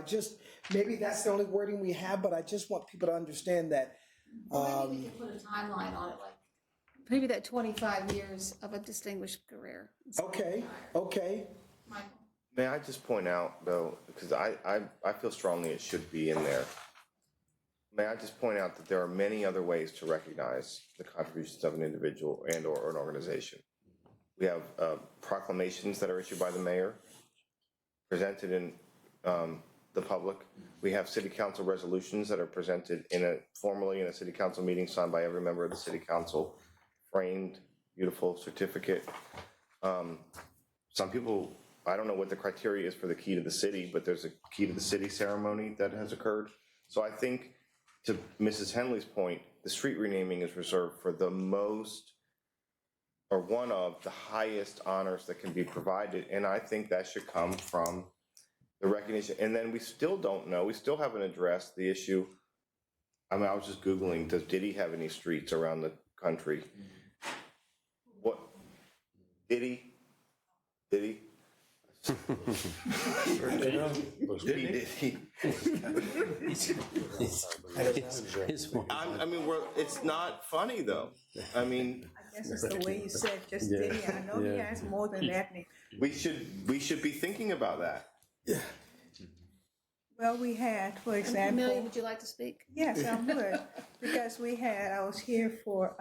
maybe that's the only wording we have, but I just want people to understand that. Maybe we can put a timeline on it, like maybe that 25 years of a distinguished career. Okay. Michael? May I just point out, though, because I feel strongly it should be in there. May I just point out that there are many other ways to recognize the contributions of an individual and or an organization. We have proclamations that are issued by the mayor, presented in the public. We have city council resolutions that are presented formally in a city council meeting, signed by every member of the city council, framed, beautiful certificate. Some people I don't know what the criteria is for the key to the city, but there's a key to the city ceremony that has occurred. So I think, to Mrs. Henley's point, the street renaming is reserved for the most, or one of the highest honors that can be provided, and I think that should come from the recognition. And then we still don't know, we still haven't addressed the issue. I mean, I was just Googling, does Diddy have any streets around the country? What, Diddy? Diddy? I mean, it's not funny though. I mean, I guess it's the way you said just Diddy. I know he has more than that name. we should be thinking about that. Well, we had, for Amelia, example, would you like to speak? yes, I would, because I was here for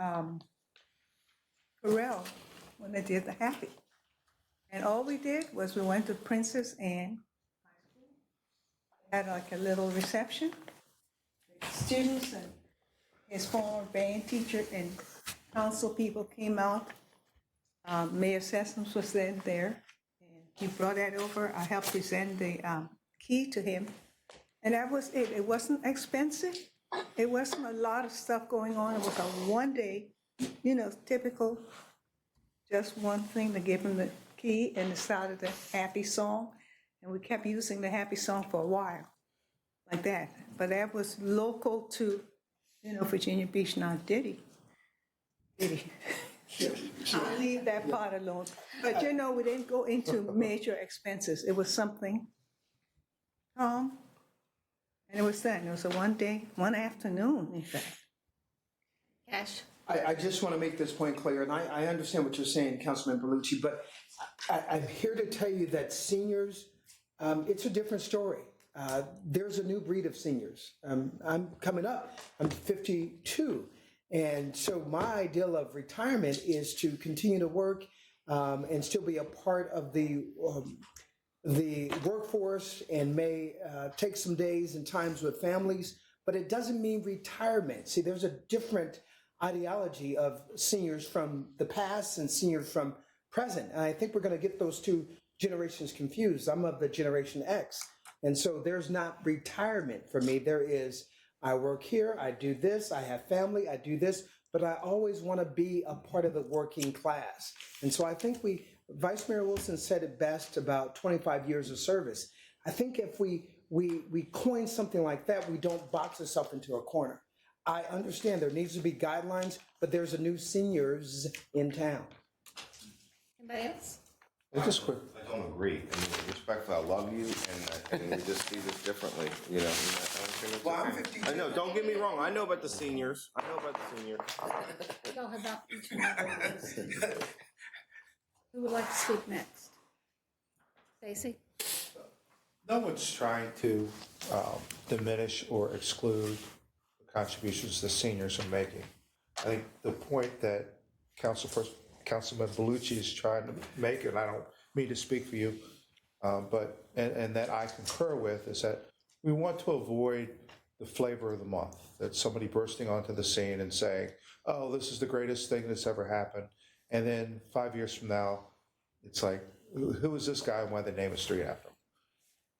Pharrell when they did the Happy. And all we did was we went to Princess Anne High School, had like a little reception. Students and his former band teacher and council people came out. Mayor Sessoms was then there, and he brought that over. I helped present the key to him. And that was it. It wasn't expensive. It wasn't a lot of stuff going on. It was a one day, typical, just one thing to give him the key and the start of the Happy song. And we kept using the Happy song for a while, like that. But that was local to, Virginia Beach, not Diddy. I'll leave that part alone. But we didn't go into major expenses. It was something calm, and it was done. It was a one day, one afternoon, in fact. Cash? I just want to make this point clear, and I understand what you're saying, Councilman Berlucci, but I'm here to tell you that seniors, it's a different story. There's a new breed of seniors. I'm coming up, I'm 52, and so my ideal of retirement is to continue to work and still be a part of the workforce and may take some days and times with families, but it doesn't mean retirement. See, there's a different ideology of seniors from the past and seniors from present. And I think we're going to get those two generations confused. I'm of the Generation X. And so there's not retirement for me. There is, I work here, I do this, I have family, I do this, but I always want to be a part of the working class. And so I think Vice Mayor Wilson said it best about 25 years of service. I think if we coin something like that, we don't box ourselves into a corner. I understand there needs to be guidelines, but there's a new seniors in town. Anybody else? Just quick. I don't agree. I mean, respectfully, I love you, and we just see this differently, Well, I'm 52. I know, don't get me wrong, I know about the seniors. Go about each one of those. Who would like to speak next? Stacy? No one's trying to diminish or exclude the contributions the seniors are making. I think the point that Councilman Bellucci is trying to make, and I don't mean to speak for you, but that I concur with, is that we want to avoid the flavor of the month, that somebody bursting onto the scene and saying, oh, this is the greatest thing that's ever happened. And then 5 years from now, it's like, who is this guy and why they name a street after him?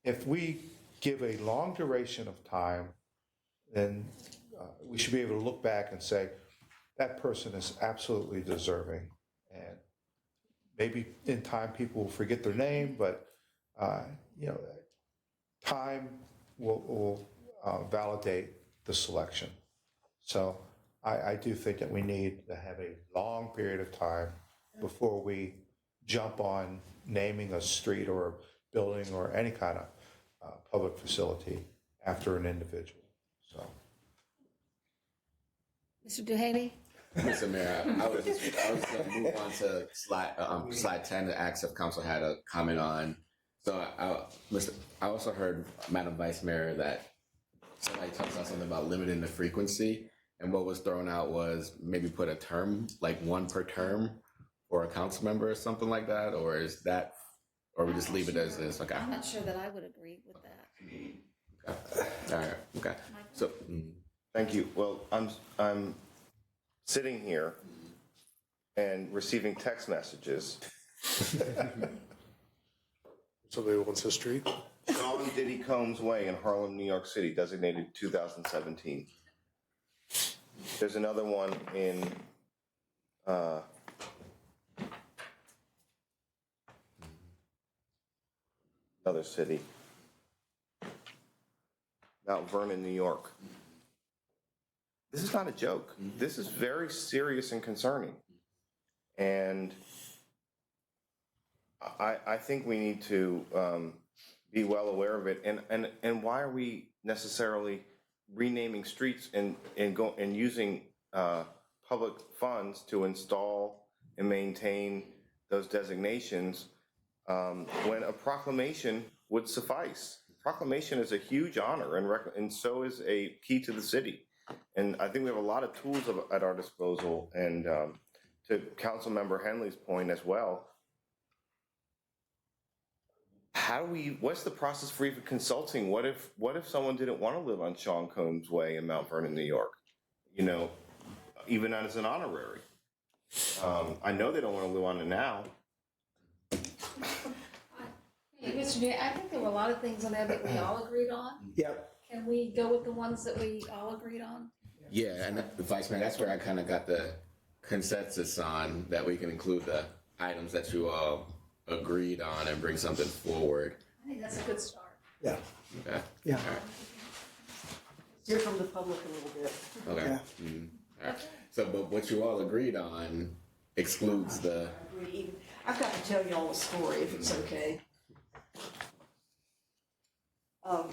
If we give a long duration of time, then we should be able to look back and say, that person is absolutely deserving. And maybe in time people will forget their name, but time will validate the selection. So I do think that we need to have a long period of time before we jump on naming a street or a building or any kind of public facility after an individual. So, Mr. Duhaney? Mr. Mayor, I was going to move on to slide 10 to ask if council had a comment on. So I also heard, Madam Vice Mayor, that somebody talked about something about limiting the frequency, and what was thrown out was maybe put a term, like one per term for a council member or something like that, or is that, or we just leave it as is? Okay. I'm not sure that I would agree with that. Okay. All right. Okay. So, Thank you. Well, I'm sitting here and receiving text messages Somebody wants a street. John Diddy Combs Way in Harlem, New York City, designated 2017. There's another one in another city, Mount Vernon, New York. This is not a joke. This is very serious and concerning. And I think we need to be well aware of it. And why are we necessarily renaming streets and using public funds to install and maintain those designations when a proclamation would suffice? Proclamation is a huge honor, and so is a key to the city. And I think we have a lot of tools at our disposal. And to Councilmember Henley's point as well, what's the process for even consulting? What if someone didn't want to live on Sean Combs Way in Mount Vernon, New York? You know, even as an honorary. I know they don't want to live on it now. Hey, Mr. Mayor, I think there were a lot of things on there that we all agreed on. Yep. Can we go with the ones that we all agreed on? Yeah, and Vice Mayor, that's where I kind of got the consensus on, that we can include the items that you all agreed on and bring something forward. I think that's a good start. Yeah. Okay. Yeah. All right. Hear from the public a little bit. Okay. Yeah. All right. So, but what you all agreed on excludes the. I've got to tell you all a story, if it's okay.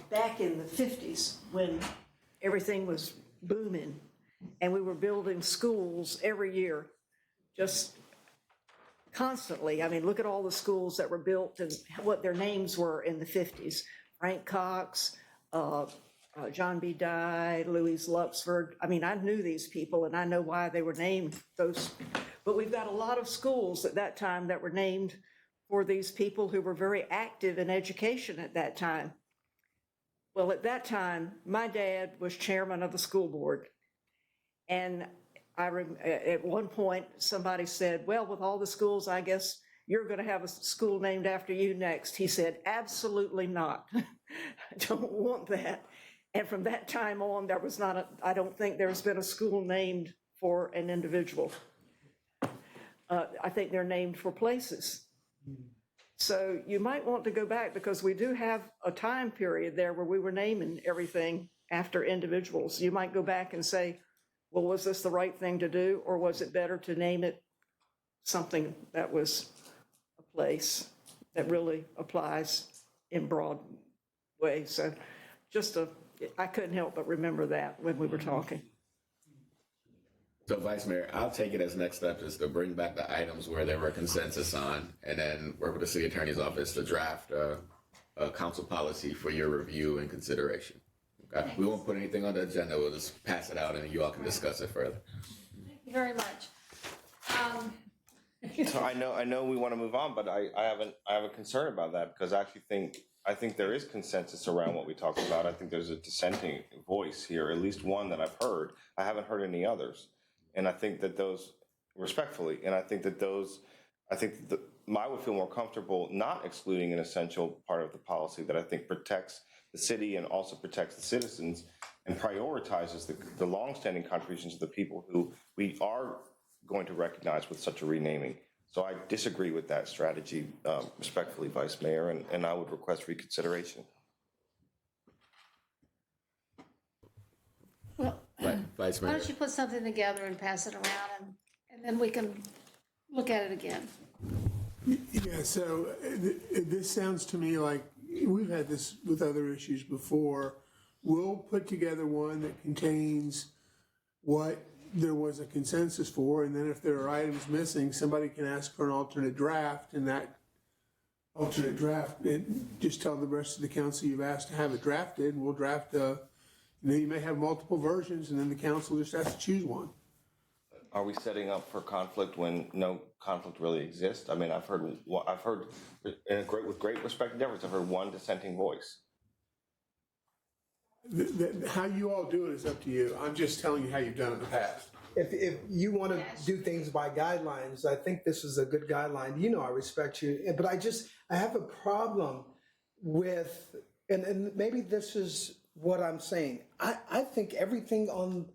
Back in the 50s, when everything was booming and we were building schools every year, just constantly. I mean, look at all the schools that were built and what their names were in the 50s. Frank Cox, John B. Dye, Louise Luxford. I mean, I knew these people and I know why they were named those. But we've got a lot of schools at that time that were named for these people who were very active in education at that time. Well, at that time, my dad was chairman of the school board. And at one point, somebody said, well, with all the schools, I guess you're going to have a school named after you next. He said, absolutely not. I don't want that. And from that time on, there was not I don't think there's been a school named for an individual. I think they're named for places. So you might want to go back, because we do have a time period there where we were naming everything after individuals. You might go back and say, well, was this the right thing to do, or was it better to name it something that was a place that really applies in broad way? So I couldn't help but remember that when we were talking. So, Vice Mayor, I'll take it as next step is to bring back the items where there were consensus on, and then work with the city attorney's office to draft a council policy for your review and consideration. Okay? We won't put anything on the agenda. We'll just pass it out, and you all can discuss it further. Thank you very much. So I know we want to move on, but I have a concern about that, because I think there is consensus around what we talked about. I think there's a dissenting voice here, at least one that I've heard. I haven't heard any others. And I think that those, respectfully, and I think that I would feel more comfortable not excluding an essential part of the policy that I think protects the city and also protects the citizens and prioritizes the longstanding contributions of the people who we are going to recognize with such a renaming. So I disagree with that strategy, respectfully, Vice Mayor, and I would request reconsideration. Well, Vice why Mayor. don't you put something together and pass it around, and then we can look at it again. Yeah, so this sounds to me like we've had this with other issues before. We'll put together one that contains what there was a consensus for, and then if there are items missing, somebody can ask for an alternate draft, and that alternate draft, just tell the rest of the council you've asked to have it drafted, and we'll draft and then you may have multiple versions, and then the council just has to choose one. Are we setting up for conflict when no conflict really exists? I mean, I've heard with great respect and deference, I've heard one dissenting voice. How you all do it is up to you. I'm just telling you how you've done it in the past. if you want to do things by guidelines, I think this is a good guideline. You know, I respect you, but I have a problem with, and maybe this is what I'm saying. I think everything on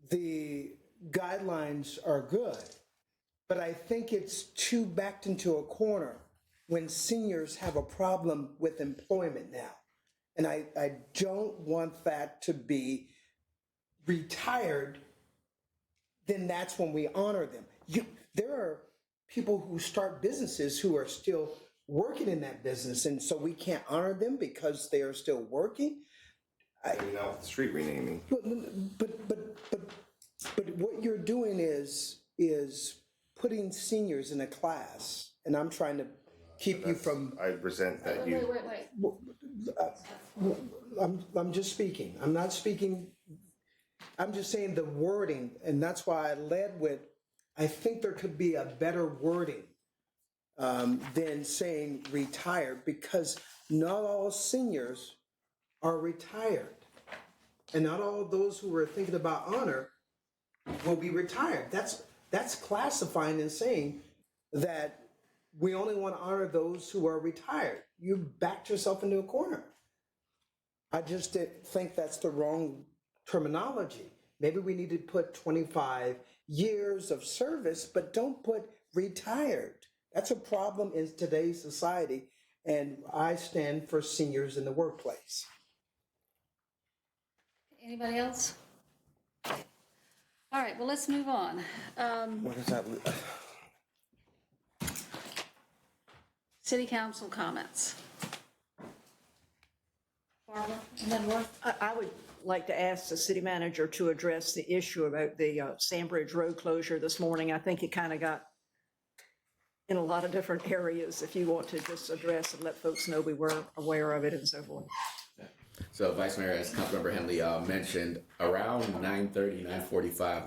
the guidelines are good, but I think it's too backed into a corner when seniors have a problem with employment now. And I don't want that to be retired, then that's when we honor them. There are people who start businesses who are still working in that business, and so we can't honor them because they are still working. Maybe not with the street renaming. But what you're doing is putting seniors in a class, and I'm trying to keep you from. I resent that you. Wait. I'm just speaking. I'm not speaking. I'm just saying the wording, and that's why I led with, I think there could be a better wording than saying retired, because not all seniors are retired. And not all those who are thinking about honor will be retired. That's classifying and saying that we only want to honor those who are retired. You backed yourself into a corner. I just think that's the wrong terminology. Maybe we need to put 25 years of service, but don't put retired. That's a problem in today's society, and I stand for seniors in the workplace. Anybody else? All right, well, let's move on. What is that? City council comments. Barbara, and then Worth. I would like to ask the city manager to address the issue about the Sandbridge Road closure this morning. I think it kind of got in a lot of different areas. If you want to just address and let folks know we were aware of it and so forth. So Vice Mayor, as Councilmember Henley mentioned, around 9:30, 9:45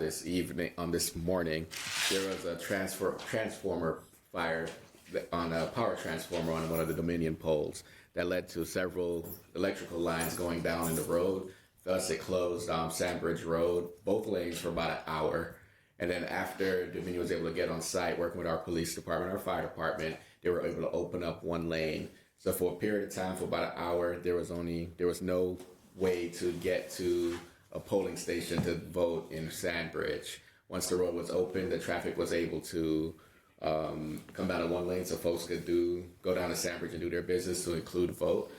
this morning, there was a transformer fire on a power transformer on one of the Dominion poles that led to several electrical lines going down in the road. Thus, it closed Sandbridge Road, both lanes, for about an hour. And then after Dominion was able to get on site, working with our police department, our fire department, they were able to open up one lane. So for a period of time, for about an hour, there was no way to get to a polling station to vote in Sandbridge. Once the road was open, the traffic was able to come down in one lane so folks could go down to Sandbridge and do their business, to include vote.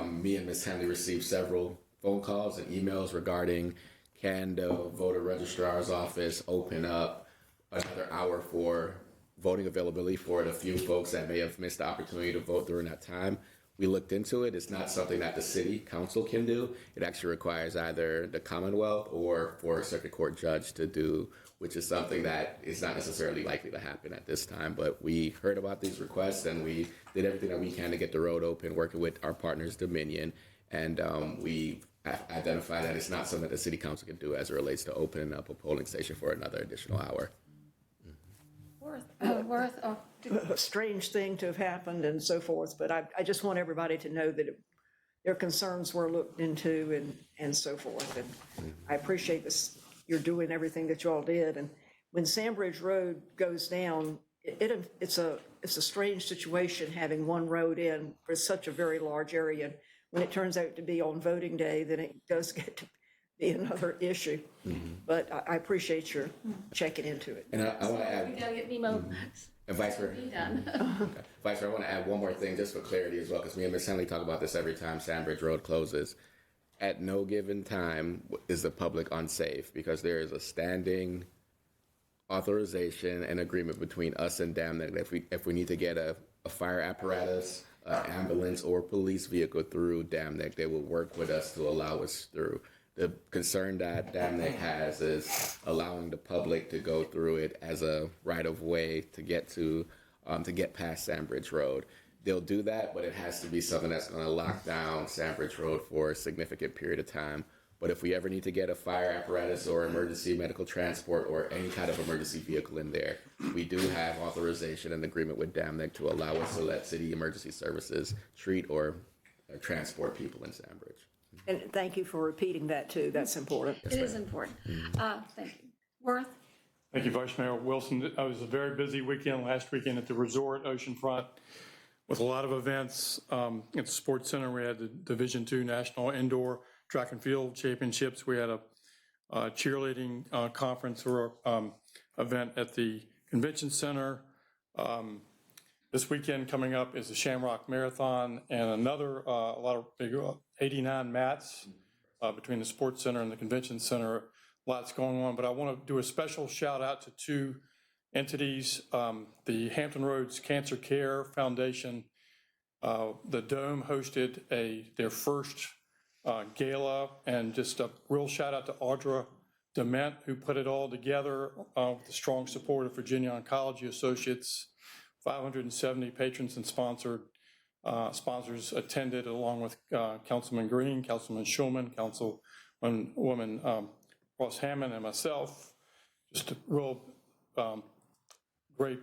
Me and Ms. Henley received several phone calls and emails regarding, can the voter registrar's office open up another hour for voting availability for the few folks that may have missed the opportunity to vote during that time. We looked into it. It's not something that the city council can do. It actually requires either the Commonwealth or for a circuit court judge to do, which is something that is not necessarily likely to happen at this time. But we heard about these requests and we did everything that we can to get the road open, working with our partners, Dominion. And we identified that it's not something that the city council can do as it relates to opening up a polling station for another additional hour. Worth. A strange thing to have happened and so forth, but I just want everybody to know that their concerns were looked into and so forth. And I appreciate this. You're doing everything that you all did. And when Sandbridge Road goes down, it's a strange situation having one road in for such a very large area. When it turns out to be on voting day, then it does get to be another issue. But I appreciate your checking into it. And I want to add. We gotta get Nemo. And Vice Mayor. Okay. Vice Mayor, I want to add one more thing just for clarity as well, because me and Ms. Henley talk about this every time Sandbridge Road closes. At no given time is the public unsafe, because there is a standing authorization and agreement between us and DAMNEC that if we need to get a fire apparatus, ambulance, or police vehicle through DAMNEC, they will work with us to allow us through. The concern that DAMNEC has is allowing the public to go through it as a right-of-way to get past Sandbridge Road. They'll do that, but it has to be something that's going to lock down Sandbridge Road for a significant period of time. But if we ever need to get a fire apparatus or emergency medical transport or any kind of emergency vehicle in there, we do have authorization and agreement with DAMNEC to allow us to let city emergency services treat or transport people in Sandbridge. And thank you for repeating that too. That's important. It is important. Thank you. Worth? Thank you, Vice Mayor Wilson. It was a very busy weekend last weekend at the resort oceanfront with a lot of events. At the Sports Center, we had the Division II National Indoor Track and Field Championships. We had a cheerleading conference or event at the Convention Center. This weekend coming up is the Shamrock Marathon and another, a lot of big 89 mats between the Sports Center and the Convention Center. Lots going on, but I want to do a special shout out to two entities, the Hampton Roads Cancer Care Foundation. The Dome hosted their first gala, and just a real shout out to Audra Dement, who put it all together with the strong support of Virginia Oncology Associates. 570 patrons and sponsors attended, along with Councilman Green, Councilman Schulman, Councilwoman Ross Hammond, and myself. Just a real great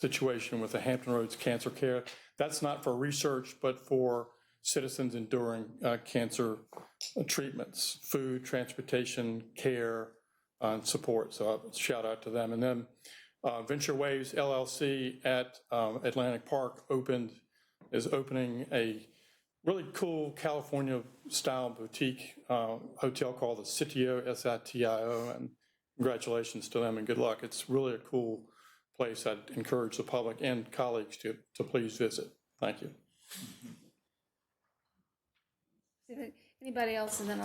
situation with the Hampton Roads Cancer Care. That's not for research, but for citizens enduring cancer treatments, food, transportation, care, and support. So a shout out to them. And then Venture Waves LLC at Atlantic Park is opening a really cool California-style boutique hotel called the Sitio, S-I-T-I-O, and congratulations to them and good luck. It's really a cool place. I'd encourage the public and colleagues to please visit. Thank you. Anybody else, and then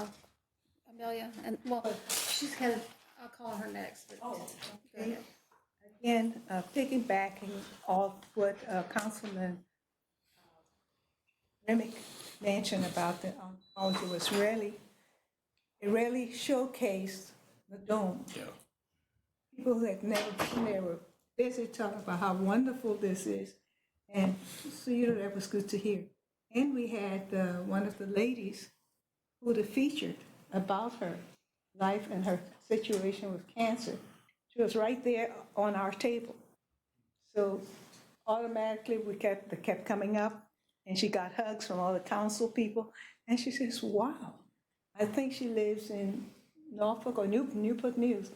Amelia, and well, she's headed, I'll call her next. But, go ahead. Again, piggybacking off what Councilman Remick mentioned about the oncology was it really showcased the Dome. Yeah. People who had never been there were busy talking about how wonderful this is. And so, that was good to hear. And we had one of the ladies who were featured about her life and her situation with cancer. She was right there on our table. So automatically they kept coming up, and she got hugs from all the council people. And she says, wow, I think she lives in Norfolk or Newport News.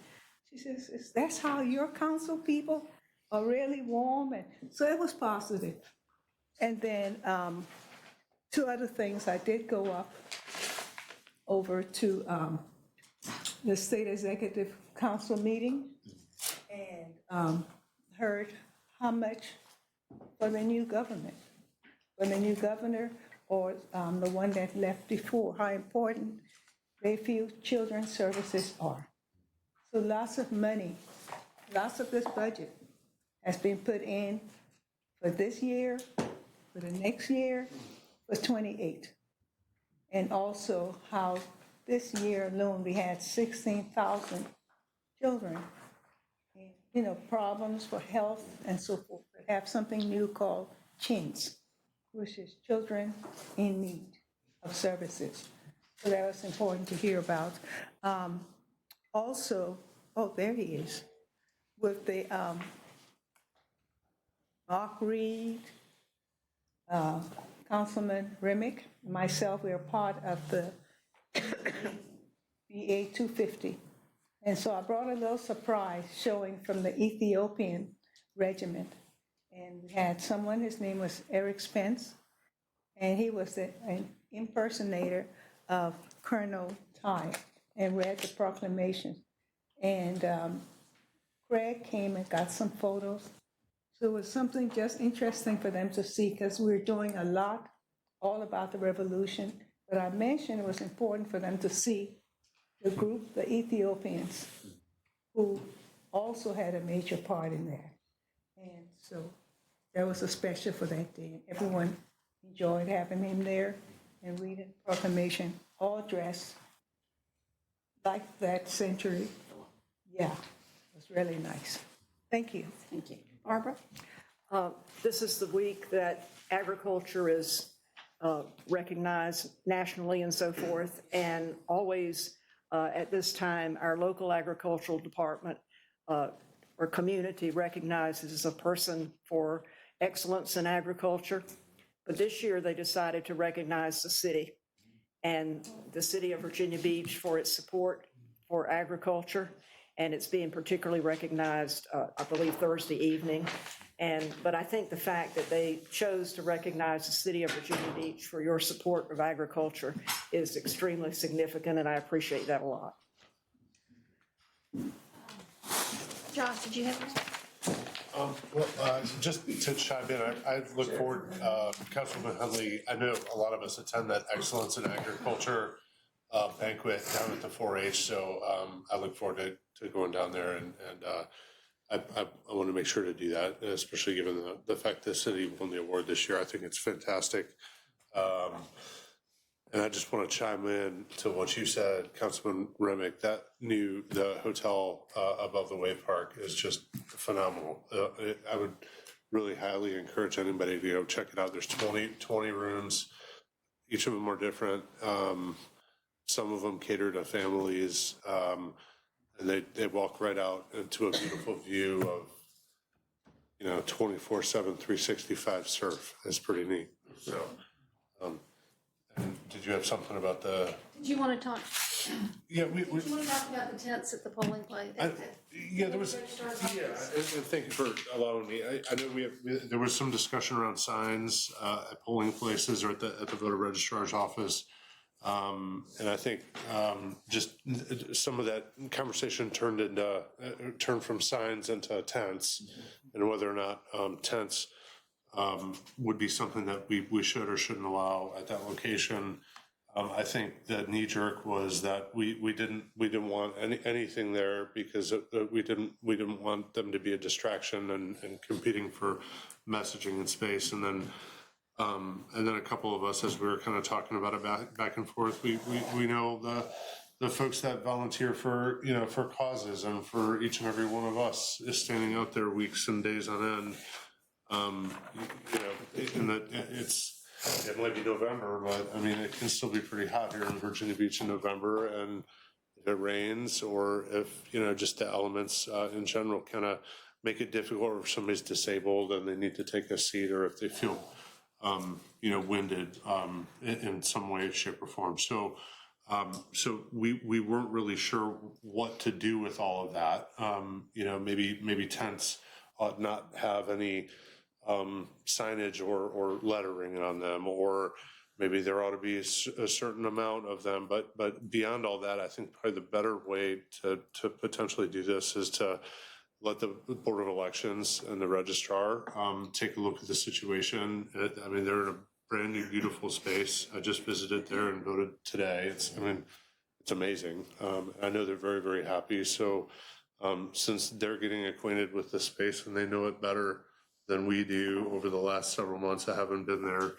She says, that's how your council people are really warm. And so it was positive. And then two other things, I did go up over to the State Executive Council meeting and heard how much for the new government, or the one that left before, how important they feel children's services are. So lots of money, lots of this budget has been put in for this year, for the next year, for 28. And also how this year alone, we had 16,000 children, problems for health and so forth. We have something new called CHINS, which is Children in Need of Services. So that was important to hear about. Also, there he is, with the Mark Reed, Councilman Remick, myself, we are part of the BA 250. And so I brought a little surprise showing from the Ethiopian regiment. And we had someone, his name was Eric Spence, and he was an impersonator of Colonel Ty and read the proclamation. And Craig came and got some photos. So it was something just interesting for them to see, because we're doing a lot all about the revolution. But I mentioned it was important for them to see the group, the Ethiopians, who also had a major part in that. And so that was a special for that day. Everyone enjoyed having him there and reading the proclamation, all dressed like that century. Yeah, it was really nice. Thank you. Thank you. Barbara? This is the week that agriculture is recognized nationally and so forth, and always at this time, our local agricultural department or community recognizes a person for excellence in agriculture. But this year, they decided to recognize the city and the city of Virginia Beach for its support for agriculture. and it's being particularly recognized, I believe, Thursday evening. But I think the fact that they chose to recognize the city of Virginia Beach for your support of agriculture is extremely significant, and I appreciate that a lot. Josh, did you have anything? Just to chime in, I look forward, Councilman Hunley, I know a lot of us attend that Excellence in Agriculture banquet down at the 4-H, so I look forward to going down there, and I want to make sure to do that, especially given the fact the city won the award this year. I think it's fantastic. And I just want to chime in to what you said, Councilman Remick, the hotel above the wave park is just phenomenal. I would really highly encourage anybody to go check it out. There's 20 rooms. Each of them are different. Some of them cater to families, and they walk right out into a beautiful view of, 24/7, 365 surf. It's pretty neat. So, and did you have something about the? Did you want to talk? Yeah, Did you want to talk about the tents at the polling place? Yeah, there was. Yeah, and thank you for allowing me. I know there was some discussion around signs at polling places or at the voter registrar's office. And I think just some of that conversation turned from signs into tents, and whether or not tents would be something that we should or shouldn't allow at that location. I think the knee jerk was that we didn't want anything there because we didn't want them to be a distraction and competing for messaging and space. And then a couple of us, as we were kind of talking about it back and forth, we know the folks that volunteer for causes, and for each and every one of us is standing out there weeks and days on end. It might be November, but I mean, it can still be pretty hot here in Virginia Beach in November, and if it rains or if, just the elements in general kind of make it difficult, if somebody's disabled and they need to take a seat, or if they feel, winded in some way, shape, or form. So we weren't really sure what to do with all of that. Maybe tents ought not have any signage or lettering on them, or maybe there ought to be a certain amount of them. But beyond all that, I think probably the better way to potentially do this is to let the Board of Elections and the registrar take a look at the situation. They're in a brand new, beautiful space. I just visited there and voted today. It's amazing. I know they're very, very happy. So since they're getting acquainted with the space and they know it better than we do over the last several months, I haven't been there.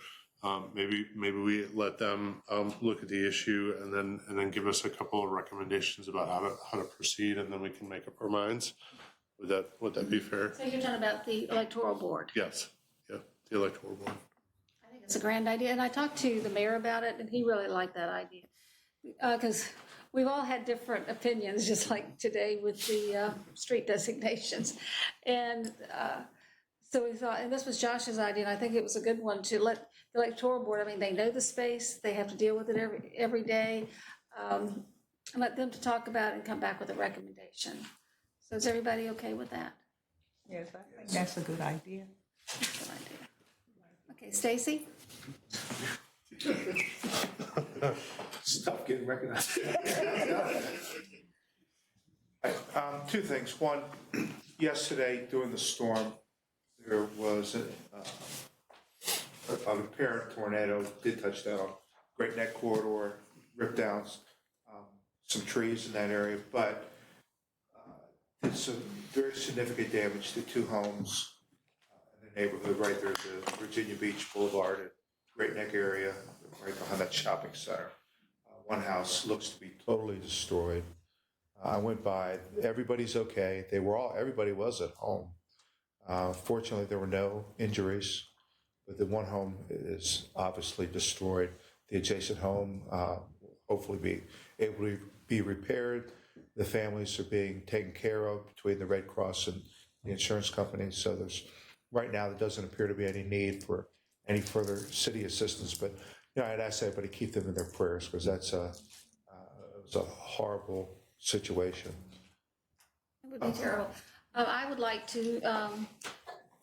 Maybe we let them look at the issue and then give us a couple of recommendations about how to proceed, and then we can make up our minds. Would that be fair? So you're talking about the electoral board? Yes. Yeah, the electoral board. I think it's a grand idea, and I talked to the mayor about it, and he really liked that idea. Because we've all had different opinions, just like today with the street designations. And so we thought, and this was Josh's idea, and I think it was a good one, to let the electoral board, they know the space, they have to deal with it every day, and let them to talk about it and come back with a recommendation. So is everybody okay with that? Yes, I think that's a good idea. That's a good idea. Okay, Stacy? Stop getting recognized. Two things. One, yesterday during the storm, there was an apparent tornado, did touch down Great Neck Corridor, ripped down some trees in that area, but did some very significant damage to two homes in the neighborhood right there at the Virginia Beach Boulevard and Great Neck area, right behind that shopping center. One house looks to be totally destroyed. I went by, everybody's okay. Everybody was at home. Fortunately, there were no injuries, but the one home is obviously destroyed. The adjacent home hopefully be able to be repaired. The families are being taken care of between the Red Cross and the insurance company. So right now, there doesn't appear to be any need for any further city assistance. But I'd ask everybody to keep them in their prayers, because it was a horrible situation. would be terrible. I would like to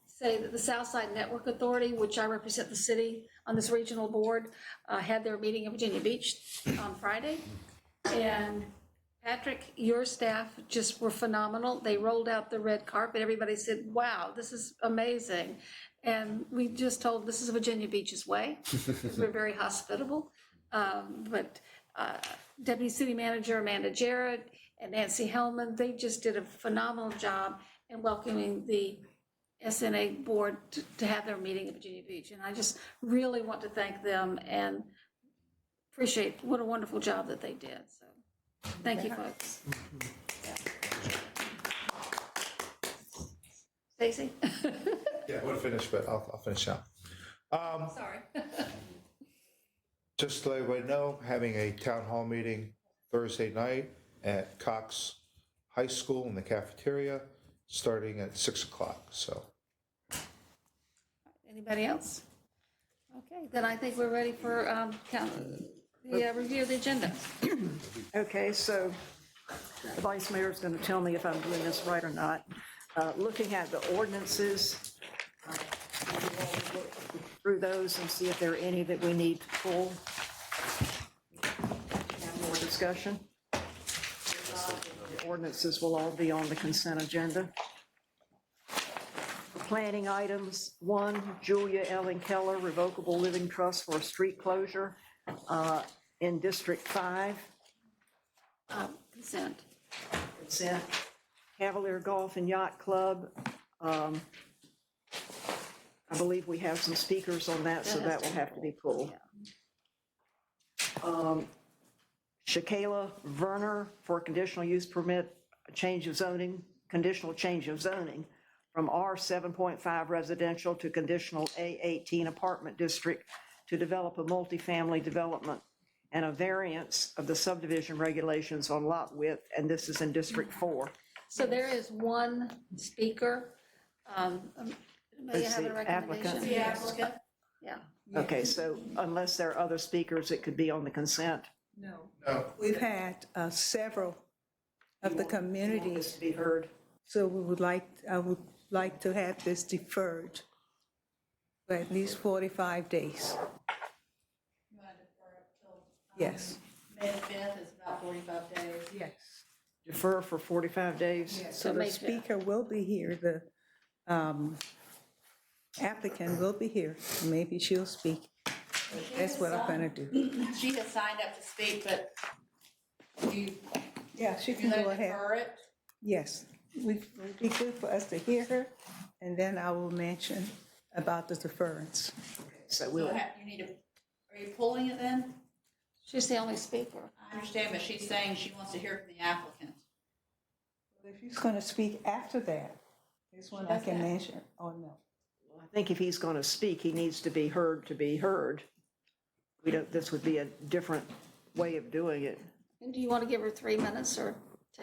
say that the Southside Network Authority, which I represent the city on this regional board, had their meeting in Virginia Beach on Friday. And Patrick, your staff just were phenomenal. They rolled out the red carpet. Everybody said, wow, this is amazing. And we just told, this is Virginia Beach's way. We're very hospitable. But Deputy City Manager Amanda Jarrett and Nancy Hellman, they just did a phenomenal job in welcoming the SNA board to have their meeting at Virginia Beach. And I just really want to thank them and appreciate what a wonderful job that they did. So thank you, folks. Stacy? Yeah, I would have finished, but I'll finish out. Sorry. Just to let everybody know, having a town hall meeting Thursday night at Cox High School in the cafeteria, starting at 6 o'clock, so. Anybody else? Okay, then I think we're ready for the review of the agenda. Okay, so the Vice Mayor is going to tell me if I'm doing this right or not. Looking at the ordinances, through those and see if there are any that we need to pull. Have more discussion. The ordinances will all be on the consent agenda. Planning items, 1, Julia Ellen Keller, Revocable Living Trust for a street closure in District 5. Consent. Consent. Cavalier Golf and Yacht Club. I believe we have some speakers on that, so that will have to be pulled. Shakayla Werner for conditional use permit, change of zoning, conditional change of zoning from R 7.5 residential to conditional A18 apartment district to develop a multifamily development and a variance of the subdivision regulations on lot width, and this is in District 4. So there is one speaker. May I It's have a the recommendation? applicant. The applicant? Yeah. Okay, so unless there are other speakers, it could be on the consent. No. We've had several of the communities. To be heard. So I would like to have this deferred for at least 45 days. Yes. May 5th is about 45 days. Yes. Defer for 45 days? So the speaker will be here, the applicant will be here, maybe she'll speak. That's what I'm gonna do. She has signed up to speak, but you. Yeah, she can you go gonna ahead. defer it? Yes, it would be good for us to hear her, and then I will mention about the deference. So You need to, are you pulling it then? She's the only speaker. I understand, but she's saying she wants to hear from the applicant. If he's gonna speak after that, this one I can mention, or no. I think if he's going to speak, he needs to be heard to be heard. We don't, this would be a different way of doing it. And do you want to give her 3 minutes or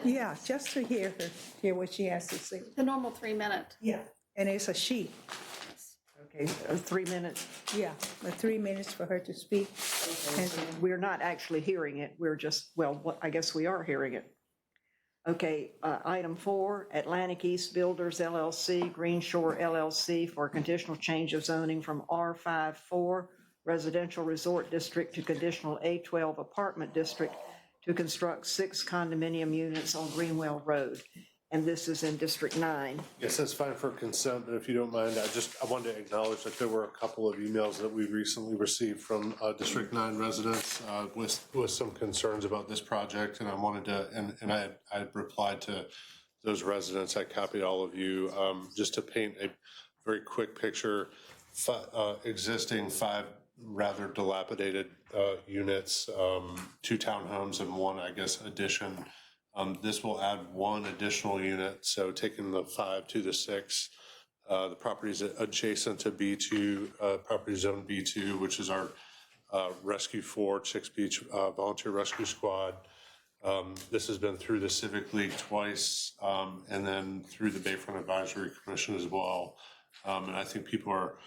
10? Yeah, just to hear her, hear what she has to say. The normal 3 minute. Yeah, and it's a she. Okay, 3 minutes. Yeah, but 3 minutes for her to speak. And We're not actually hearing it, we're just, well, I guess we are hearing it. Okay, item 4, Atlantic East Builders LLC, Green Shore LLC for a conditional change of zoning from R54 Residential Resort District to conditional A12 Apartment District to construct 6 condominium units on Greenwell Road. And this is in District 9. Yes, that's fine for consent, but if you don't mind, I wanted to acknowledge that there were a couple of emails that we recently received from District 9 residents with some concerns about this project, and I wanted to, and I had replied to those residents. I copied all of you, just to paint a very quick picture. Existing 5 rather dilapidated units, 2 townhomes and 1, I guess, addition. This will add 1 additional unit, so taking the 5 to the 6. The property is adjacent to B2, property zone B2, which is our Rescue 4, Chicks Beach Volunteer Rescue Squad. This has been through the Civic League twice, and then through the Bayfront Advisory Commission as well. And I think people are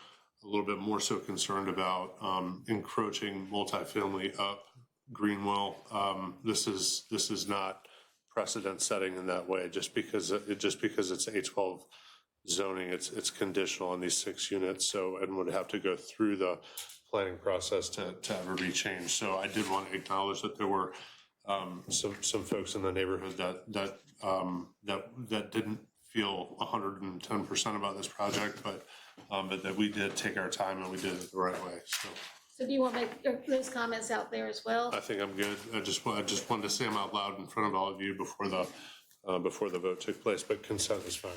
a little bit more so concerned about encroaching multifamily up Greenwell. This is not precedent setting in that way, just because it's A12 zoning, it's conditional on these 6 units, so, and would have to go through the planning process to ever be changed. So I did want to acknowledge that there were some folks in the neighborhood that didn't feel 110% about this project, but that we did take our time and we did it the right way. So do you want to make those comments out there as well? I think I'm good. I just wanted to say them out loud in front of all of you before the vote took place, but consent is fine.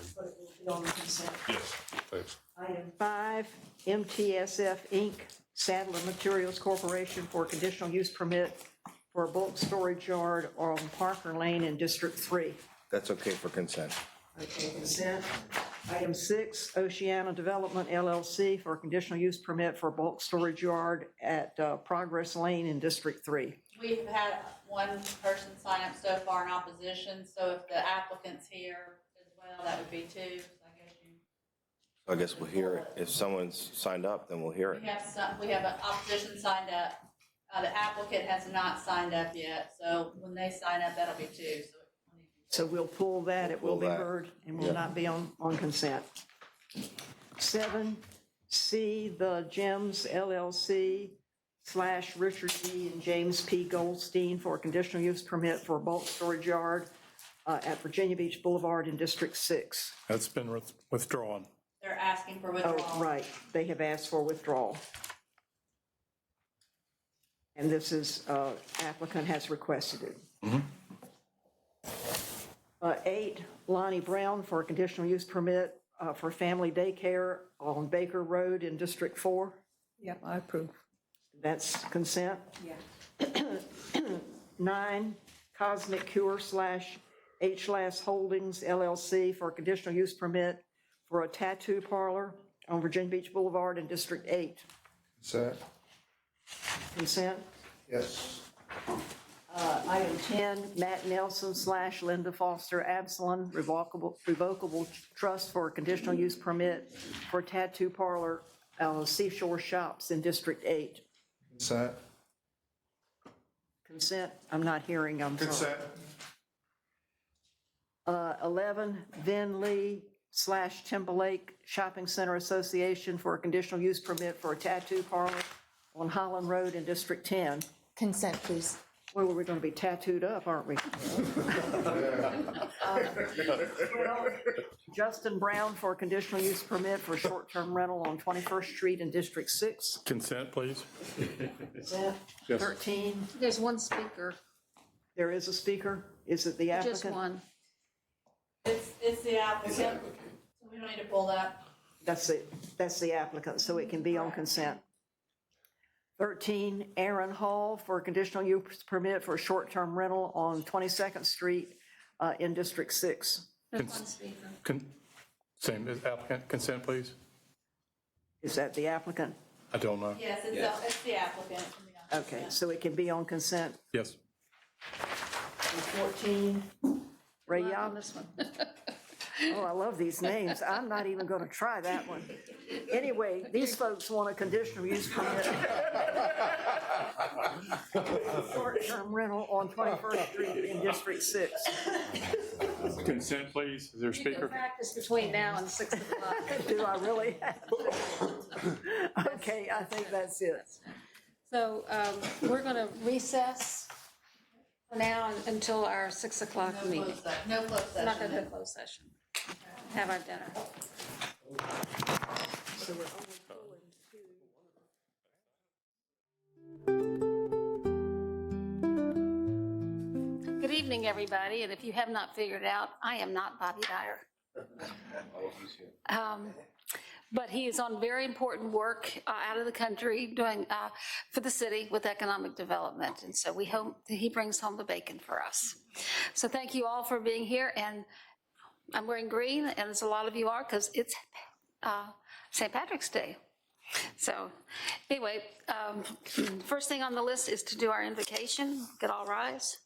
On the consent. Yes, thanks. Item 5, MTSF Inc., Sadler Materials Corporation for a conditional use permit for a bulk storage yard on Parker Lane in District 3. That's okay for consent. Okay, consent. Item 6, Oceana Development LLC for a conditional use permit for a bulk storage yard at Progress Lane in District 3. We've had one person sign up so far in opposition, so if the applicant's here as well, that would be 2. So I guess we'll hear it. If someone's signed up, then we'll hear it. we have an opposition signed up. The applicant has not signed up yet, so when they sign up, that'll be 2. So we'll pull that, it will be heard, and will not be on consent. 7, C, The Gems LLC / Richard D. and James P. Goldstein for a conditional use permit for a bulk storage yard at Virginia Beach Boulevard in District 6. That's been withdrawn. They're asking for withdrawal. Oh, right, they have asked for withdrawal. And this is, applicant has requested it. 8, Lonnie Brown for a conditional use permit for family daycare on Baker Road in District 4. Yep, I approve. That's consent. Yeah. 9, Cosmic Cure / HLAS Holdings LLC for a conditional use permit for a tattoo parlor on Virginia Beach Boulevard in District 8. Consent? Consent. Yes. Item 10, Matt Nelson / Linda Foster Absalon revocable trust for a conditional use permit for tattoo parlor Seashore Shops in District 8. Consent? Consent, I'm not hearing, I'm sorry. Consent? 11, Vin Lee / Timberlake Shopping Center Association for a conditional use permit for a tattoo parlor on Holland Road in District 10. Consent, please. Well, we're going to be tattooed up, aren't we? 12, Justin Brown for a conditional use permit for a short-term rental on 21st Street in District 6. Consent, please. Consent. Yes. 13, There's one speaker, there is a speaker. Is it the applicant? just one. It's the applicant, so we don't need to pull that. That's the applicant, so it can be on consent. 13, Aaron Hall for a conditional use permit for a short-term rental on 22nd Street in District 6. There's one speaker. Same as applicant. Consent, please. Is that the applicant? I don't know. Yes, it's the applicant. Okay, so it can be on consent. Yes. And 14, Ray On Young. this one. Oh, I love these names. I'm not even going to try that one. Anyway, these folks want a conditional use permit. Short-term rental on 21st Street in District 6. Consent, please. Is there a You can speaker? practice between now and 6 o'clock. Do I really have to? Okay, I think that's it. So we're going to recess for now until our 6 o'clock meeting. No closed We're not going session. to do a closed session. Have our dinner. So we're only pulling 2. Good evening, everybody, and if you have not figured out, I am not Bobby Dyer. But he is on very important work out of the country doing for the city with economic development, and so we hope that he brings home the bacon for us. So thank you all for being here, and I'm wearing green, and as a lot of you are, because it's St. Patrick's Day. So anyway, first thing on the list is to do our invocation. Could all rise?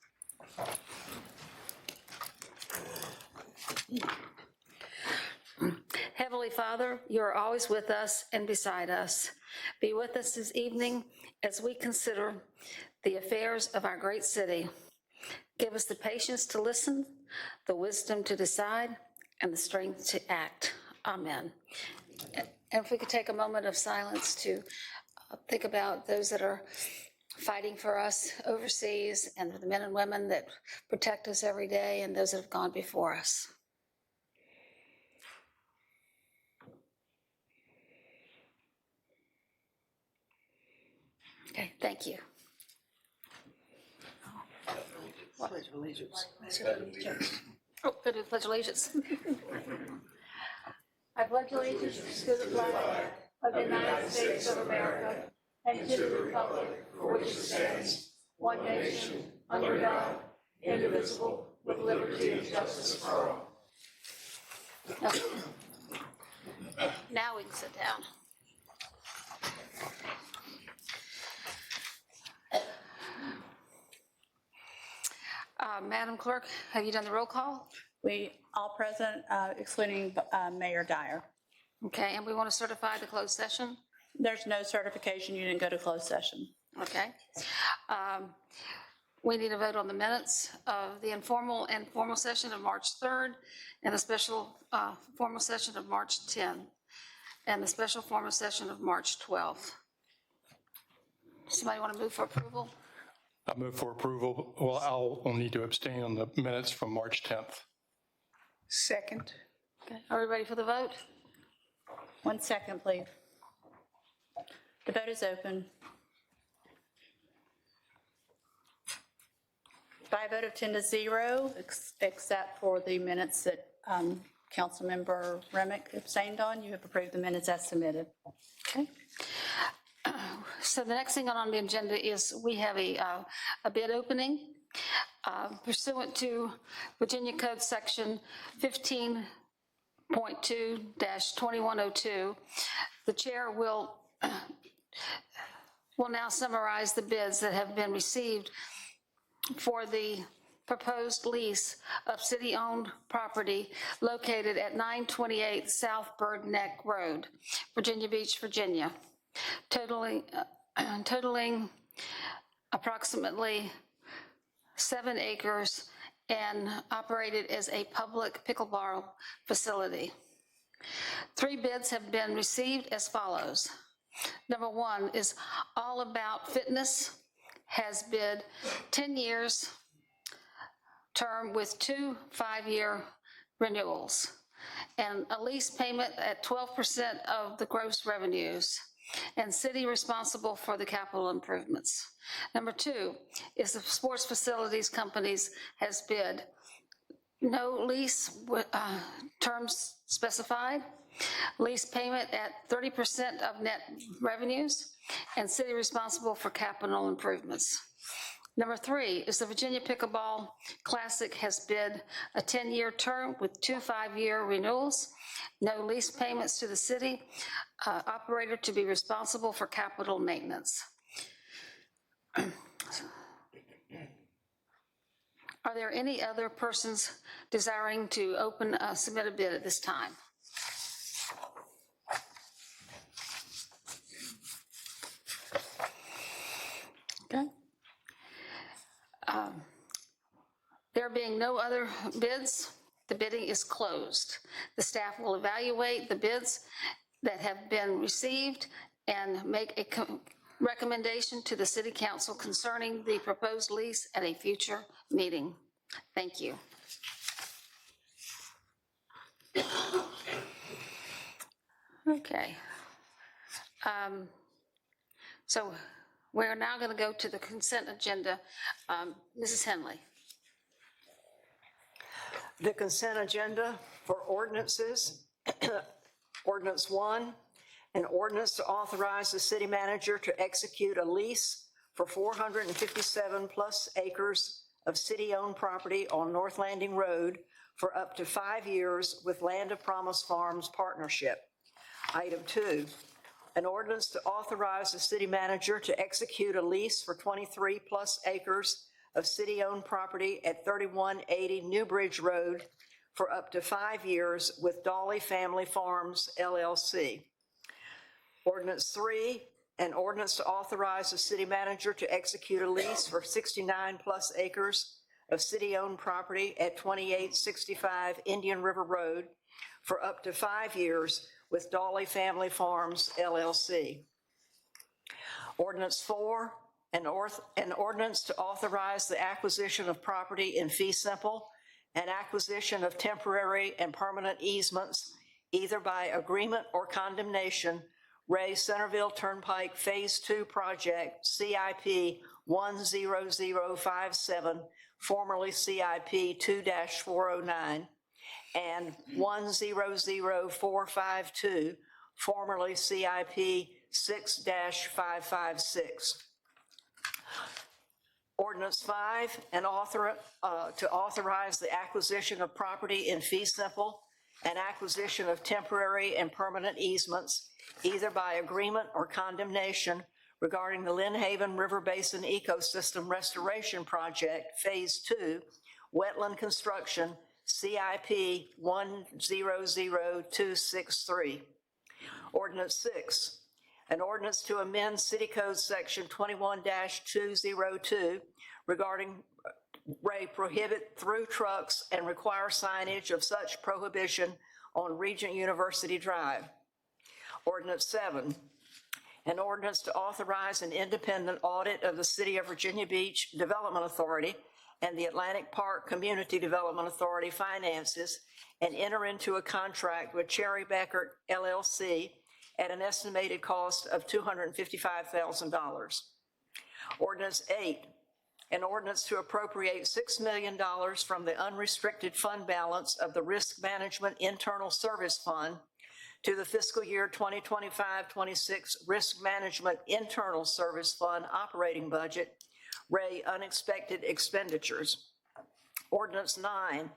Heavenly Father, you are always with us and beside us. Be with us this evening as we consider the affairs of our great city. Give us the patience to listen, the wisdom to decide, and the strength to act. Amen. And if we could take a moment of silence to think about those that are fighting for us overseas and the men and women that protect us every day and those that have gone before us. Okay, thank you. Pledge allegiance. Oh, go to pledge allegiance. I pledge allegiance to the flag of the United States of America and to the republic for which it stands, one nation, under God, indivisible, with liberty and justice for all. Okay. Now we can sit down. Madam Clerk, have you done the roll call? We, all present, excluding Mayor Dyer. Okay, and we want to certify the closed session? There's no certification, you didn't go to closed session. Okay. We need a vote on the minutes of the informal and formal session of March 3rd and the special formal session of March 10th and the special formal session of March 12th. Somebody want to move for approval? I move for approval. Well, I'll need to abstain on the minutes from March 10th. Second. Okay, are we ready for the vote? 1 second, please. The vote is open. By a vote of 10-0, except for the minutes that Councilmember Remick abstained on, you have approved the minutes as submitted. Okay. So the next thing on the agenda is we have a bid opening pursuant to Virginia Code Section 15.2-2102. The chair will now summarize the bids that have been received for the proposed lease of city-owned property located at 928 South Bird Neck Road, Virginia Beach, Virginia, totaling approximately 7 acres and operated as a public pickleball facility. 3 bids have been received as follows. Number 1 is All About Fitness, has bid 10 years term with 2 5-year renewals and a lease payment at 12% of the gross revenues and city responsible for the capital improvements. Number 2 is the Sports Facilities Companies has bid no lease terms specified, lease payment at 30% of net revenues, and city responsible for capital improvements. Number 3 is the Virginia Pickleball Classic has bid a 10-year term with 2 5-year renewals, no lease payments to the city, operator to be responsible for capital maintenance. Are there any other persons desiring to submit a bid at this time? Okay. There being no other bids, the bidding is closed. The staff will evaluate the bids that have been received and make a recommendation to the City Council concerning the proposed lease at a future meeting. Thank you. Okay. So we're now going to go to the consent agenda. Mrs. Henley. The consent agenda for ordinances. Ordinance 1, an ordinance to authorize the city manager to execute a lease for 457 plus acres of city-owned property on North Landing Road for up to 5 years with Land of Promise Farms Partnership. Item 2, an ordinance to authorize the city manager to execute a lease for 23 plus acres of city-owned property at 3180 New Bridge Road for up to 5 years with Dolly Family Farms, LLC. Ordinance 3, an ordinance to authorize the city manager to execute a lease for 69 plus acres of city-owned property at 2865 Indian River Road for up to 5 years with Dawley Family Farms LLC. Ordinance 4, an ordinance to authorize the acquisition of property in fee simple and acquisition of temporary and permanent easements, either by agreement or condemnation, Ray Centerville Turnpike Phase 2 Project, CIP 10057, formerly CIP 2-409, and 100452, formerly CIP 6-556. Ordinance 5, to authorize the acquisition of property in fee simple and acquisition of temporary and permanent easements, either by agreement or condemnation, regarding the Lynn Haven River Basin Ecosystem Restoration Project, Phase 2, Wetland Construction, CIP 100263. Ordinance 6, an ordinance to amend City Code Section 21-202 regarding prohibit through trucks and require signage of such prohibition on Regent University Drive. Ordinance 7, an ordinance to authorize an independent audit of the City of Virginia Beach Development Authority and the Atlantic Park Community Development Authority finances and enter into a contract with Cherry Beckert LLC at an estimated cost of $255,000. Ordinance 8, an ordinance to appropriate $6 million from the unrestricted fund balance of the Risk Management Internal Service Fund to the fiscal year 2025-26 Risk Management Internal Service Fund operating budget, Ray Unexpected Expenditures. Ordinance 9,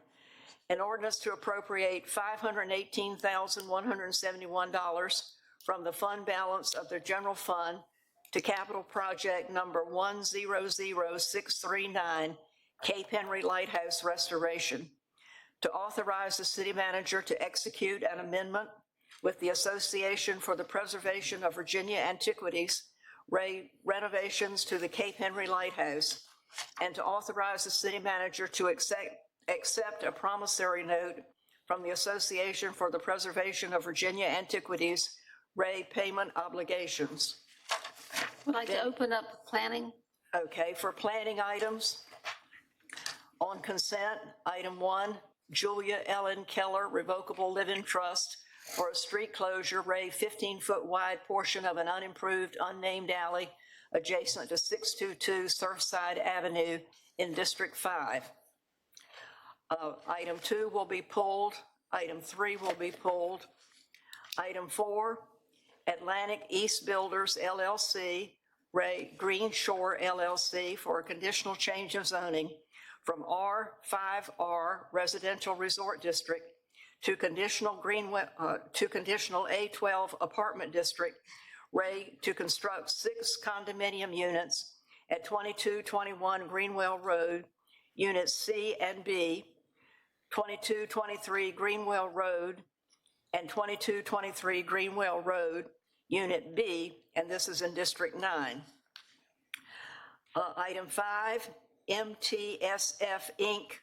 an ordinance to appropriate $518,171 from the fund balance of the general fund to capital project number 100639, Cape Henry Lighthouse Restoration, to authorize the city manager to execute an amendment with the Association for the Preservation of Virginia Antiquities, renovations to the Cape Henry Lighthouse, and to authorize the city manager to accept a promissory note from the Association for the Preservation of Virginia Antiquities, payment obligations. Would like to open up planning. Okay, for planning items, on consent, item 1, Julia Ellen Keller Revocable Living Trust for a street closure, 15-foot wide portion of an unimproved, unnamed alley adjacent to 622 Surfside Avenue in District 5. Item 2 will be pulled. Item 3 will be pulled. Item 4, Atlantic East Builders LLC, Green Shore LLC for a conditional change of zoning from R5R Residential Resort District to conditional A12 Apartment District, to construct 6 condominium units at 2221 Greenwell Road, Units C and B, 2223 Greenwell Road, and 2223 Greenwell Road, Unit B, and this is in District 9. Item 5, MTSF Inc.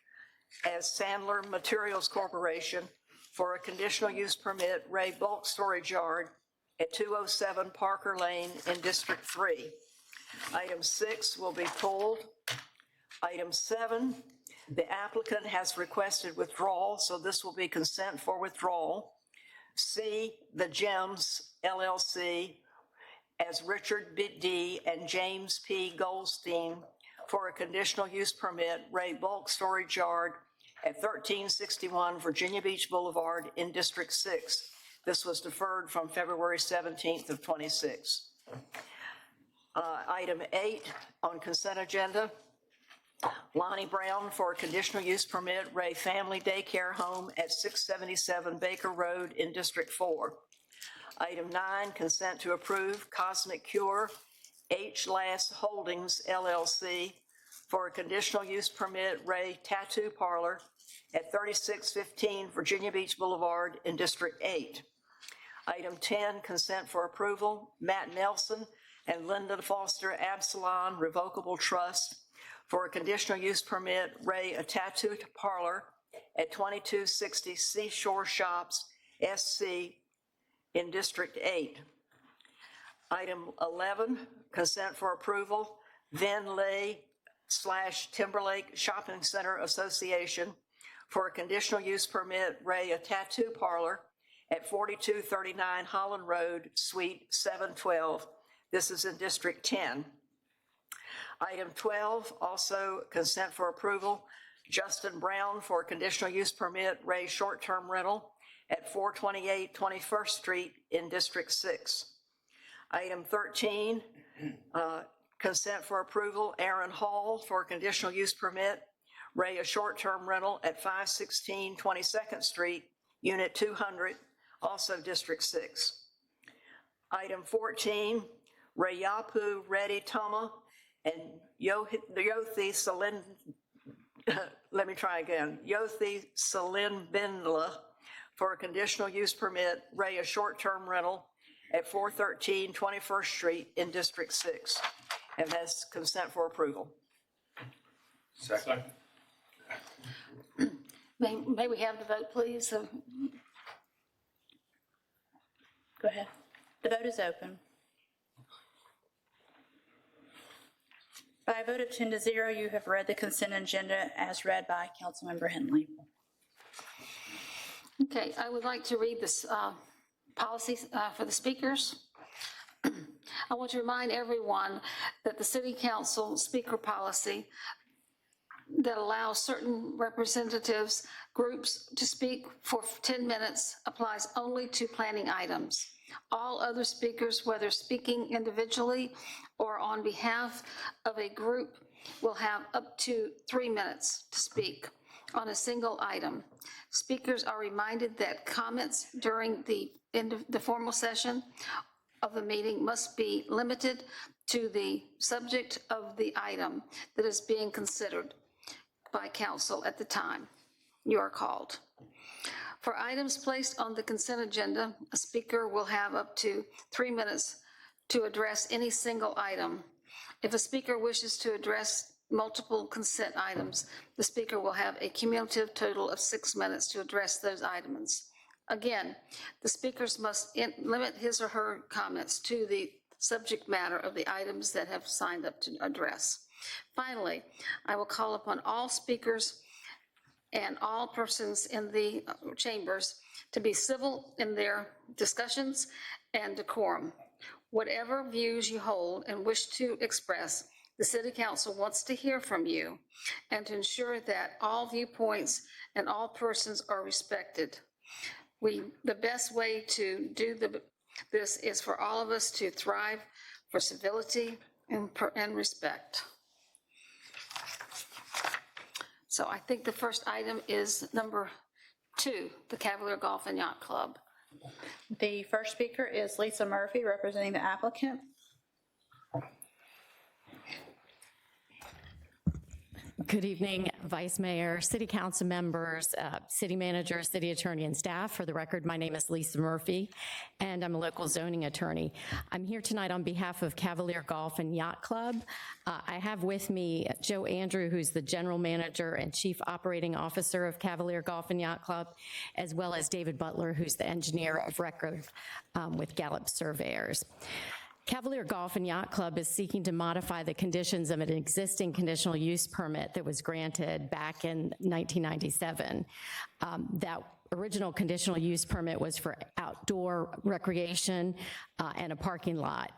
as Sandler Materials Corporation for a conditional use permit, bulk storage yard at 207 Parker Lane in District 3. Item 6 will be pulled. Item 7, the applicant has requested withdrawal, so this will be consent for withdrawal. C, the Gems LLC as Richard D. and James P. Goldstein for a conditional use permit, bulk storage yard at 1361 Virginia Beach Boulevard in District 6. This was deferred from February 17th of 26. Item 8 on consent agenda, Lonnie Brown for a conditional use permit, Family Daycare Home at 677 Baker Road in District 4. Item 9, consent to approve Cosmic Cure H. Lass Holdings LLC for a conditional use permit, Tattoo Parlor at 3615 Virginia Beach Boulevard in District 8. Item 10, consent for approval, Matt Nelson and Linda Foster Absalon Revocable Trust for a conditional use permit, Ray, a tattoo parlor at 2260 Seashore Shops, SC, in District 8. Item 11, consent for approval, Van Lay / Timberlake Shopping Center Association for a conditional use permit, Ray, a tattoo parlor at 4239 Holland Road, Suite 712. This is in District 10. Item 12, also consent for approval, Justin Brown for a conditional use permit, Ray short-term rental at 428 21st Street in District 6. Item 13, consent for approval, Aaron Hall for a conditional use permit, Ray a short-term rental at 516 22nd Street, Unit 200, also District 6. Item 14, Rayapu Reddy Tama and Yothi Salin, let me try again, Yothi Salin Bindla for a conditional use permit, Ray a short-term rental at 413 21st Street in District 6, and has consent for approval. Second. May we have the vote, please? Go ahead. The vote is open. By a vote of 10-0, you have read the consent agenda as read by Councilmember Henley. Okay, I would like to read this policy for the speakers. I want to remind everyone that the City Council speaker policy that allows certain representatives, groups to speak for 10 minutes applies only to planning items. All other speakers, whether speaking individually or on behalf of a group, will have up to 3 minutes to speak on a single item. Speakers are reminded that comments during the formal session of the meeting must be limited to the subject of the item that is being considered by council at the time you are called. For items placed on the consent agenda, a speaker will have up to 3 minutes to address any single item. If a speaker wishes to address multiple consent items, the speaker will have a cumulative total of 6 minutes to address those items. Again, the speakers must limit his or her comments to the subject matter of the items that have signed up to address. Finally, I will call upon all speakers and all persons in the chambers to be civil in their discussions and decorum. Whatever views you hold and wish to express, the City Council wants to hear from you and to ensure that all viewpoints and all persons are respected. The best way to do this is for all of us to thrive for civility and respect. So I think the first item is number 2, the Cavalier Golf and Yacht Club. The first speaker is Lisa Murphy, representing the applicant. Good evening, Vice Mayor, City Council members, City Manager, City Attorney, and staff. For the record, my name is Lisa Murphy, and I'm a local zoning attorney. I'm here tonight on behalf of Cavalier Golf and Yacht Club. I have with me Joe Andrew, who's the General Manager and Chief Operating Officer of Cavalier Golf and Yacht Club, as well as David Butler, who's the Engineer of Record with Gallup Surveyors. Cavalier Golf and Yacht Club is seeking to modify the conditions of an existing conditional use permit that was granted back in 1997. That original conditional use permit was for outdoor recreation and a parking lot.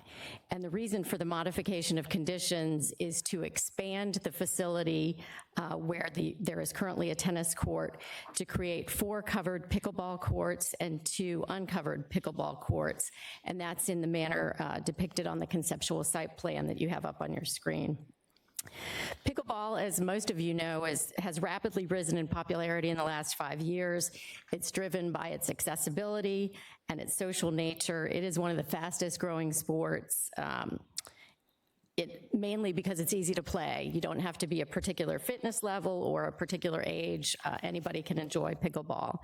And the reason for the modification of conditions is to expand the facility where there is currently a tennis court to create 4 covered pickleball courts and 2 uncovered pickleball courts. And that's in the manner depicted on the conceptual site plan that you have up on your screen. Pickleball, as most of you know, has rapidly risen in popularity in the last 5 years. It's driven by its accessibility and its social nature. It is one of the fastest growing sports, mainly because it's easy to play. You don't have to be a particular fitness level or a particular age. Anybody can enjoy pickleball.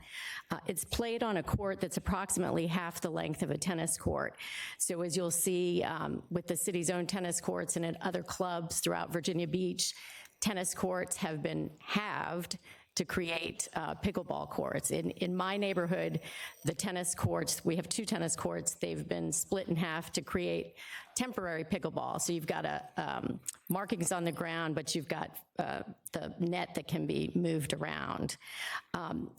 It's played on a court that's approximately half the length of a tennis court. So as you'll see with the city's own tennis courts and at other clubs throughout Virginia Beach, tennis courts have been halved to create pickleball courts. In my neighborhood, the tennis courts, we have 2 tennis courts, they've been split in half to create temporary pickleball. So you've got markings on the ground, but you've got the net that can be moved around.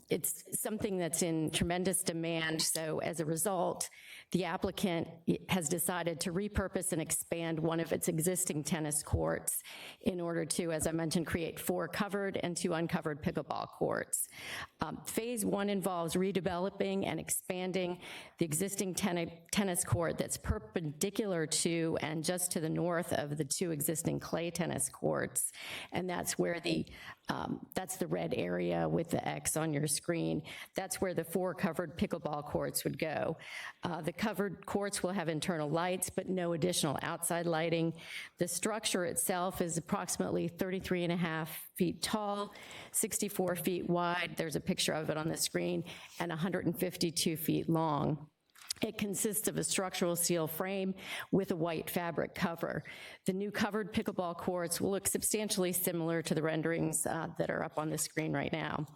It's something that's in tremendous demand, so as a result, the applicant has decided to repurpose and expand one of its existing tennis courts in order to, as I mentioned, create 4 covered and 2 uncovered pickleball courts. Phase 1 involves redeveloping and expanding the existing tennis court that's perpendicular to and just to the north of the 2 existing clay tennis courts, and that's where that's the red area with the X on your screen. That's where the 4 covered pickleball courts would go. The covered courts will have internal lights, but no additional outside lighting. The structure itself is approximately 33.5 feet tall, 64 feet wide, there's a picture of it on the screen, and 152 feet long. It consists of a structural steel frame with a white fabric cover. The new covered pickleball courts will look substantially similar to the renderings that are up on the screen right now.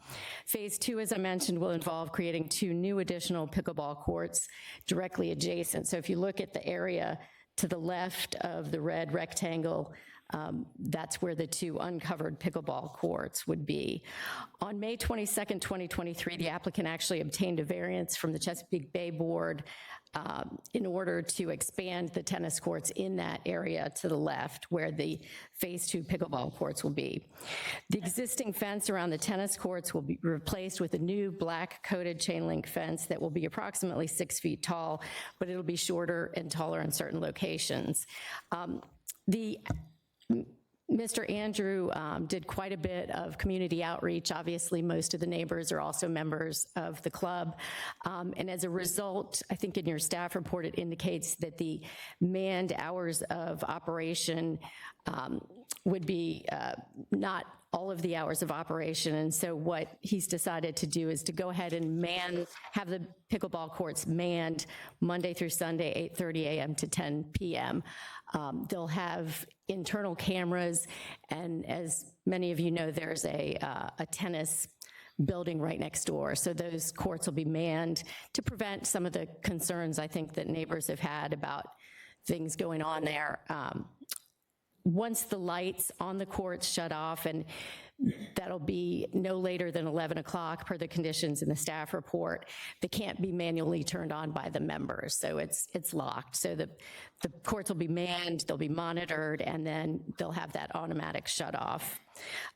Phase 2, as I mentioned, will involve creating 2 new additional pickleball courts directly adjacent. So if you look at the area to the left of the red rectangle, that's where the 2 uncovered pickleball courts would be. On May 22nd, 2023, the applicant actually obtained a variance from the Chesapeake Bay Board in order to expand the tennis courts in that area to the left where the phase 2 pickleball courts will be. The existing fence around the tennis courts will be replaced with a new black coated chain link fence that will be approximately 6 feet tall, but it'll be shorter and taller in certain locations. Mr. Andrew did quite a bit of community outreach. Obviously, most of the neighbors are also members of the club. And as a result, I think in your staff report, it indicates that the manned hours of operation would be not all of the hours of operation. And so what he's decided to do is to go ahead and have the pickleball courts manned Monday through Sunday, 8:30 a.m. to 10 p.m. They'll have internal cameras, and as many of you know, there's a tennis building right next door. So those courts will be manned to prevent some of the concerns I think that neighbors have had about things going on there. Once the lights on the courts shut off, and that'll be no later than 11 o'clock per the conditions in the staff report, they can't be manually turned on by the members, so it's locked. So the courts will be manned, they'll be monitored, and then they'll have that automatic shut off.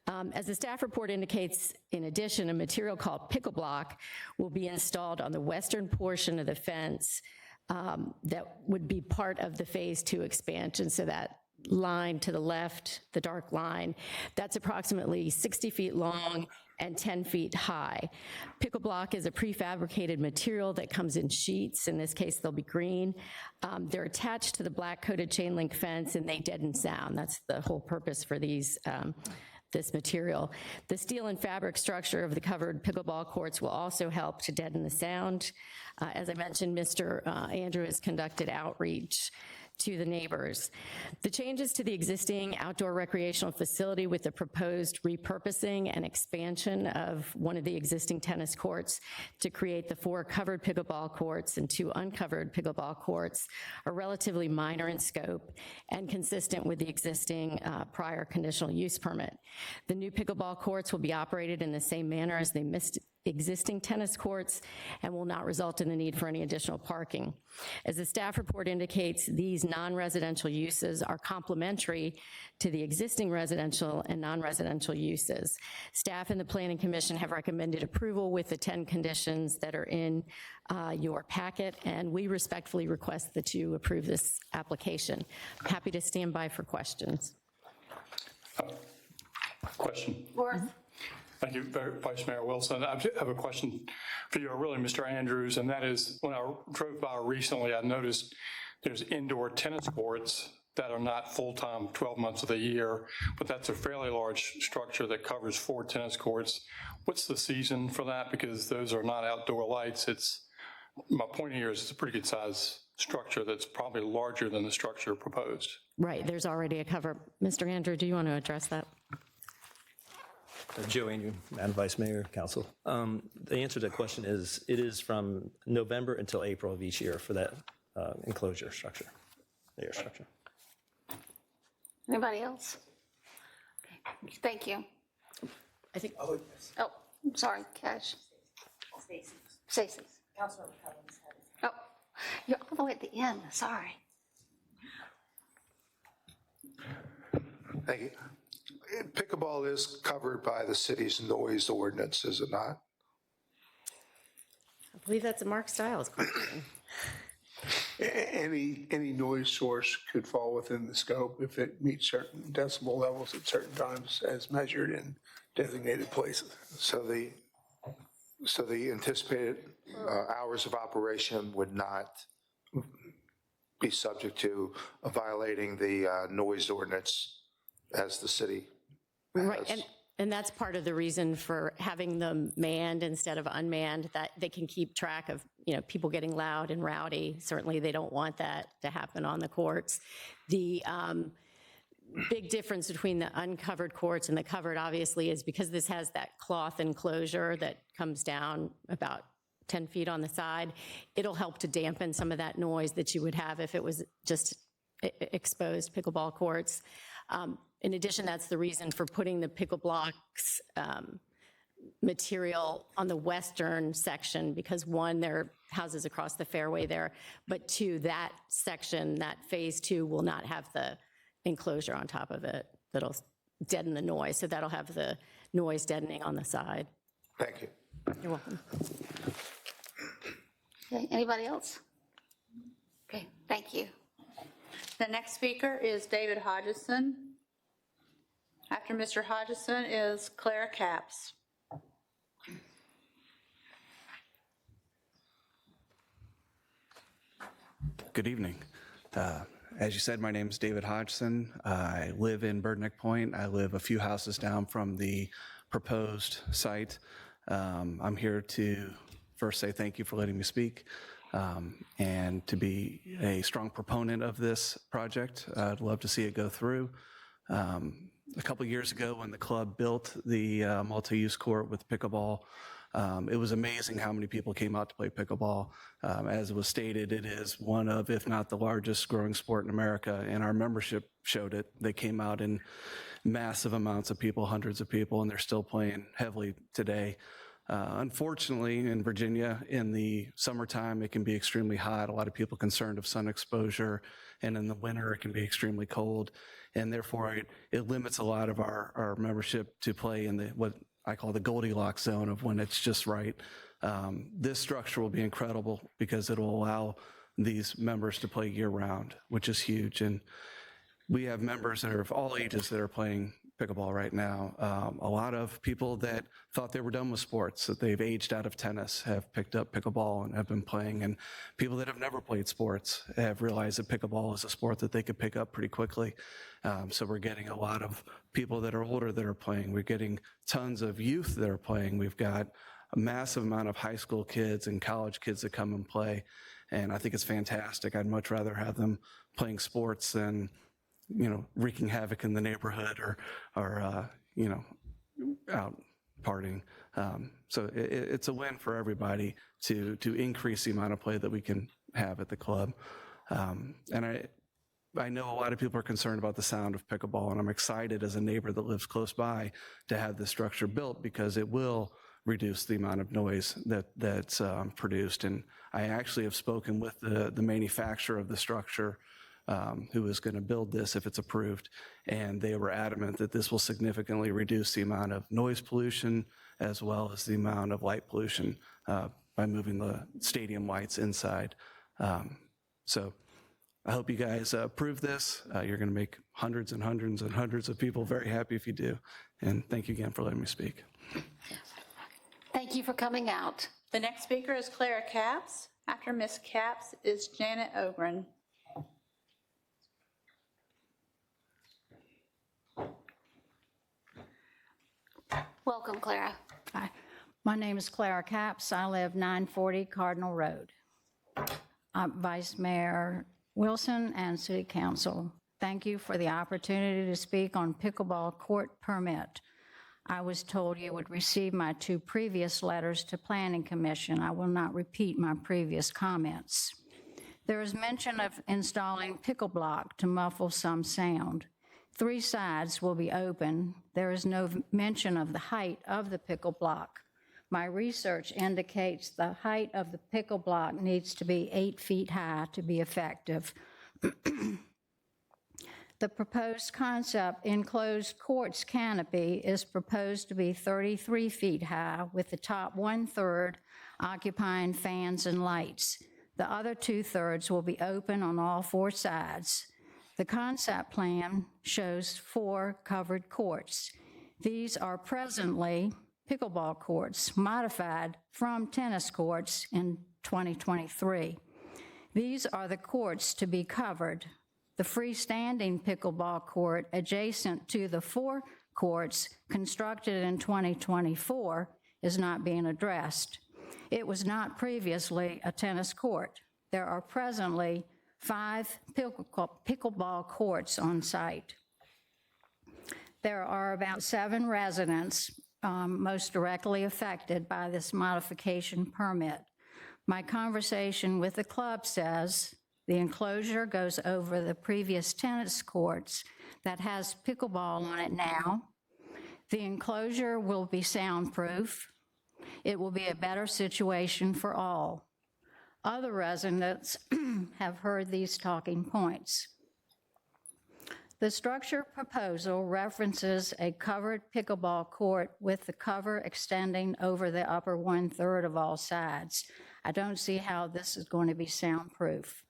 As the staff report indicates, in addition, a material called pickle block will be installed on the western portion of the fence that would be part of the phase 2 expansion. So that line to the left, the dark line, that's approximately 60 feet long and 10 feet high. Pickle block is a prefabricated material that comes in sheets. In this case, they'll be green. They're attached to the black coated chain link fence, and they deaden sound. That's the whole purpose for these this material. The steel and fabric structure of the covered pickleball courts will also help to deaden the sound. As I mentioned, Mr. Andrew has conducted outreach to the neighbors. The changes to the existing outdoor recreational facility with the proposed repurposing and expansion of one of the existing tennis courts to create the 4 covered pickleball courts and 2 uncovered pickleball courts are relatively minor in scope and consistent with the existing prior conditional use permit. The new pickleball courts will be operated in the same manner as the existing tennis courts and will not result in the need for any additional parking. As the staff report indicates, these non-residential uses are complementary to the existing residential and non-residential uses. Staff and the Planning Commission have recommended approval with the 10 conditions that are in your packet, and we respectfully request that you approve this application. I'm happy to stand by for questions. Question. Worth? Thank you, Vice Mayor Wilson. I have a question for you, or really Mr. Andrews, and that is, when I drove by recently, I noticed there's indoor tennis courts that are not full-time 12 months of the year, but that's a fairly large structure that covers 4 tennis courts. What's the season for that? Because those are not outdoor lights. My point here is it's a pretty good size structure that's probably larger than the structure proposed. Right, there's already a cover. Mr. Andrew, do you want to address that? Joanne, Madam Vice Mayor, Council. The answer to that question is, it is from November until April of each year for that enclosure structure, the air structure. Anybody else? Okay, thank you. I think. Oh, I'm sorry, Cash. Stacy. Councilmember Cummings. Oh, you're all the way at the end, sorry. Thank you. Pickleball is covered by the city's noise ordinance, is it not? I believe that's a Mark Stiles question. Any noise source could fall within the scope if it meets certain decibel levels at certain times as measured in designated places. So the anticipated hours of operation would not be subject to violating the noise ordinance as the city has. Right, and that's part of the reason for having them manned instead of unmanned, that they can keep track of, people getting loud and rowdy. Certainly, they don't want that to happen on the courts. The big difference between the uncovered courts and the covered, obviously, is because this has that cloth enclosure that comes down about 10 feet on the side, it'll help to dampen some of that noise that you would have if it was just exposed pickleball courts. In addition, that's the reason for putting the pickle blocks material on the western section, because one, there are houses across the fairway there, but two, that section, that phase 2 will not have the enclosure on top of it that'll deaden the noise. So that'll have the noise deadening on the side. Thank you. You're welcome. Okay, anybody else? Okay, thank you. The next speaker is David Hodgson. After Mr. Hodgson is Clara Capps. Good evening. As you said, my name is David Hodgson. I live in Bird Neck Point. I live a few houses down from the proposed site. I'm here to first say thank you for letting me speak and to be a strong proponent of this project. I'd love to see it go through. A couple years ago when the club built the multi-use court with pickleball, it was amazing how many people came out to play pickleball. As was stated, it is one of, if not the largest growing sport in America, and our membership showed it. They came out in massive amounts of people, hundreds of people, and they're still playing heavily today. Unfortunately, in Virginia, in the summertime, it can be extremely hot. A lot of people concerned of sun exposure, and in the winter, it can be extremely cold, and therefore, it limits a lot of our membership to play in the what I call the Goldilocks zone of when it's just right. This structure will be incredible because it will allow these members to play year-round, which is huge, and we have members that are of all ages that are playing pickleball right now. A lot of people that thought they were done with sports, that they've aged out of tennis, have picked up pickleball and have been playing. And people that have never played sports have realized that pickleball is a sport that they could pick up pretty quickly. So we're getting a lot of people that are older that are playing. We're getting tons of youth that are playing. We've got a massive amount of high school kids and college kids that come and play. And I think it's fantastic. I'd much rather have them playing sports than wreaking havoc in the neighborhood or out partying. So it's a win for everybody to increase the amount of play that we can have at the club. And I know a lot of people are concerned about the sound of pickleball, and I'm excited as a neighbor that lives close by to have this structure built because it will reduce the amount of noise that's produced. And I actually have spoken with the manufacturer of the structure who is going to build this if it's approved, and they were adamant that this will significantly reduce the amount of noise pollution as well as the amount of light pollution by moving the stadium lights inside. So I hope you guys approve this. You're going to make hundreds and hundreds and hundreds of people very happy if you do. And thank you again for letting me speak. Thank you for coming out. The next speaker is Clara Capps. After Ms. Capps is Janet Ogren. Welcome, Clara. Hi, my name is Clara Capps. I live 940 Cardinal Road. Vice Mayor Wilson and City Council, thank you for the opportunity to speak on pickleball court permit. I was told you would receive my 2 previous letters to Planning Commission. I will not repeat my previous comments. There is mention of installing pickle block to muffle some sound. 3 sides will be open. There is no mention of the height of the pickle block. My research indicates the height of the pickle block needs to be 8 feet high to be effective. The proposed concept enclosed courts canopy is proposed to be 33 feet high with the top 1/3 occupying fans and lights. The other 2/3 will be open on all 4 sides. The concept plan shows 4 covered courts. These are presently pickleball courts, modified from tennis courts in 2023. These are the courts to be covered. The freestanding pickleball court adjacent to the 4 courts constructed in 2024 is not being addressed. It was not previously a tennis court. There are presently 5 pickleball courts on site. There are about 7 residents most directly affected by this modification permit. My conversation with the club says the enclosure goes over the previous tennis courts that has pickleball on it now. The enclosure will be soundproof. It will be a better situation for all. Other residents have heard these talking points. The structure proposal references a covered pickleball court with the cover extending over the upper 1/3 of all sides. I don't see how this is going to be soundproof.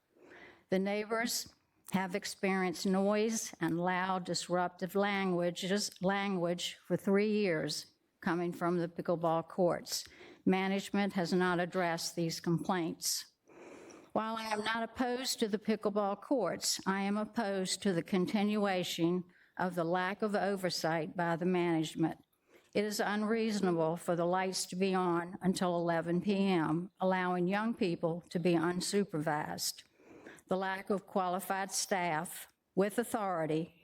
The neighbors have experienced noise and loud disruptive language for 3 years coming from the pickleball courts. Management has not addressed these complaints. While I am not opposed to the pickleball courts, I am opposed to the continuation of the lack of oversight by the management. It is unreasonable for the lights to be on until 11 p.m., allowing young people to be unsupervised. The lack of qualified staff with authority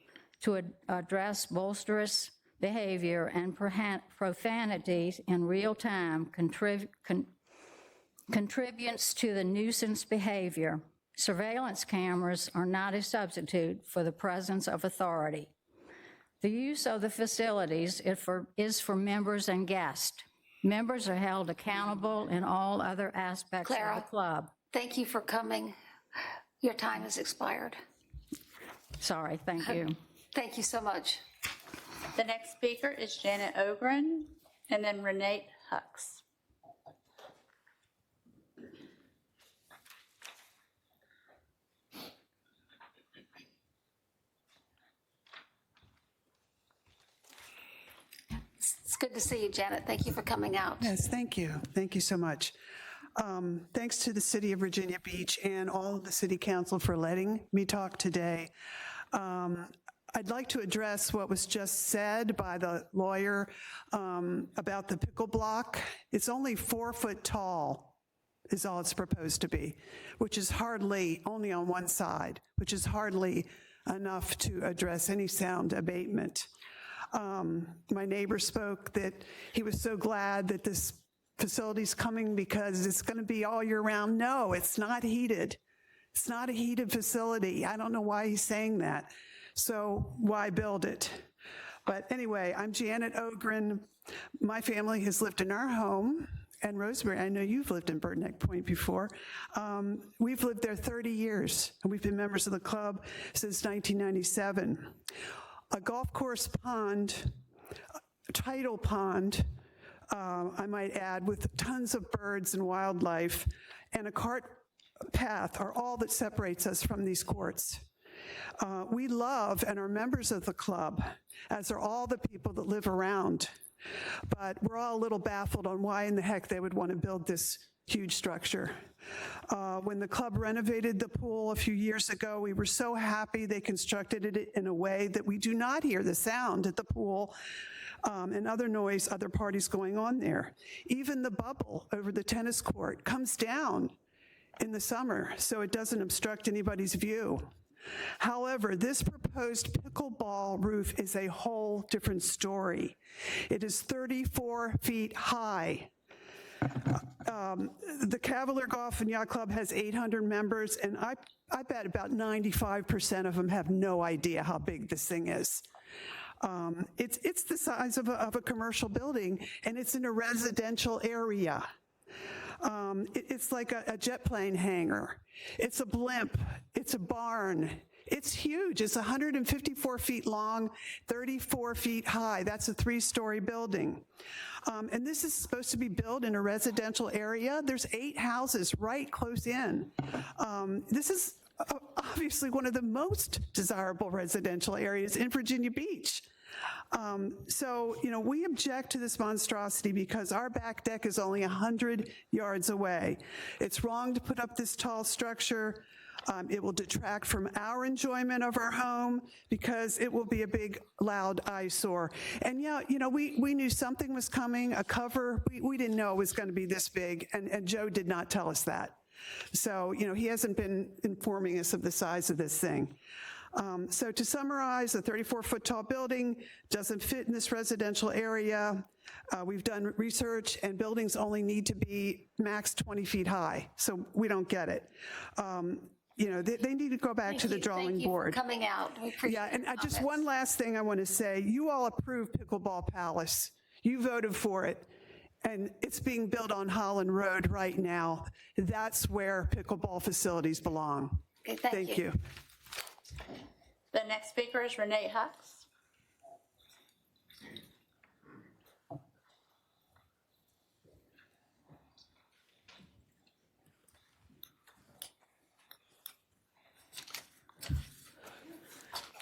to address boisterous behavior and profanities in real time contributes to the nuisance behavior. Surveillance cameras are not a substitute for the presence of authority. The use of the facilities is for members and guests. Members are held accountable in all other aspects of the club. Thank you for coming. Your time has expired. Sorry, thank you. Thank you so much. The next speaker is Janet Ogren, and then Renee Hux. It's good to see you, Janet. Thank you for coming out. Yes, thank you. Thank you so much. Thanks to the City of Virginia Beach and all of the City Council for letting me talk today. I'd like to address what was just said by the lawyer about the pickle block. It's only 4 foot tall is all it's proposed to be, which is hardly, only on one side, which is hardly enough to address any sound abatement. My neighbor spoke that he was so glad that this facility's coming because it's going to be all year round. No, it's not heated. It's not a heated facility. I don't know why he's saying that. So why build it? But anyway, I'm Janet Ogren. My family has lived in our home, and Rosemary, I know you've lived in Bird Neck Point before. We've lived there 30 years, and we've been members of the club since 1997. A golf course pond, a tidal pond, I might add, with tons of birds and wildlife, and a cart path are all that separates us from these courts. We love and are members of the club, as are all the people that live around. But we're all a little baffled on why in the heck they would want to build this huge structure. When the club renovated the pool a few years ago, we were so happy they constructed it in a way that we do not hear the sound at the pool and other noise, other parties going on there. Even the bubble over the tennis court comes down in the summer so it doesn't obstruct anybody's view. However, this proposed pickleball roof is a whole different story. It is 34 feet high. The Cavalier Golf and Yacht Club has 800 members, and I bet about 95% of them have no idea how big this thing is. It's the size of a commercial building, and it's in a residential area. It's like a jet plane hangar. It's a blimp. It's a barn. It's huge. It's 154 feet long, 34 feet high. That's a 3-story building. And this is supposed to be built in a residential area. There's 8 houses right close in. This is obviously one of the most desirable residential areas in Virginia Beach. So, you know, we object to this monstrosity because our back deck is only 100 yards away. It's wrong to put up this tall structure. It will detract from our enjoyment of our home because it will be a big, loud eyesore. And yeah, you know, we knew something was coming, a cover. We didn't know it was going to be this big, and Joe did not tell us that. So, you know, he hasn't been informing us of the size of this thing. So to summarize, a 34-foot tall building doesn't fit in this residential area. We've done research, and buildings only need to be max 20 feet high, so we don't get it. You know, they need to go back to the drawing board. Thank you for coming out. We appreciate Yeah, and your just comments. one last thing I want to say. You all approved Pickleball Palace. You voted for it, and it's being built on Holland Road right now. That's where pickleball facilities belong. Okay, thank you. The next speaker is Renee Hux.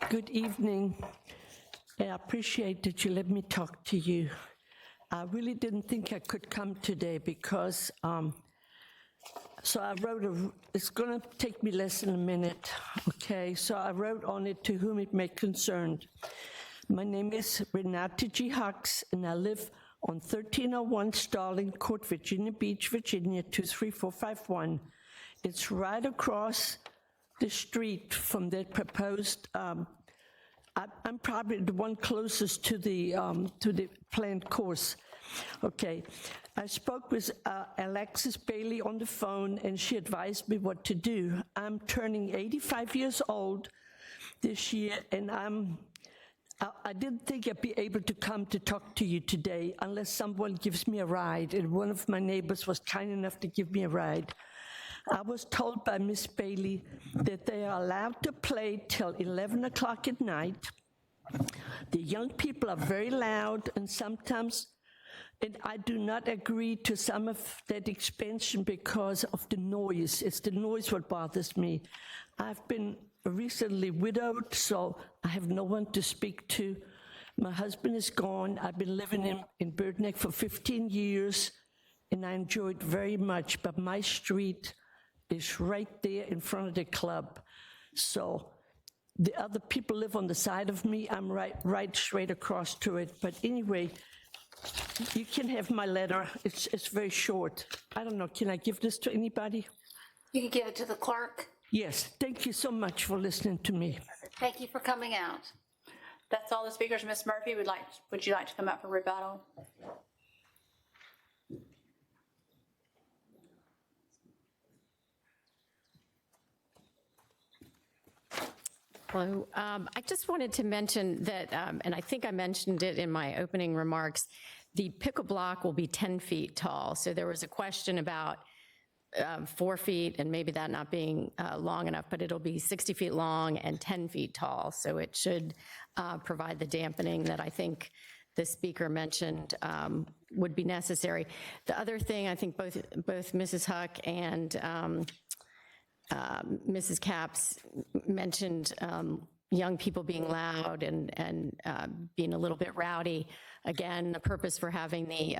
Good evening. I appreciate that you let me talk to you. I really didn't think I could come today because, so I wrote it's gonna take me less than a minute, okay? So I wrote on it to whom it may concern. My name is Renata G. Hux, and I live on 1301 Starling Court, Virginia Beach, Virginia, 23451. It's right across the street from the proposed, I'm probably the one closest to the planned course. Okay, I spoke with Alexis Bailey on the phone, and she advised me what to do. I'm turning 85 years old this year, and I didn't think I'd be able to come to talk to you today unless someone gives me a ride, and one of my neighbors was kind enough to give me a ride. I was told by Miss Bailey that they are allowed to play till 11 o'clock at night. The young people are very loud, and sometimes, and I do not agree to some of that expansion because of the noise. It's the noise what bothers me. I've been recently widowed, so I have no one to speak to. My husband is gone. I've been living in Bird Neck for 15 years, and I enjoy it very much, but my street is right there in front of the club. So the other people live on the side of me. I'm right straight across to it. But anyway, you can have my letter. It's very short. I don't know, can I give this to anybody? You can give it to the clerk. Yes, thank you so much for listening to me. Thank you for coming out. That's all the speakers. Ms. Murphy, would you like to come up for rebuttal? Hello. I just wanted to mention that, and I think I mentioned it in my opening remarks, the pickle block will be 10 feet tall. So there was a question about 4 feet and maybe that not being long enough, but it'll be 60 feet long and 10 feet tall. So it should provide the dampening that I think the speaker mentioned would be necessary. The other thing, I think both Mrs. Huck and Mrs. Capps mentioned young people being loud and being a little bit rowdy. Again, the purpose for having the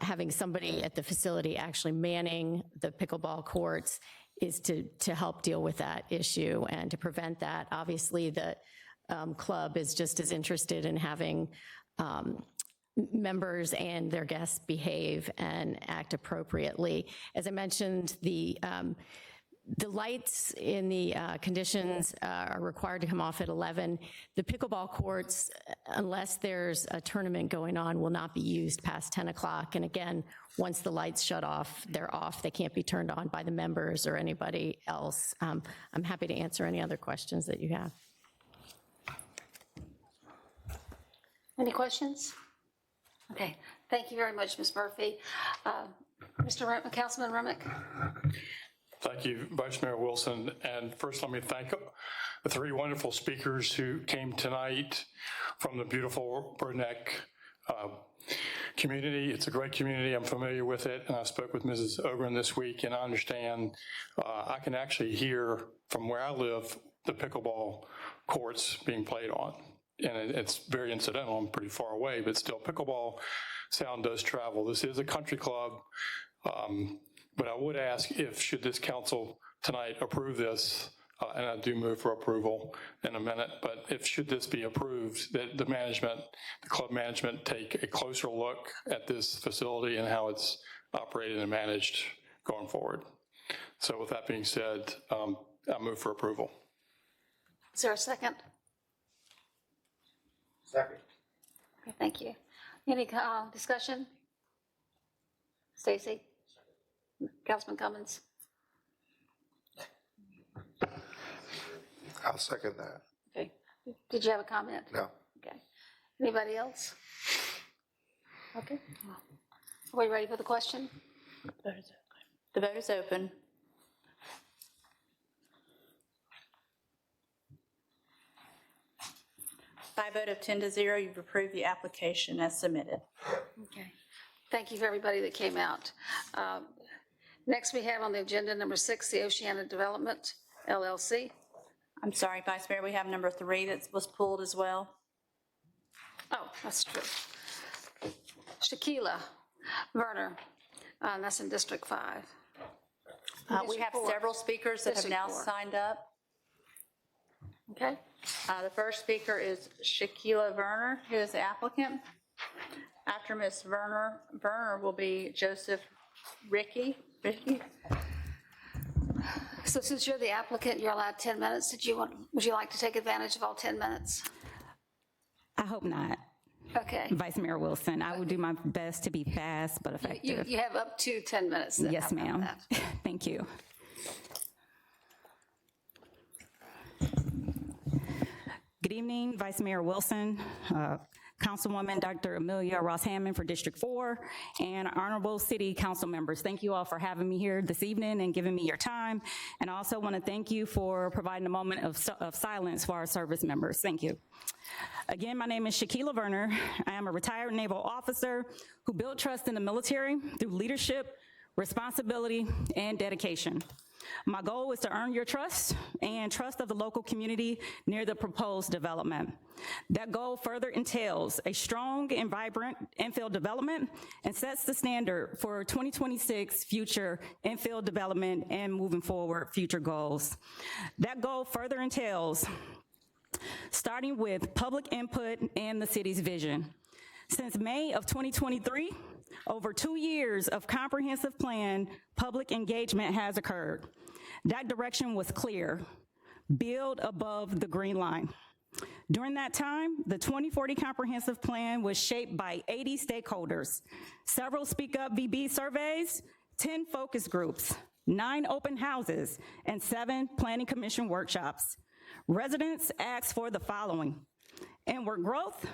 having somebody at the facility actually manning the pickleball courts is to help deal with that issue and to prevent that. Obviously, the club is just as interested in having members and their guests behave and act appropriately. As I mentioned, the The lights in the conditions are required to come off at 11. The pickleball courts, unless there's a tournament going on, will not be used past 10 o'clock. And again, once the lights shut off, they're off. They can't be turned on by the members or anybody else. I'm happy to answer any other questions that you have. Any questions? Okay, thank you very much, Ms. Murphy. Councilman Remick? Thank you, Vice Mayor Wilson. And first, let me thank the three wonderful speakers who came tonight from the beautiful Burneck community. It's a great community. I'm familiar with it, and I spoke with Mrs. Ogren this week, and I understand I can actually hear from where I live the pickleball courts being played on. And it's very incidental. I'm pretty far away, but still, pickleball sound does travel. This is a country club. But I would ask if, should this council tonight approve this, and I do move for approval in a minute, but if should this be approved, that the club management take a closer look at this facility and how it's operated and managed going forward. So with that being said, I move for approval. Is there a second? Second. Okay, thank you. Any discussion? Stacy? Councilman Cummins? I'll second that. Okay. Did you have a comment? No. Okay. Anybody else? Okay. Are we ready for the question? The vote is open. By a vote of 10-0, you've approved the application as submitted. Okay. Thank you for everybody that came out. Next, we have on the agenda number 6, the Oceana Development, LLC. I'm sorry, Vice Mayor, we have number 3 that was pulled as well. Oh, that's true. Shaquila Werner, that's in District 5. We have several speakers that have now District 4. signed up. Okay. The first speaker is Shaquila Werner, who is the applicant. After Ms. Werner will be Joseph Ricky. So since you're the applicant, you're allowed 10 minutes. Would you like to take advantage of all 10 minutes? I hope not. Okay. Vice Mayor Wilson, I will do my best to be fast but effective. You have up to 10 minutes. Then. Yes, ma'am. Thank you. Good evening, Vice Mayor Wilson, Councilwoman Dr. Amelia Ross Hammond for District 4, and honorable city council members. Thank you all for having me here this evening and giving me your time. And I also want to thank you for providing a moment of silence for our service members. Thank you. Again, my name is Shaquila Werner. I am a retired naval officer who built trust in the military through leadership, responsibility, and dedication. My goal is to earn your trust and trust of the local community near the proposed development. That goal further entails a strong and vibrant infill development and sets the standard for 2026 future infill development and moving forward future goals. That goal further entails starting with public input and the city's vision. Since May of 2023, over 2 years of comprehensive plan public engagement has occurred. That direction was clear: build above the green line. During that time, the 2040 comprehensive plan was shaped by 80 stakeholders, several Speak Up VB surveys, 10 focus groups, 9 open houses, and 7 planning commission workshops. Residents asked for the following: inward growth,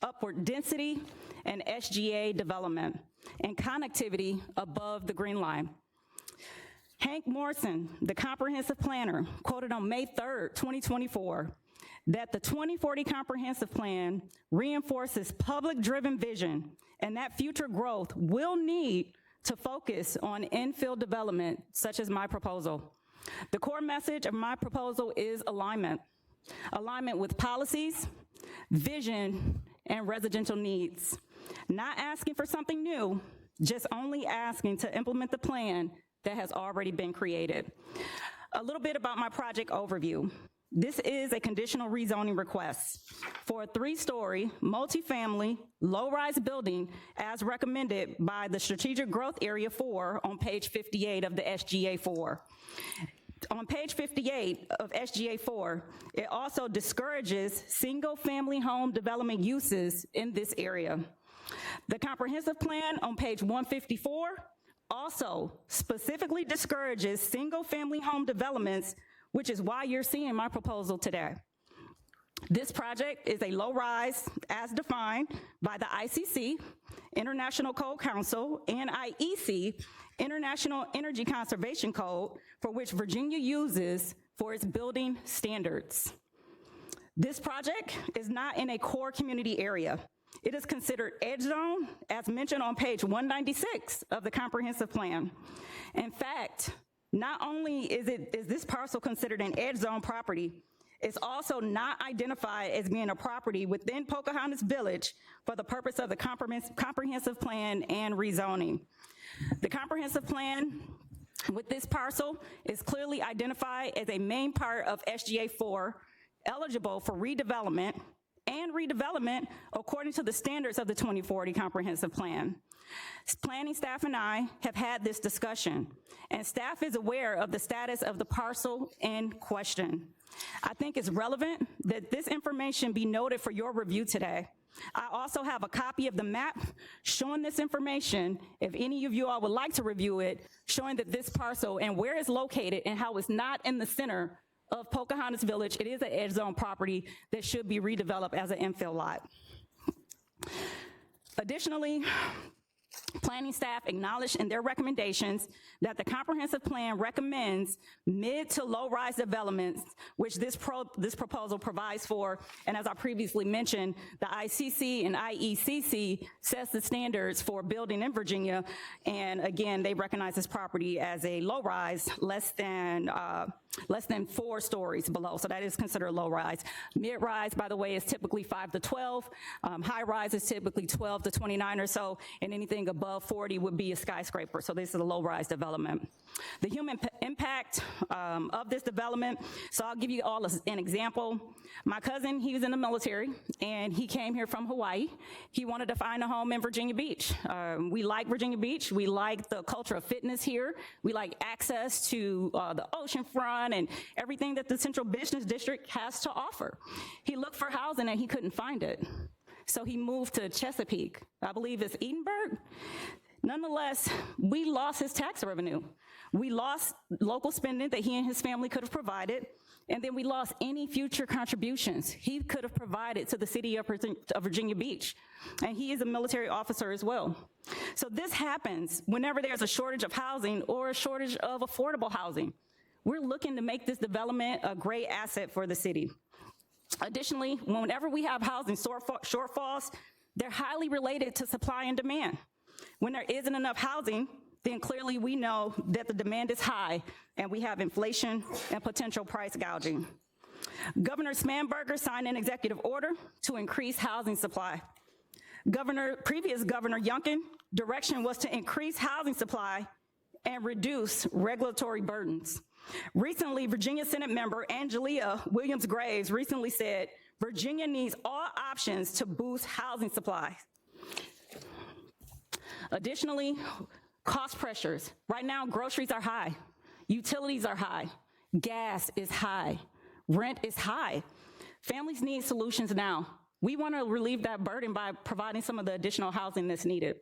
upward density, and SGA development, and connectivity above the green line. Hank Morrison, the comprehensive planner, quoted on May 3rd, 2024, that the 2040 comprehensive plan reinforces public-driven vision, and that future growth will need to focus on infill development, such as my proposal. The core message of my proposal is alignment. Alignment with policies, vision, and residential needs. Not asking for something new, just only asking to implement the plan that has already been created. A little bit about my project overview. This is a conditional rezoning request for a 3-story, multifamily, low-rise building as recommended by the Strategic Growth Area 4 on page 58 of the SGA 4. page 58 of SGA 4, it also discourages single-family home development uses in this area. The comprehensive plan on page 154 also specifically discourages single-family home developments, which is why you're seeing my proposal today. This project is a low-rise as defined by the ICC, International Code Council, and IEC, International Energy Conservation Code, for which Virginia uses for its building standards. This project is not in a core community area. It is considered edge zone, as mentioned on page 196 of the comprehensive plan. In fact, not only is this parcel considered an edge zone property, it's also not identified as being a property within Pocahontas Village for the purpose of the comprehensive plan and rezoning. The comprehensive plan with this parcel is clearly identified as a main part of SGA 4, eligible for redevelopment and redevelopment according to the standards of the 2040 comprehensive plan. Planning staff and I have had this discussion, and staff is aware of the status of the parcel in question. I think it's relevant that this information be noted for your review today. I also have a copy of the map showing this information, if any of you all would like to review it, showing that this parcel and where it's located and how it's not in the center of Pocahontas Village. It is an edge zone property that should be redeveloped as an infill lot. Additionally, planning staff acknowledged in their recommendations that the comprehensive plan recommends mid to low-rise developments, which this proposal provides for, and as I previously mentioned, the ICC and IECC sets the standards for building in Virginia, and again, they recognize this property as a low-rise, less than 4 stories below, so that is considered low-rise. Mid-rise, by the way, is typically 5 to 12. High-rise is typically 12 to 29 or so, and anything above 40 would be a skyscraper, so this is a low-rise development. The human impact of this development, so I'll give you all an example. My cousin, he was in the military, and he came here from Hawaii. He wanted to find a home in Virginia Beach. We like Virginia Beach. We like the culture of fitness here. We like access to the ocean front and everything that the Central Business District has to offer. He looked for housing and he couldn't find it. So he moved to Chesapeake. I believe it's Edinburgh. Nonetheless, we lost his tax revenue. We lost local spending that he and his family could have provided, and then we lost any future contributions he could have provided to the city of Virginia Beach. And he is a military officer as well. So this happens whenever there's a shortage of housing or a shortage of affordable housing. We're looking to make this development a great asset for the city. Additionally, whenever we have housing shortfalls, they're highly related to supply and demand. When there isn't enough housing, then clearly we know that the demand is high and we have inflation and potential price gouging. Governor Spanberger signed an executive order to increase housing supply. Previous Governor Youngkin direction was to increase housing supply and reduce regulatory burdens. Recently, Virginia Senate member Angelia Williams-Graves recently said, Virginia needs all options to boost housing supply. Additionally, cost pressures. Right now, groceries are high, utilities are high, gas is high, rent is high. Families need solutions now. We want to relieve that burden by providing some of the additional housing that's needed.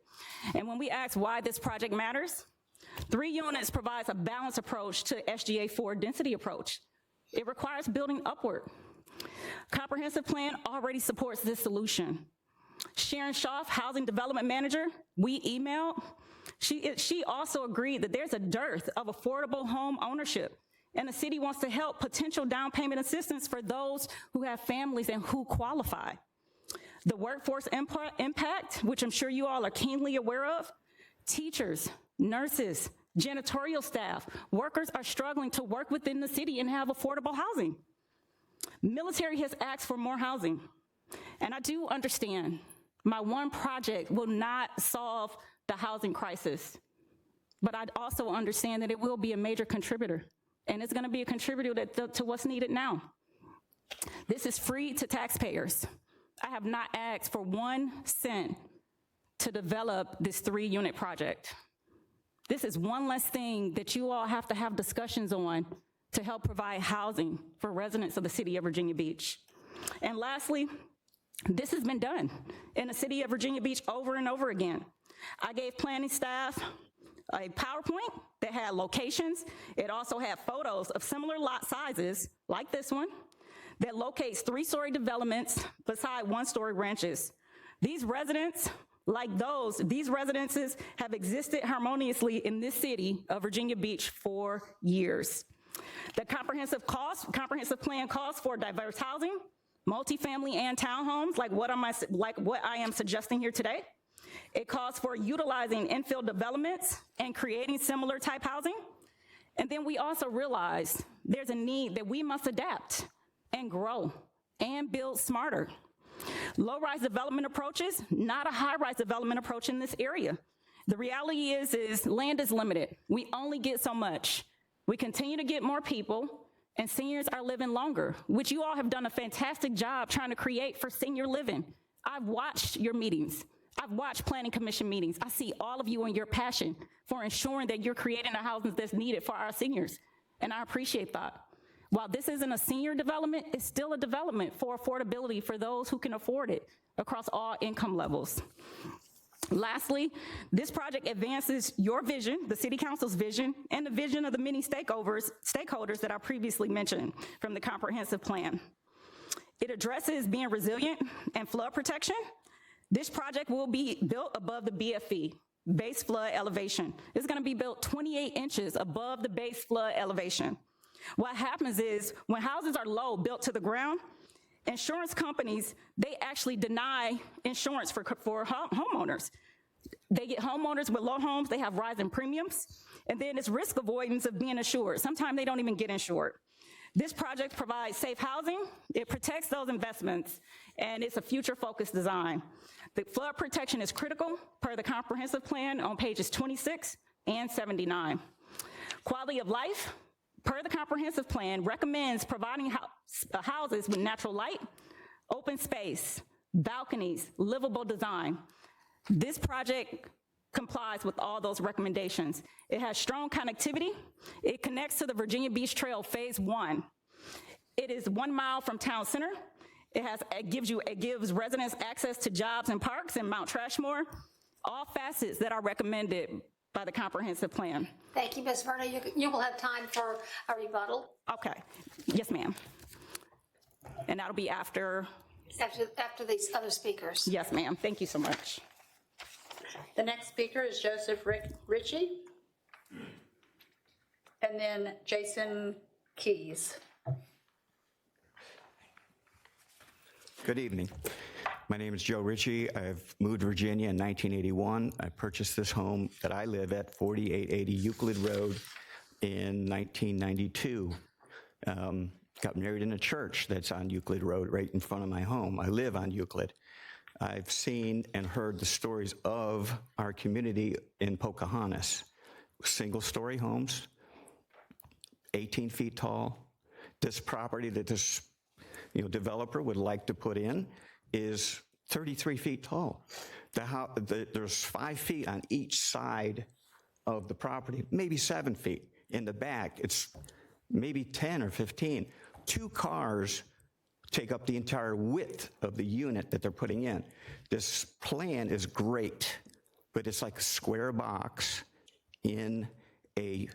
And when we ask why this project matters, 3 units provides a balanced approach to SGA 4 density approach. It requires building upward. Comprehensive plan already supports this solution. Sharon Schaaf, Housing Development Manager, we emailed. She also agreed that there's a dearth of affordable home ownership, and the city wants to help potential down payment assistance for those who have families and who qualify. The workforce impact, which I'm sure you all are keenly aware of, teachers, nurses, janitorial staff, workers are struggling to work within the city and have affordable housing. Military has asked for more housing, and I do understand my one project will not solve the housing crisis, but I also understand that it will be a major contributor, and it's gonna be a contributor to what's needed now. This is free to taxpayers. I have not asked for 1 cent to develop this 3-unit project. This is one less thing that you all have to have discussions on to help provide housing for residents of the city of Virginia Beach. And lastly, this has been done in the city of Virginia Beach over and over again. I gave planning staff a PowerPoint that had locations. It also had photos of similar lot sizes, like this one, that locates 3-story developments beside 1-story ranches. These residents, like those, these residences have existed harmoniously in this city of Virginia Beach for years. The comprehensive plan calls for diverse housing, multifamily and townhomes, like what I am suggesting here today. It calls for utilizing infill developments and creating similar type housing. And then we also realize there's a need that we must adapt and grow and build smarter. Low-rise development approaches, not a high-rise development approach in this area. The reality is land is limited. We only get so much. We continue to get more people, and seniors are living longer, which you all have done a fantastic job trying to create for senior living. I've watched your meetings. I've watched planning commission meetings. I see all of you and your passion for ensuring that you're creating the housing that's needed for our seniors, and I appreciate that. While this isn't a senior development, it's still a development for affordability for those who can afford it across all income levels. Lastly, this project advances your vision, the City Council's vision, and the vision of the many stakeholders that I previously mentioned from the comprehensive plan. It addresses being resilient and flood protection. This project will be built above the BFE, base flood elevation. It's gonna be built 28 inches above the base flood elevation. What happens is when houses are low, built to the ground, insurance companies, they actually deny insurance for homeowners. They get homeowners with low homes, they have rising premiums, and then it's risk avoidance of being insured. Sometimes they don't even get insured. This project provides safe housing, it protects those investments, and it's a future-focused design. The flood protection is critical per the comprehensive plan on pages 26 and 79. Quality of life, per the comprehensive plan, recommends providing houses with natural light, open space, balconies, livable design. This project complies with all those recommendations. It has strong connectivity. It connects to the Virginia Beach Trail Phase 1. It is 1 mile from town center. It gives residents access to jobs and parks in Mount Trashmore, all facets that are recommended by the comprehensive plan. Thank you, Ms. Verna. You will have time for a rebuttal. Okay, yes, ma'am. And that'll be after these other speakers. Yes, ma'am. Thank you so much. The next speaker is Joseph Ritchie, and then Jason Keys. Good evening. My name is Joe Ritchie. I've moved to Virginia in 1981. I purchased this home that I live at, 4880 Euclid Road, in 1992. Got married in a church that's on Euclid Road right in front of my home. I live on Euclid. I've seen and heard the stories of our community in Pocahontas. Single-story homes, 18 feet tall. This property that this developer would like to put in is 33 feet tall. There's 5 feet on each side of the property, maybe 7 feet. In the back, it's maybe 10 or 15. 2 cars take up the entire width of the unit that they're putting in. This plan is great, but it's like a square box in a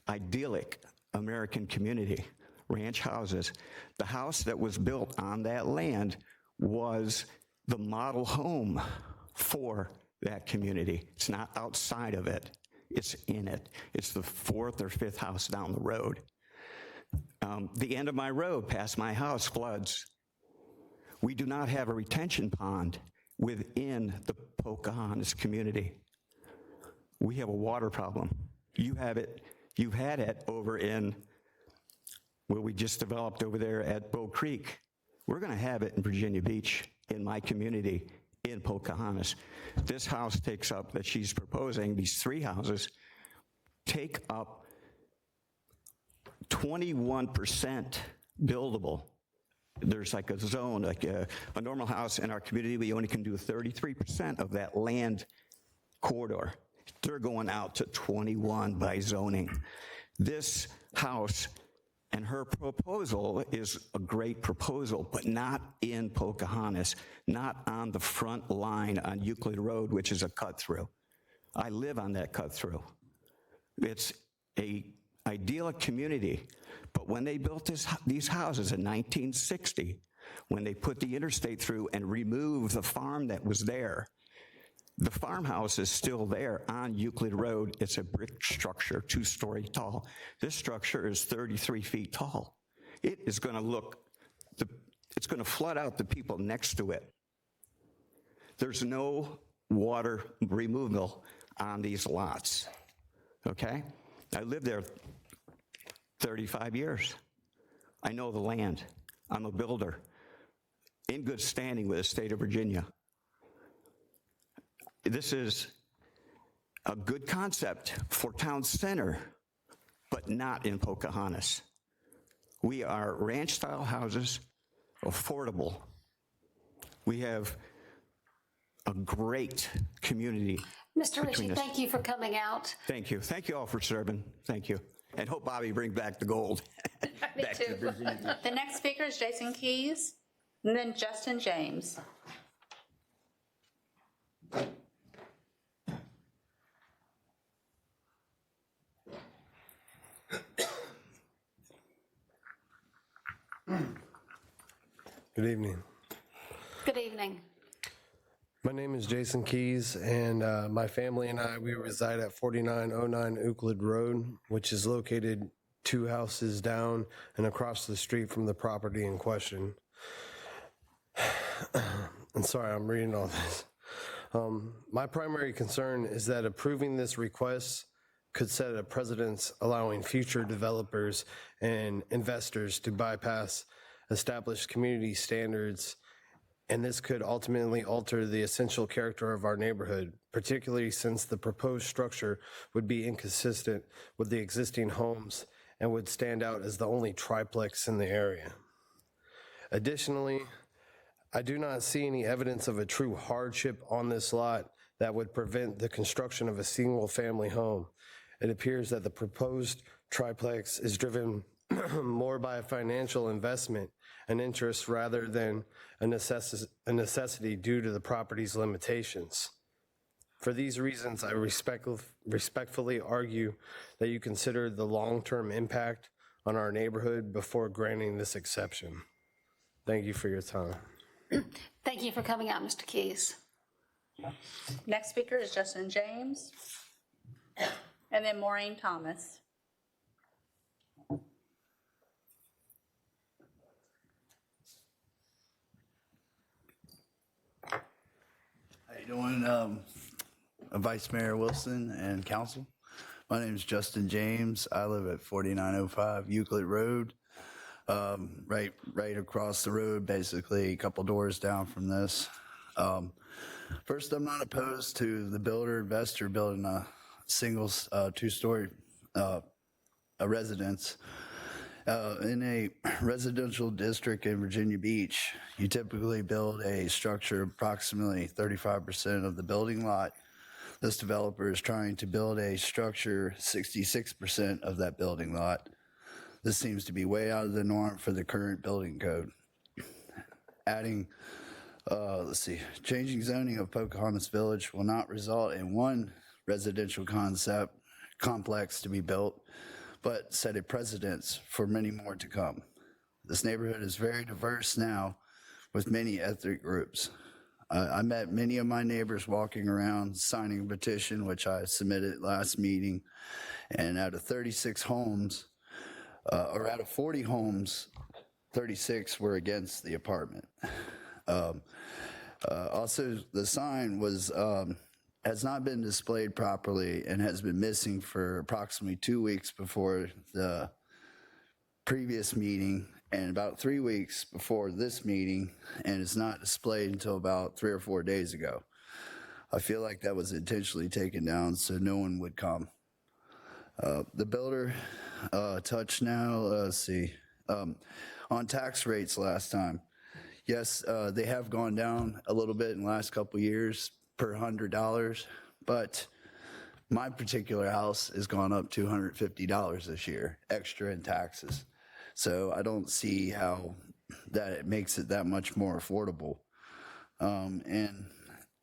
idyllic American community. Ranch houses. The house that was built on that land was the model home for that community. It's not outside of it, it's in it. It's the 4th or 5th house down the road. The end of my road past my house floods. We do not have a retention pond within the Pocahontas community. We have a water problem. You have it, you've had it over in where we just developed over there at Bow Creek. We're gonna have it in Virginia Beach, in my community, in Pocahontas. This house takes up, that she's proposing, these 3 houses, take up 21% buildable. There's like a zone, like a normal house in our community, we only can do 33% of that land corridor. They're going out to 21 by zoning. this house and her proposal is a great proposal, but not in Pocahontas, not on the front line on Euclid Road, which is a cut-through. I live on that cut-through. It's a idyllic community, but when they built these houses in 1960, when they put the interstate through and removed the farm that was there, the farmhouse is still there on Euclid Road. It's a brick structure, 2-story tall. This structure is 33 feet tall. It is going to look, it's going to flood out the people next to it. There's no water removal on these lots, okay? I lived there 35 years. I know the land. I'm a builder in good standing with the state of Virginia. This is a good concept for town center, but not in Pocahontas. We are ranch-style houses, affordable. We have a great community. Mr. Ritchie, thank you for coming out. Thank you. Thank you all for serving. Thank you. And hope Bobby brings back the gold. Me Back to too. Virginia. The next speaker is Jason Keys, and then Justin James. Good evening. Good evening. My name is Jason Keys, and my family and I, we reside at 4909 Euclid Road, which is located 2 houses down and across the street from the property in question. And sorry, I'm reading all this. My primary concern is that approving this request could set a precedent allowing future developers and investors to bypass established community standards, and this could ultimately alter the essential character of our neighborhood, particularly since the proposed structure would be inconsistent with the existing homes and would stand out as the only triplex in the area. Additionally, I do not see any evidence of a true hardship on this lot that would prevent the construction of a single-family home. It appears that the proposed triplex is driven more by a financial investment and interest rather than a necessity due to the property's limitations. For these reasons, I respectfully argue that you consider the long-term impact on our neighborhood before granting this exception. Thank you for your time. Thank you for coming out, Mr. Keys. Next speaker is Justin James, and then Maureen Thomas. How you doing, Vice Mayor Wilson and Council? My name is Justin James. I live at 4905 Euclid Road, right across the road, basically a couple doors down from this. First, I'm not opposed to the builder investor building a single 2-story residence. In a residential district in Virginia Beach, you typically build a structure approximately 35% of the building lot. This developer is trying to build a structure 66% of that building lot. This seems to be way out of the norm for the current building code. Changing zoning of Pocahontas Village will not result in one residential complex to be built, but set a precedence for many more to come. This neighborhood is very diverse now with many ethnic groups. I met many of my neighbors walking around signing a petition, which I submitted last meeting, and out of 36 homes, or out of 40 homes, 36 were against the apartment. Also, the sign has not been displayed properly and has been missing for approximately 2 weeks before the previous meeting and about 3 weeks before this meeting, and it's not displayed until about 3 or 4 days ago. I feel like that was intentionally taken down so no one would come. The builder touched now, on tax rates last time. Yes, they have gone down a little bit in the last couple of years per $100, but my particular house has gone up $250 this year, extra in taxes. So I don't see how that it makes it that much more affordable. And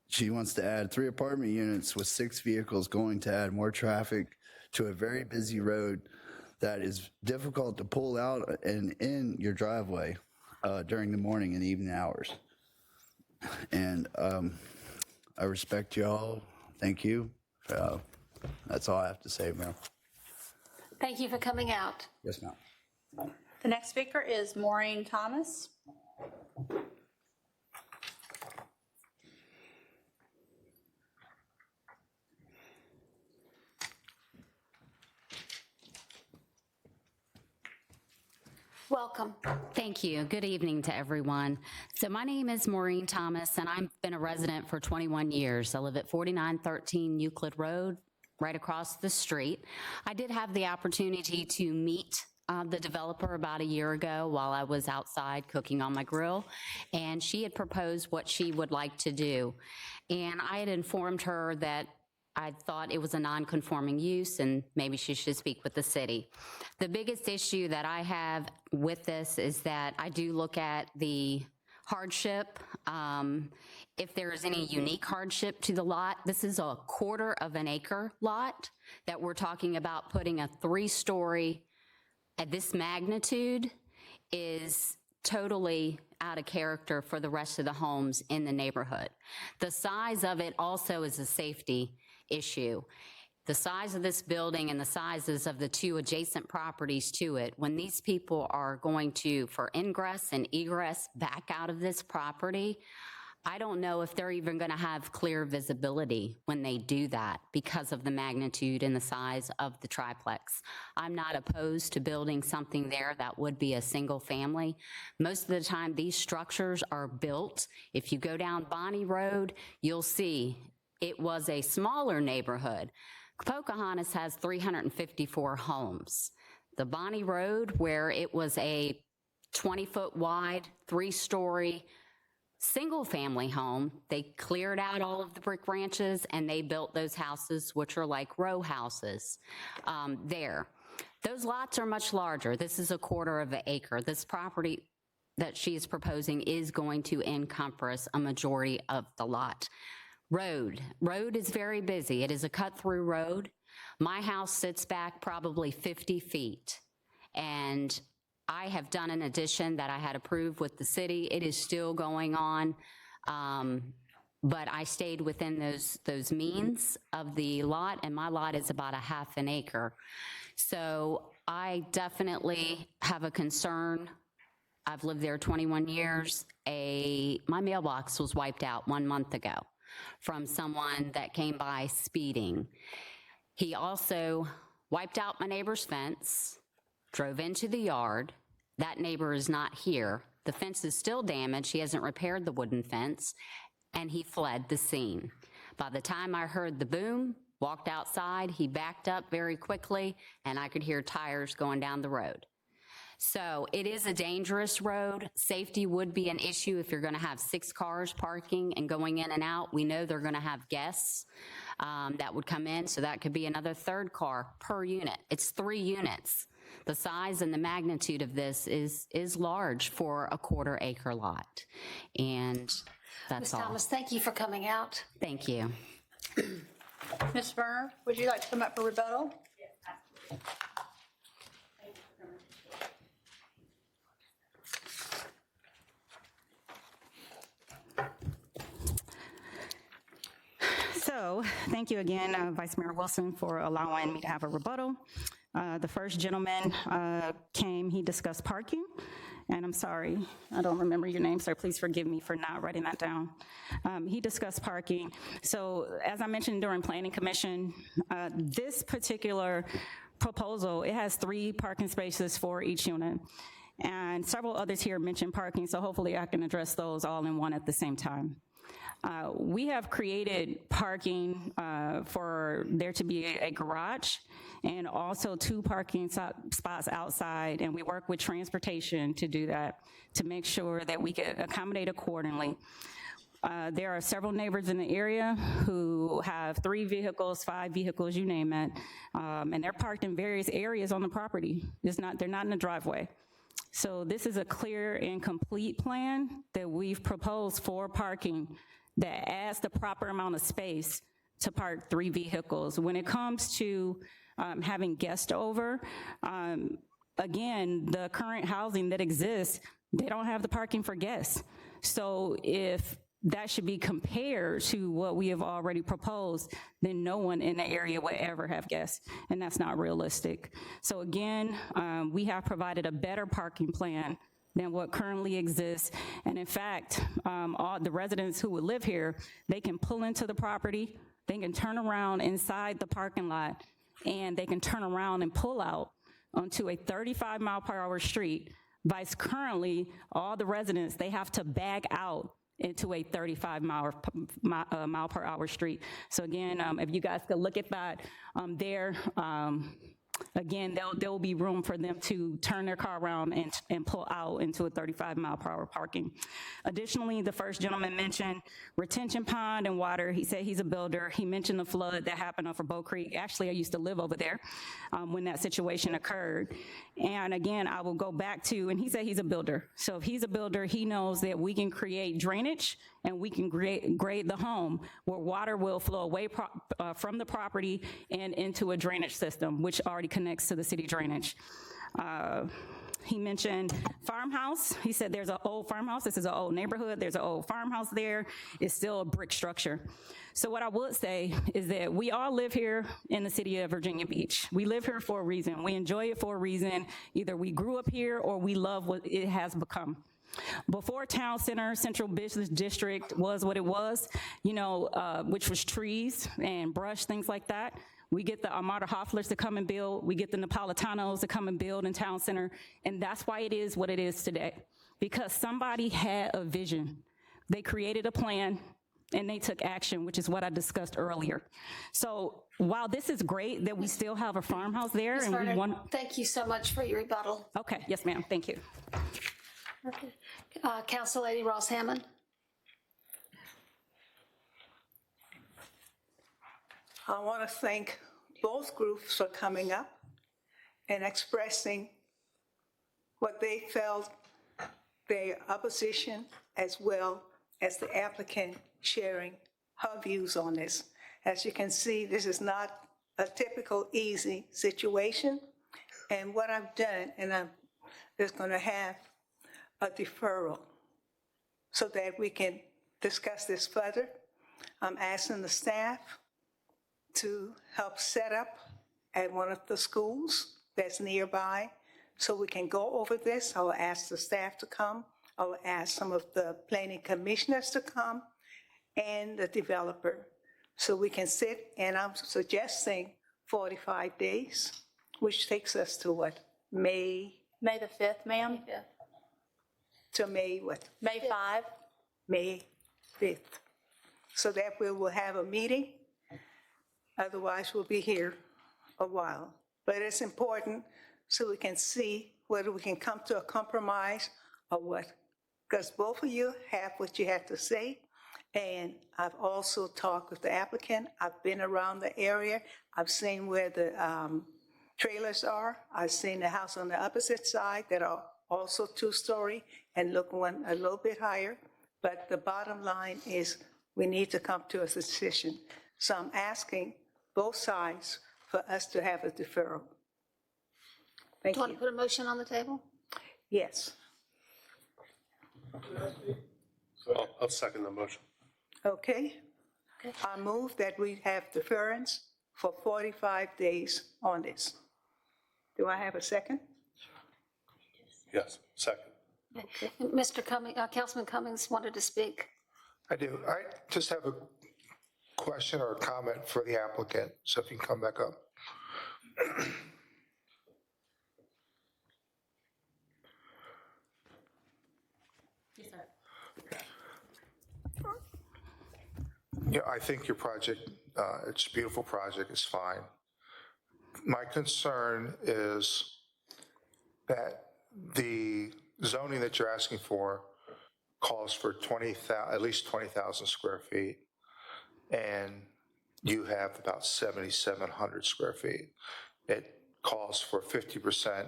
she wants to add 3 apartment units with 6 vehicles, going to add more traffic to a very busy road that is difficult to pull out and in your driveway during the morning and evening hours. And I respect y'all. Thank you. That's all I have to say, ma'am. Thank you for coming out. Yes, ma'am. The next speaker is Maureen Thomas. Welcome. Thank you. Good evening to everyone. So my name is Maureen Thomas, and I've been a resident for 21 years. I live at 4913 Euclid Road, right across the street. I did have the opportunity to meet the developer about a year ago while I was outside cooking on my grill, and she had proposed what she would like to do. And I had informed her that I thought it was a non-conforming use and maybe she should speak with the city. The biggest issue that I have with this is that I do look at the hardship. If there is any unique hardship to the lot, this is a 1/4 of an acre lot that we're talking about putting a 3-story at this magnitude is totally out of character for the rest of the homes in the neighborhood. The size of it also is a safety issue. The size of this building and the sizes of the 2 adjacent properties to it, when these people are going to, for ingress and egress back out of this property, I don't know if they're even going to have clear visibility when they do that because of the magnitude and the size of the triplex. I'm not opposed to building something there that would be a single family. Most of the time, these structures are built. If you go down Bonnie Road, you'll see it was a smaller neighborhood. Pocahontas has 354 homes. The Bonnie Road, where it was a 20-foot wide, 3-story, single-family home, they cleared out all of the brick ranches and they built those houses, which are like row houses there. Those lots are much larger. This is a 1/4 of an acre. This property that she is proposing is going to encompass a majority of the lot. Road is very busy. It is a cut-through road. My house sits back probably 50 feet, and I have done an addition that I had approved with the city. It is still going on, but I stayed within those means of the lot, and my lot is about a 1/2 acre. So I definitely have a concern. I've lived there 21 years. My mailbox was wiped out 1 month ago from someone that came by speeding. He also wiped out my neighbor's fence, drove into the yard. That neighbor is not here. The fence is still damaged. He hasn't repaired the wooden fence, and he fled the scene. By the time I heard the boom, walked outside, he backed up very quickly, and I could hear tires going down the road. So it is a dangerous road. Safety would be an issue if you're going to have 6 cars parking and going in and out. We know they're going to have guests that would come in, so that could be another 3rd car per unit. It's 3 units. The size and the magnitude of this is large for a 1/4 acre lot. And that's Ms. all. Thomas, thank you for coming out. Thank you. Ms. Verner, would you like to come up for rebuttal? So, thank you again, Vice Mayor Wilson, for allowing me to have a rebuttal. The first gentleman came, he discussed parking, and I'm sorry, I don't remember your name, sir, please forgive me for not writing that down. He discussed parking. So, as I mentioned during Planning Commission, this particular proposal, it has 3 parking spaces for each unit, and several others here mentioned parking, so hopefully I can address those all in one at the same time. We have created parking for there to be a garage and also 2 parking spots outside, and we work with transportation to do that, to make sure that we can accommodate accordingly. There are several neighbors in the area who have 3 vehicles, 5 vehicles, you name it, and they're parked in various areas on the property. They're not in the driveway. So this is a clear and complete plan that we've proposed for parking that adds the proper amount of space to park 3 vehicles. When it comes to having guests over, again, the current housing that exists, they don't have the parking for guests. So if that should be compared to what we have already proposed, then no one in the area would ever have guests, and that's not realistic. So again, we have provided a better parking plan than what currently exists, and in fact, all the residents who would live here, they can pull into the property, they can turn around inside the parking lot, and they can turn around and pull out onto a 35-mile-per-hour street. Vice currently, all the residents, they have to back out into a 35-mile-per-hour street. So again, if you guys could look at that there, again, there will be room for them to turn their car around and pull out into a 35-mile-per-hour parking. Additionally, the first gentleman mentioned retention pond and water. He said he's a builder. He mentioned the flood that happened off of Bow Creek. Actually, I used to live over there when that situation occurred. And again, I will go back to, and he said he's a builder. So if he's a builder, he knows that we can create drainage and we can grade the home where water will flow away from the property and into a drainage system, which already connects to the city drainage. He mentioned farmhouse. He said there's an old farmhouse. This is an old neighborhood. There's an old farmhouse there. It's still a brick structure. So what I would say is that we all live here in the city of Virginia Beach. We live here for a reason. We enjoy it for a reason. Either we grew up here or we love what it has become. Before Town Center, Central Business District was what it was, you know, which was trees and brush, things like that. We get the Armada Hofflers to come and build. We get the Napolitanos to come and build in Town Center. And that's why it is what it is today. Because somebody had a vision. They created a plan and they took action, which is what I discussed earlier. So while this is great that we still have a farmhouse there, Ms. and we Vernon, want. thank you so much for your rebuttal. Okay, yes, ma'am, thank you. Okay. Council Lady Ross Hammond. I want to thank both groups for coming up and expressing what they felt, their opposition, as well as the applicant sharing her views on this. As you can see, this is not a typical easy situation. And what I've done, and I'm just going to have a deferral so that we can discuss this further. I'm asking the staff to help set up at one of the schools that's nearby so we can go over this. I'll ask the staff to come. I'll ask some of the planning commissioners to come and the developer so we can sit, and I'm suggesting 45 days, which takes us to what, May the 5th, ma'am? to May what? May 5. May 5th. So that we will have a meeting. Otherwise, we'll be here a while. But it's important so we can see whether we can come to a compromise or what. Because both of you have what you have to say. And I've also talked with the applicant. I've been around the area. I've seen where the trailers are. I've seen the house on the opposite side that are also 2-story and look one a little bit higher. But the bottom line is we need to come to a decision. So I'm asking both sides for us to have a deferral. Thank Do you want you. to put a motion on the table? Yes. I'll second the motion. Okay. I move that we have deference for 45 days on this. Do I have a second? Yes, second. Okay. Mr. Cummings, Councilman Cummings wanted to speak. I do. I just have a question or a comment for the applicant, so if you can come back up. Yes, sir. Yeah, I think your project, it's a beautiful project, it's fine. My concern is that the zoning that you're asking for calls for at least 20,000 square feet, and you have about 7,700 square feet. It calls for 50%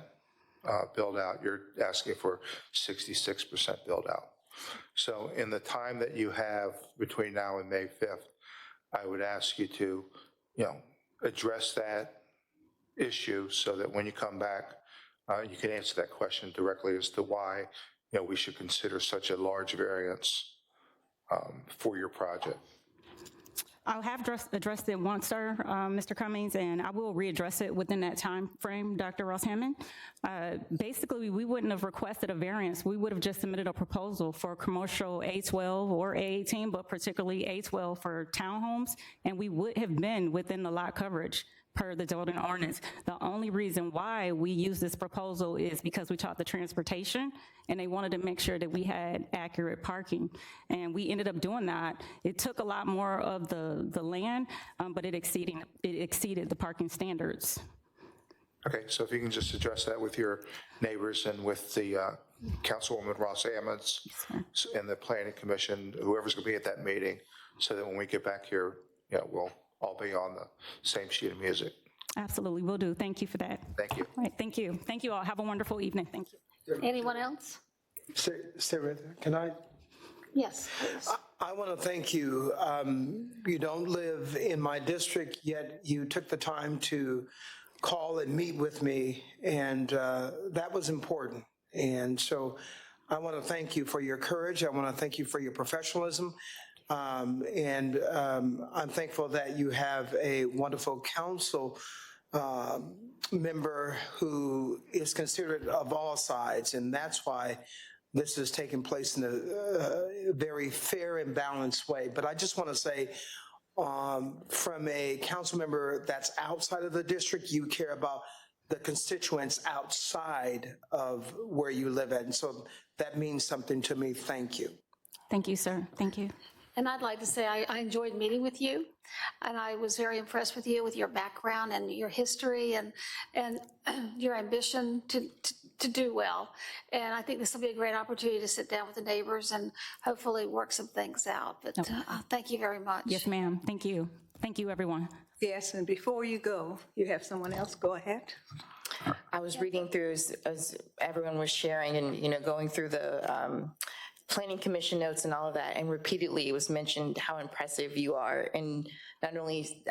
build out. You're asking for 66% build out. So in the time that you have between now and May 5th, I would ask you to, address that issue so that when you come back, you can answer that question directly as to why, we should consider such a large variance for your project. I have addressed it once, sir, Mr. Cummings, and I will readdress it within that time frame, Dr. Ross Hammond. Basically, we wouldn't have requested a variance. We would have just submitted a proposal for commercial A12 or A18, but particularly A12 for townhomes, and we would have been within the lot coverage per the zoning ordinance. The only reason why we use this proposal is because we talked to transportation, and they wanted to make sure that we had accurate parking. And we ended up doing that. It took a lot more of the land, but it exceeded the parking standards. Okay, so if you can just address that with your neighbors and with the Councilwoman Ross Ammons and the Planning Commission, whoever's going to be at that meeting, so that when we get back here, we'll all be on the same sheet of music. Absolutely, will do. Thank you for that. Thank you. All right, thank you. Thank you all. Have a wonderful evening. Thank you. Anyone else? Stay right there. Can I? Yes, please. I want to thank you. You don't live in my district, yet you took the time to call and meet with me, and that was important. And so I want to thank you for your courage. I want to thank you for your professionalism. And I'm thankful that you have a wonderful council member who is considerate of all sides, and that's why this has taken place in a very fair and balanced way. But I just want to say, from a council member that's outside of the district, you care about the constituents outside of where you live at, and so that means something to me. Thank you. Thank you, sir. Thank you. And I'd like to say I enjoyed meeting with you, and I was very impressed with you, with your background and your history and your ambition to do well. And I think this will be a great opportunity to sit down with the neighbors and hopefully work some things out. But thank you very much. Yes, ma'am. Thank you. Thank you, everyone. Yes, and before you go, you have someone else. Go ahead. I was reading through as everyone was sharing and, going through the Planning Commission notes and all of that, and repeatedly it was mentioned how impressive you are, and not only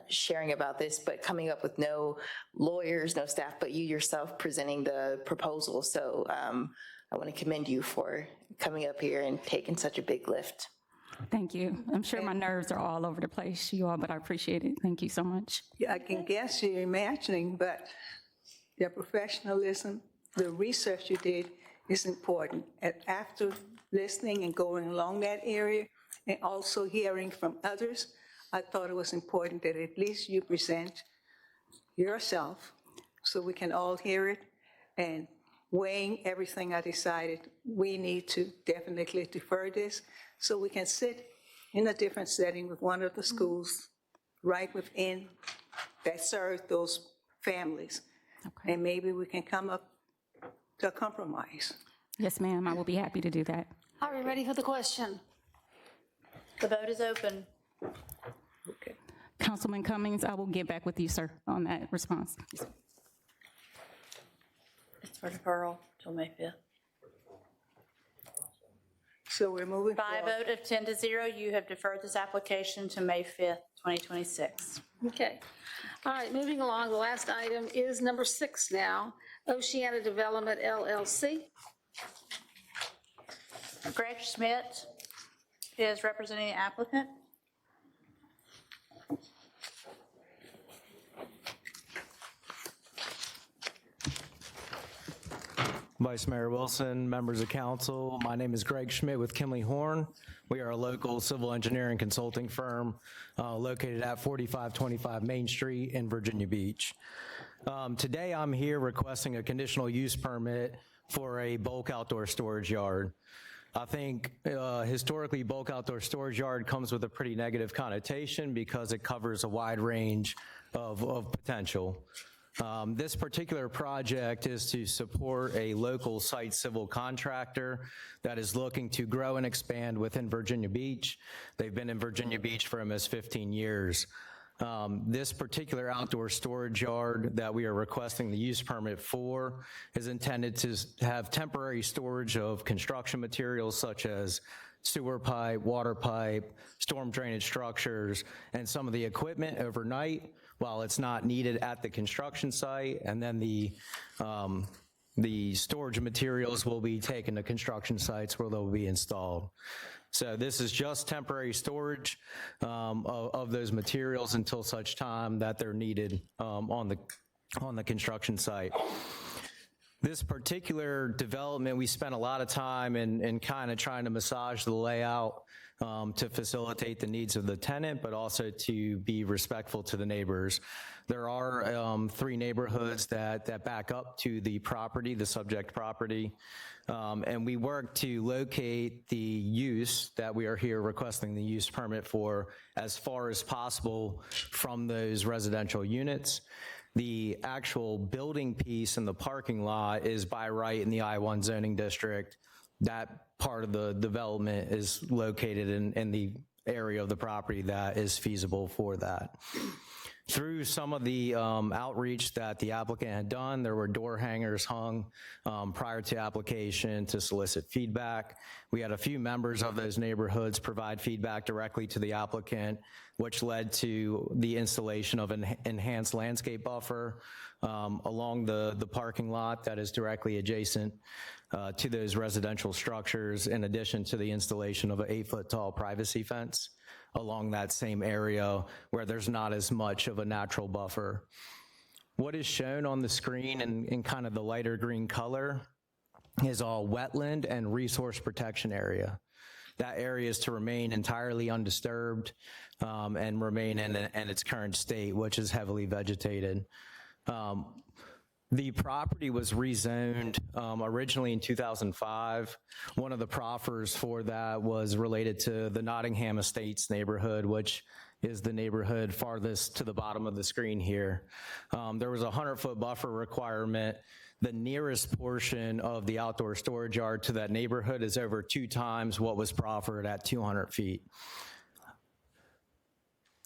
sharing about this, but coming up with no lawyers, no staff, but you yourself presenting the proposal. So I want to commend you for coming up here and taking such a big lift. Thank you. I'm sure my nerves are all over the place, you all, but I appreciate it. Thank you so much. Yeah, I can guess you're imagining, but your professionalism, the research you did is important. And after listening and going along that area and also hearing from others, I thought it was important that at least you present yourself so we can all hear it. And weighing everything, I decided we need to definitely defer this so we can sit in a different setting with one of the schools right within that serve those families. Okay. And maybe we can come up to a compromise. Yes, ma'am. I will be happy to do that. Are we ready for the question? The vote is open. Okay. Councilman Cummings, I will get back with you, sir, on that response. It's for deferral till May 5th. So we're moving By a vote of 10-0, you have deferred this application to May 5th, 2026. Okay. All right, moving along, the last item is number 6 now, Oceana Development LLC. Greg Schmidt is representing the applicant. Vice Mayor Wilson, members of council, my name is Greg Schmidt with Kimley Horn. We are a local civil engineering consulting firm located at 4525 Main Street in Virginia Beach. Today I'm here requesting a conditional use permit for a bulk outdoor storage yard. I think historically bulk outdoor storage yard comes with a pretty negative connotation because it covers a wide range of potential. This particular project is to support a local site civil contractor that is looking to grow and expand within Virginia Beach. They've been in Virginia Beach for almost 15 years. This particular outdoor storage yard that we are requesting the use permit for is intended to have temporary storage of construction materials such as sewer pipe, water pipe, storm drainage structures, and some of the equipment overnight while it's not needed at the construction site. And then the storage materials will be taken to construction sites where they'll be installed. So this is just temporary storage of those materials until such time that they're needed on the construction site. This particular development, we spent a lot of time in kind of trying to massage the layout to facilitate the needs of the tenant, but also to be respectful to the neighbors. There are 3 neighborhoods that back up to the property, the subject property, and we work to locate the use that we are here requesting the use permit for as far as possible from those residential units. The actual building piece in the parking lot is by right in the I-1 zoning district. That part of the development is located in the area of the property that is feasible for that. Through some of the outreach that the applicant had done, there were door hangers hung prior to application to solicit feedback. We had a few members of those neighborhoods provide feedback directly to the applicant, which led to the installation of an enhanced landscape buffer along the parking lot that is directly adjacent to those residential structures, in addition to the installation of an 8-foot tall privacy fence along that same area where there's not as much of a natural buffer. What is shown on the screen in kind of the lighter green color is all wetland and resource protection area. That area is to remain entirely undisturbed and remain in its current state, which is heavily vegetated. The property was rezoned originally in 2005. One of the proffers for that was related to the Nottingham Estates neighborhood, which is the neighborhood farthest to the bottom of the screen here. There was a 100-foot buffer requirement. The nearest portion of the outdoor storage yard to that neighborhood is over 2 times what was proffered at 200 feet.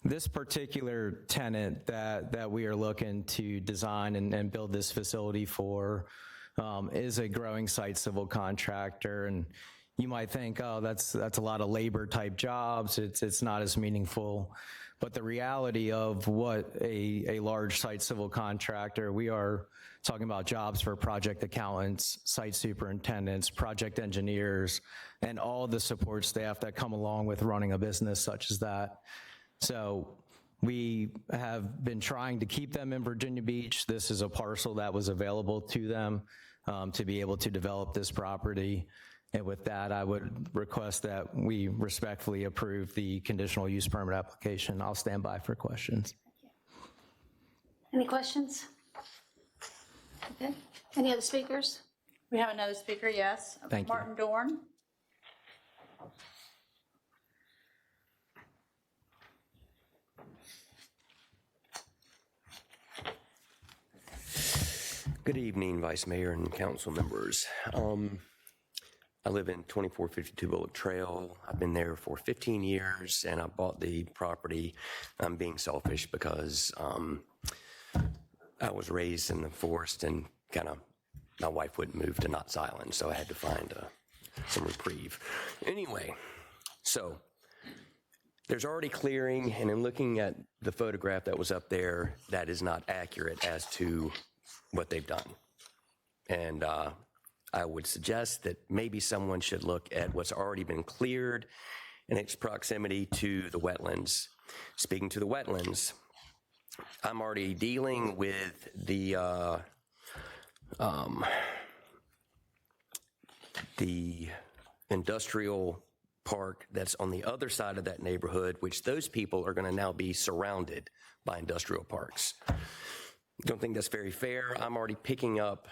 This particular tenant that we are looking to design and build this facility for is a growing site civil contractor. And you might think, oh, that's a lot of labor type jobs. It's not as meaningful. But the reality of what a large site civil contractor, we are talking about jobs for project accountants, site superintendents, project engineers, and all the support staff that come along with running a business such as that. So we have been trying to keep them in Virginia Beach. This is a parcel that was available to them to be able to develop this property. And with that, I would request that we respectfully approve the conditional use permit application. I'll stand by for questions. Any questions? Okay. Any other speakers? We have another speaker, yes. Thank you. Martin Dorn. Good evening, Vice Mayor and council members. I live in 2452 Bullock Trail. I've been there for 15 years, and I bought the property. I'm being selfish because I was raised in the forest, and my wife wouldn't move to Knott's Island, so I had to find some reprieve. Anyway, so there's already clearing, and in looking at the photograph that was up there, that is not accurate as to what they've done. And I would suggest that maybe someone should look at what's already been cleared in its proximity to the wetlands. Speaking to the wetlands, I'm already dealing with the industrial park that's on the other side of that neighborhood, which those people are going to now be surrounded by industrial parks. Don't think that's very fair. I'm already picking up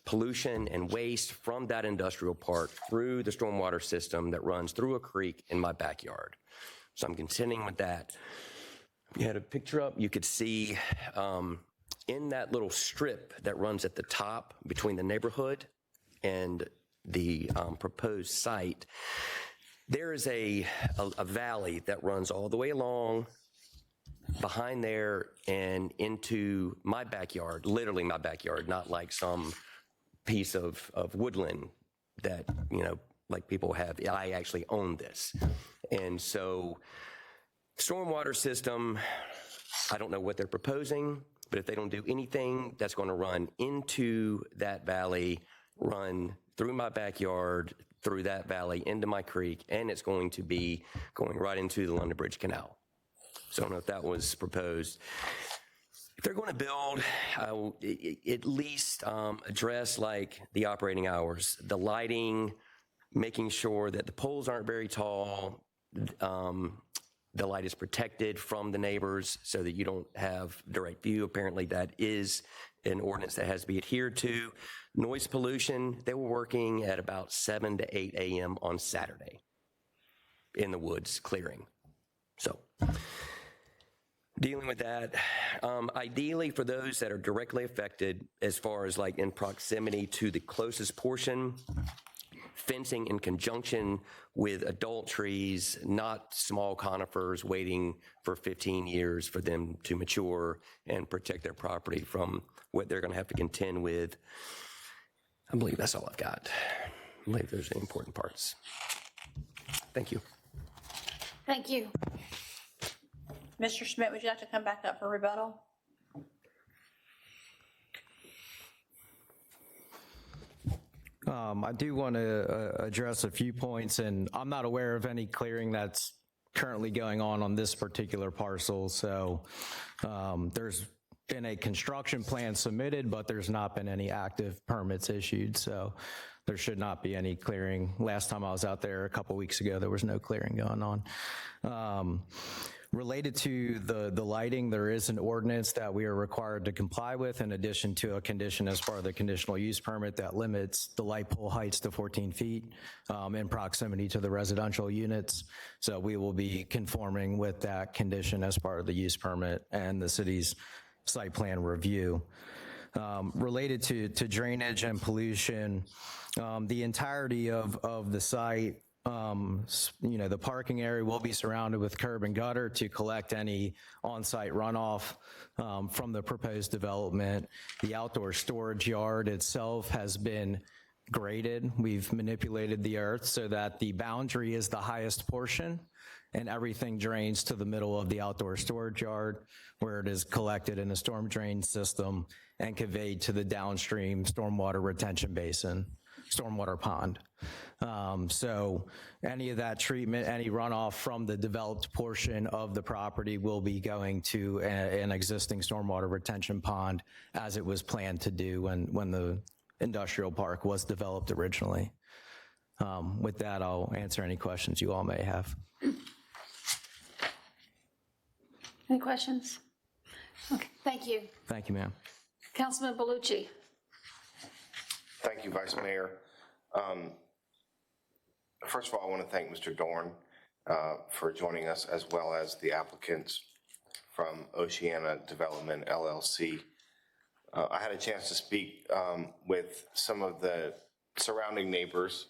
pollution and waste from that industrial park through the stormwater system that runs through a creek in my backyard. So I'm contending with that. If you had a picture up, you could see in that little strip that runs at the top between the neighborhood and the proposed site, there is a valley that runs all the way along behind there and into my backyard, literally my backyard, not like some piece of woodland that, like people have. I actually own this. And so stormwater system, I don't know what they're proposing, but if they don't do anything, that's going to run into that valley, run through my backyard, through that valley, into my creek, and it's going to be going right into the London Bridge Canal. So I don't know if that was proposed. If they're going to build, at least address like the operating hours, the lighting, making sure that the poles aren't very tall, the light is protected from the neighbors so that you don't have direct view. Apparently that is an ordinance that has to be adhered to. Noise pollution, they were working at about 7 to 8 a.m. on Saturday in the woods clearing. So dealing with that, ideally for those that are directly affected as far as like in proximity to the closest portion, fencing in conjunction with adult trees, not small conifers waiting for 15 years for them to mature and protect their property from what they're going to have to contend with. I believe that's all I've got. I believe those are the important parts. Thank you. Thank you. Mr. Schmidt, would you like to come back up for rebuttal? I do want to address a few points, and I'm not aware of any clearing that's currently going on this particular parcel. So there's been a construction plan submitted, but there's not been any active permits issued. So there should not be any clearing. Last time I was out there a couple weeks ago, there was no clearing going on. Related to the lighting, there is an ordinance that we are required to comply with in addition to a condition as part of the conditional use permit that limits the light pole heights to 14 feet in proximity to the residential units. So we will be conforming with that condition as part of the use permit and the city's site plan review. Related to drainage and pollution, the entirety of the site, the parking area will be surrounded with curb and gutter to collect any on-site runoff from the proposed development. The outdoor storage yard itself has been graded. We've manipulated the earth so that the boundary is the highest portion and everything drains to the middle of the outdoor storage yard where it is collected in a storm drain system and conveyed to the downstream stormwater retention basin, stormwater pond. So any of that treatment, any runoff from the developed portion of the property will be going to an existing stormwater retention pond as it was planned to do when the industrial park was developed originally. With that, I'll answer any questions you all may have. Any questions? Okay, thank you. Thank you, ma'am. Councilman Bellucci. Thank you, Vice Mayor. First of all, I want to thank Mr. Dorn for joining us, as well as the applicants from Oceana Development LLC. I had a chance to speak with some of the surrounding neighbors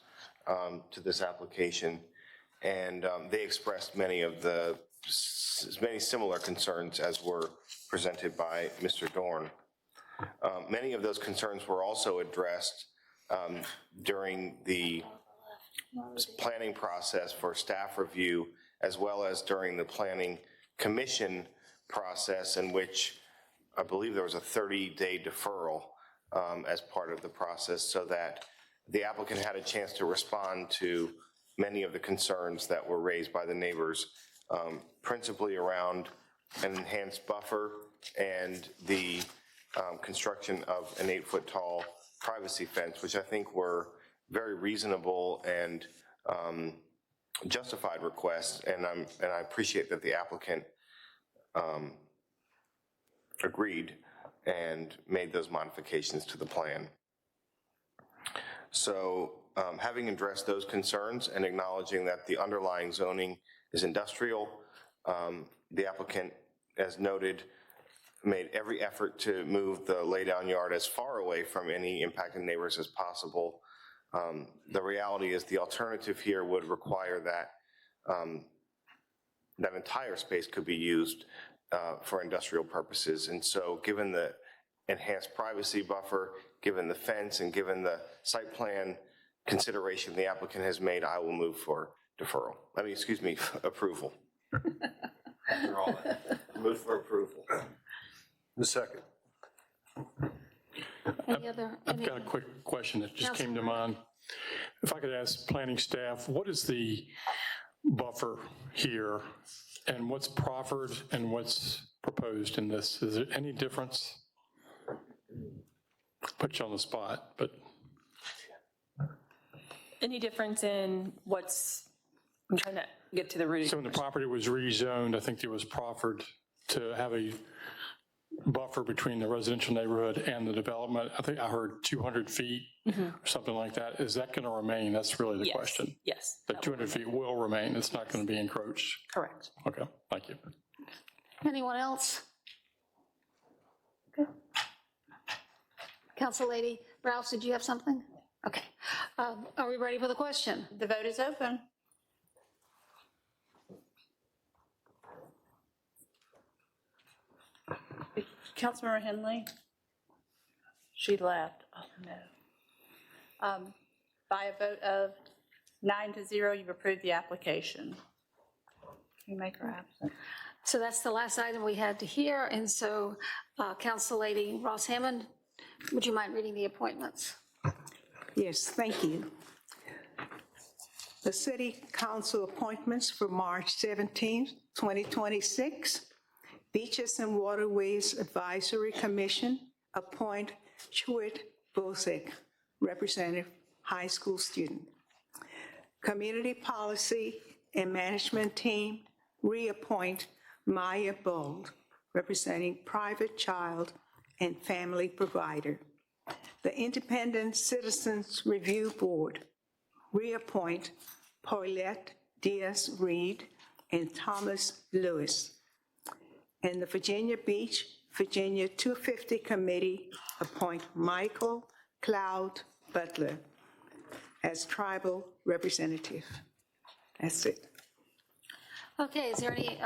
to this application, and they expressed many similar concerns as were presented by Mr. Dorn. Many of those concerns were also addressed during the planning process for staff review, as well as during the planning commission process, in which I believe there was a 30-day deferral as part of the process, so that the applicant had a chance to respond to many of the concerns that were raised by the neighbors, principally around an enhanced buffer and the construction of an 8-foot tall privacy fence, which I think were very reasonable and justified requests, and I appreciate that the applicant agreed and made those modifications to the plan. So having addressed those concerns and acknowledging that the underlying zoning is industrial, the applicant, as noted, made every effort to move the laydown yard as far away from any impacted neighbors as possible. The reality is the alternative here would require that that entire space could be used for industrial purposes. And so given the enhanced privacy buffer, given the fence, and given the site plan consideration the applicant has made, I will move for deferral. Approval. After all that, move for approval. The second. Any other? I've got a quick question that just came to mind. If I could ask planning staff, what is the buffer here, and what's proffered and what's proposed in this? Is there any difference? Put you on the spot, but. Any difference in what's, I'm trying to get to the root. So when the property was rezoned, I think it was proffered to have a buffer between the residential neighborhood and the development. I think I heard 200 feet or something like that. Is that going to remain? That's really the question. Yes. The 200 feet will remain. It's not going to be encroached. Correct. Okay, thank you. Anyone else? Okay. Council Lady Rouse, did you have something? Okay. Are we ready for the question? The vote is open. Councilmember Henley? She left. Oh, no. By a vote of 9-0, you've approved the application. Can you make her absent? So that's the last item we had to hear, and so Council Lady Ross Hammond, would you mind reading the appointments? Yes, thank you. The City Council appointments for March 17, 2026. Beaches and Waterways Advisory Commission, appoint Chuit Bozek, representative, high school student. Community Policy and Management Team, reappoint Maya Bold, representing private child and family provider. The Independent Citizens Review Board, reappoint Paulette Diaz-Reed and Thomas Lewis. And the Virginia Beach, Virginia 250 Committee, appoint Michael Cloud Butler as tribal representative. That's it. Okay, is there any,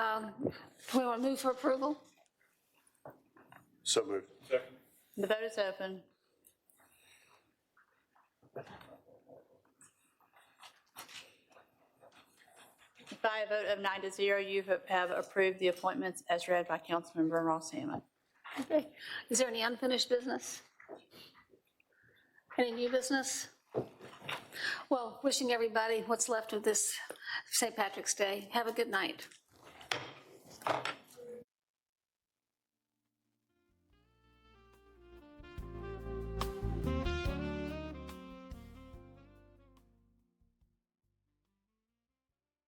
we want to move for approval? So moved. The vote is open. By a vote of 9-0, you have approved the appointments as read by Councilmember Ross Hammond. Okay. Is there any unfinished business? Any new business? Well, wishing everybody what's left of this St. Patrick's Day. Have a good night.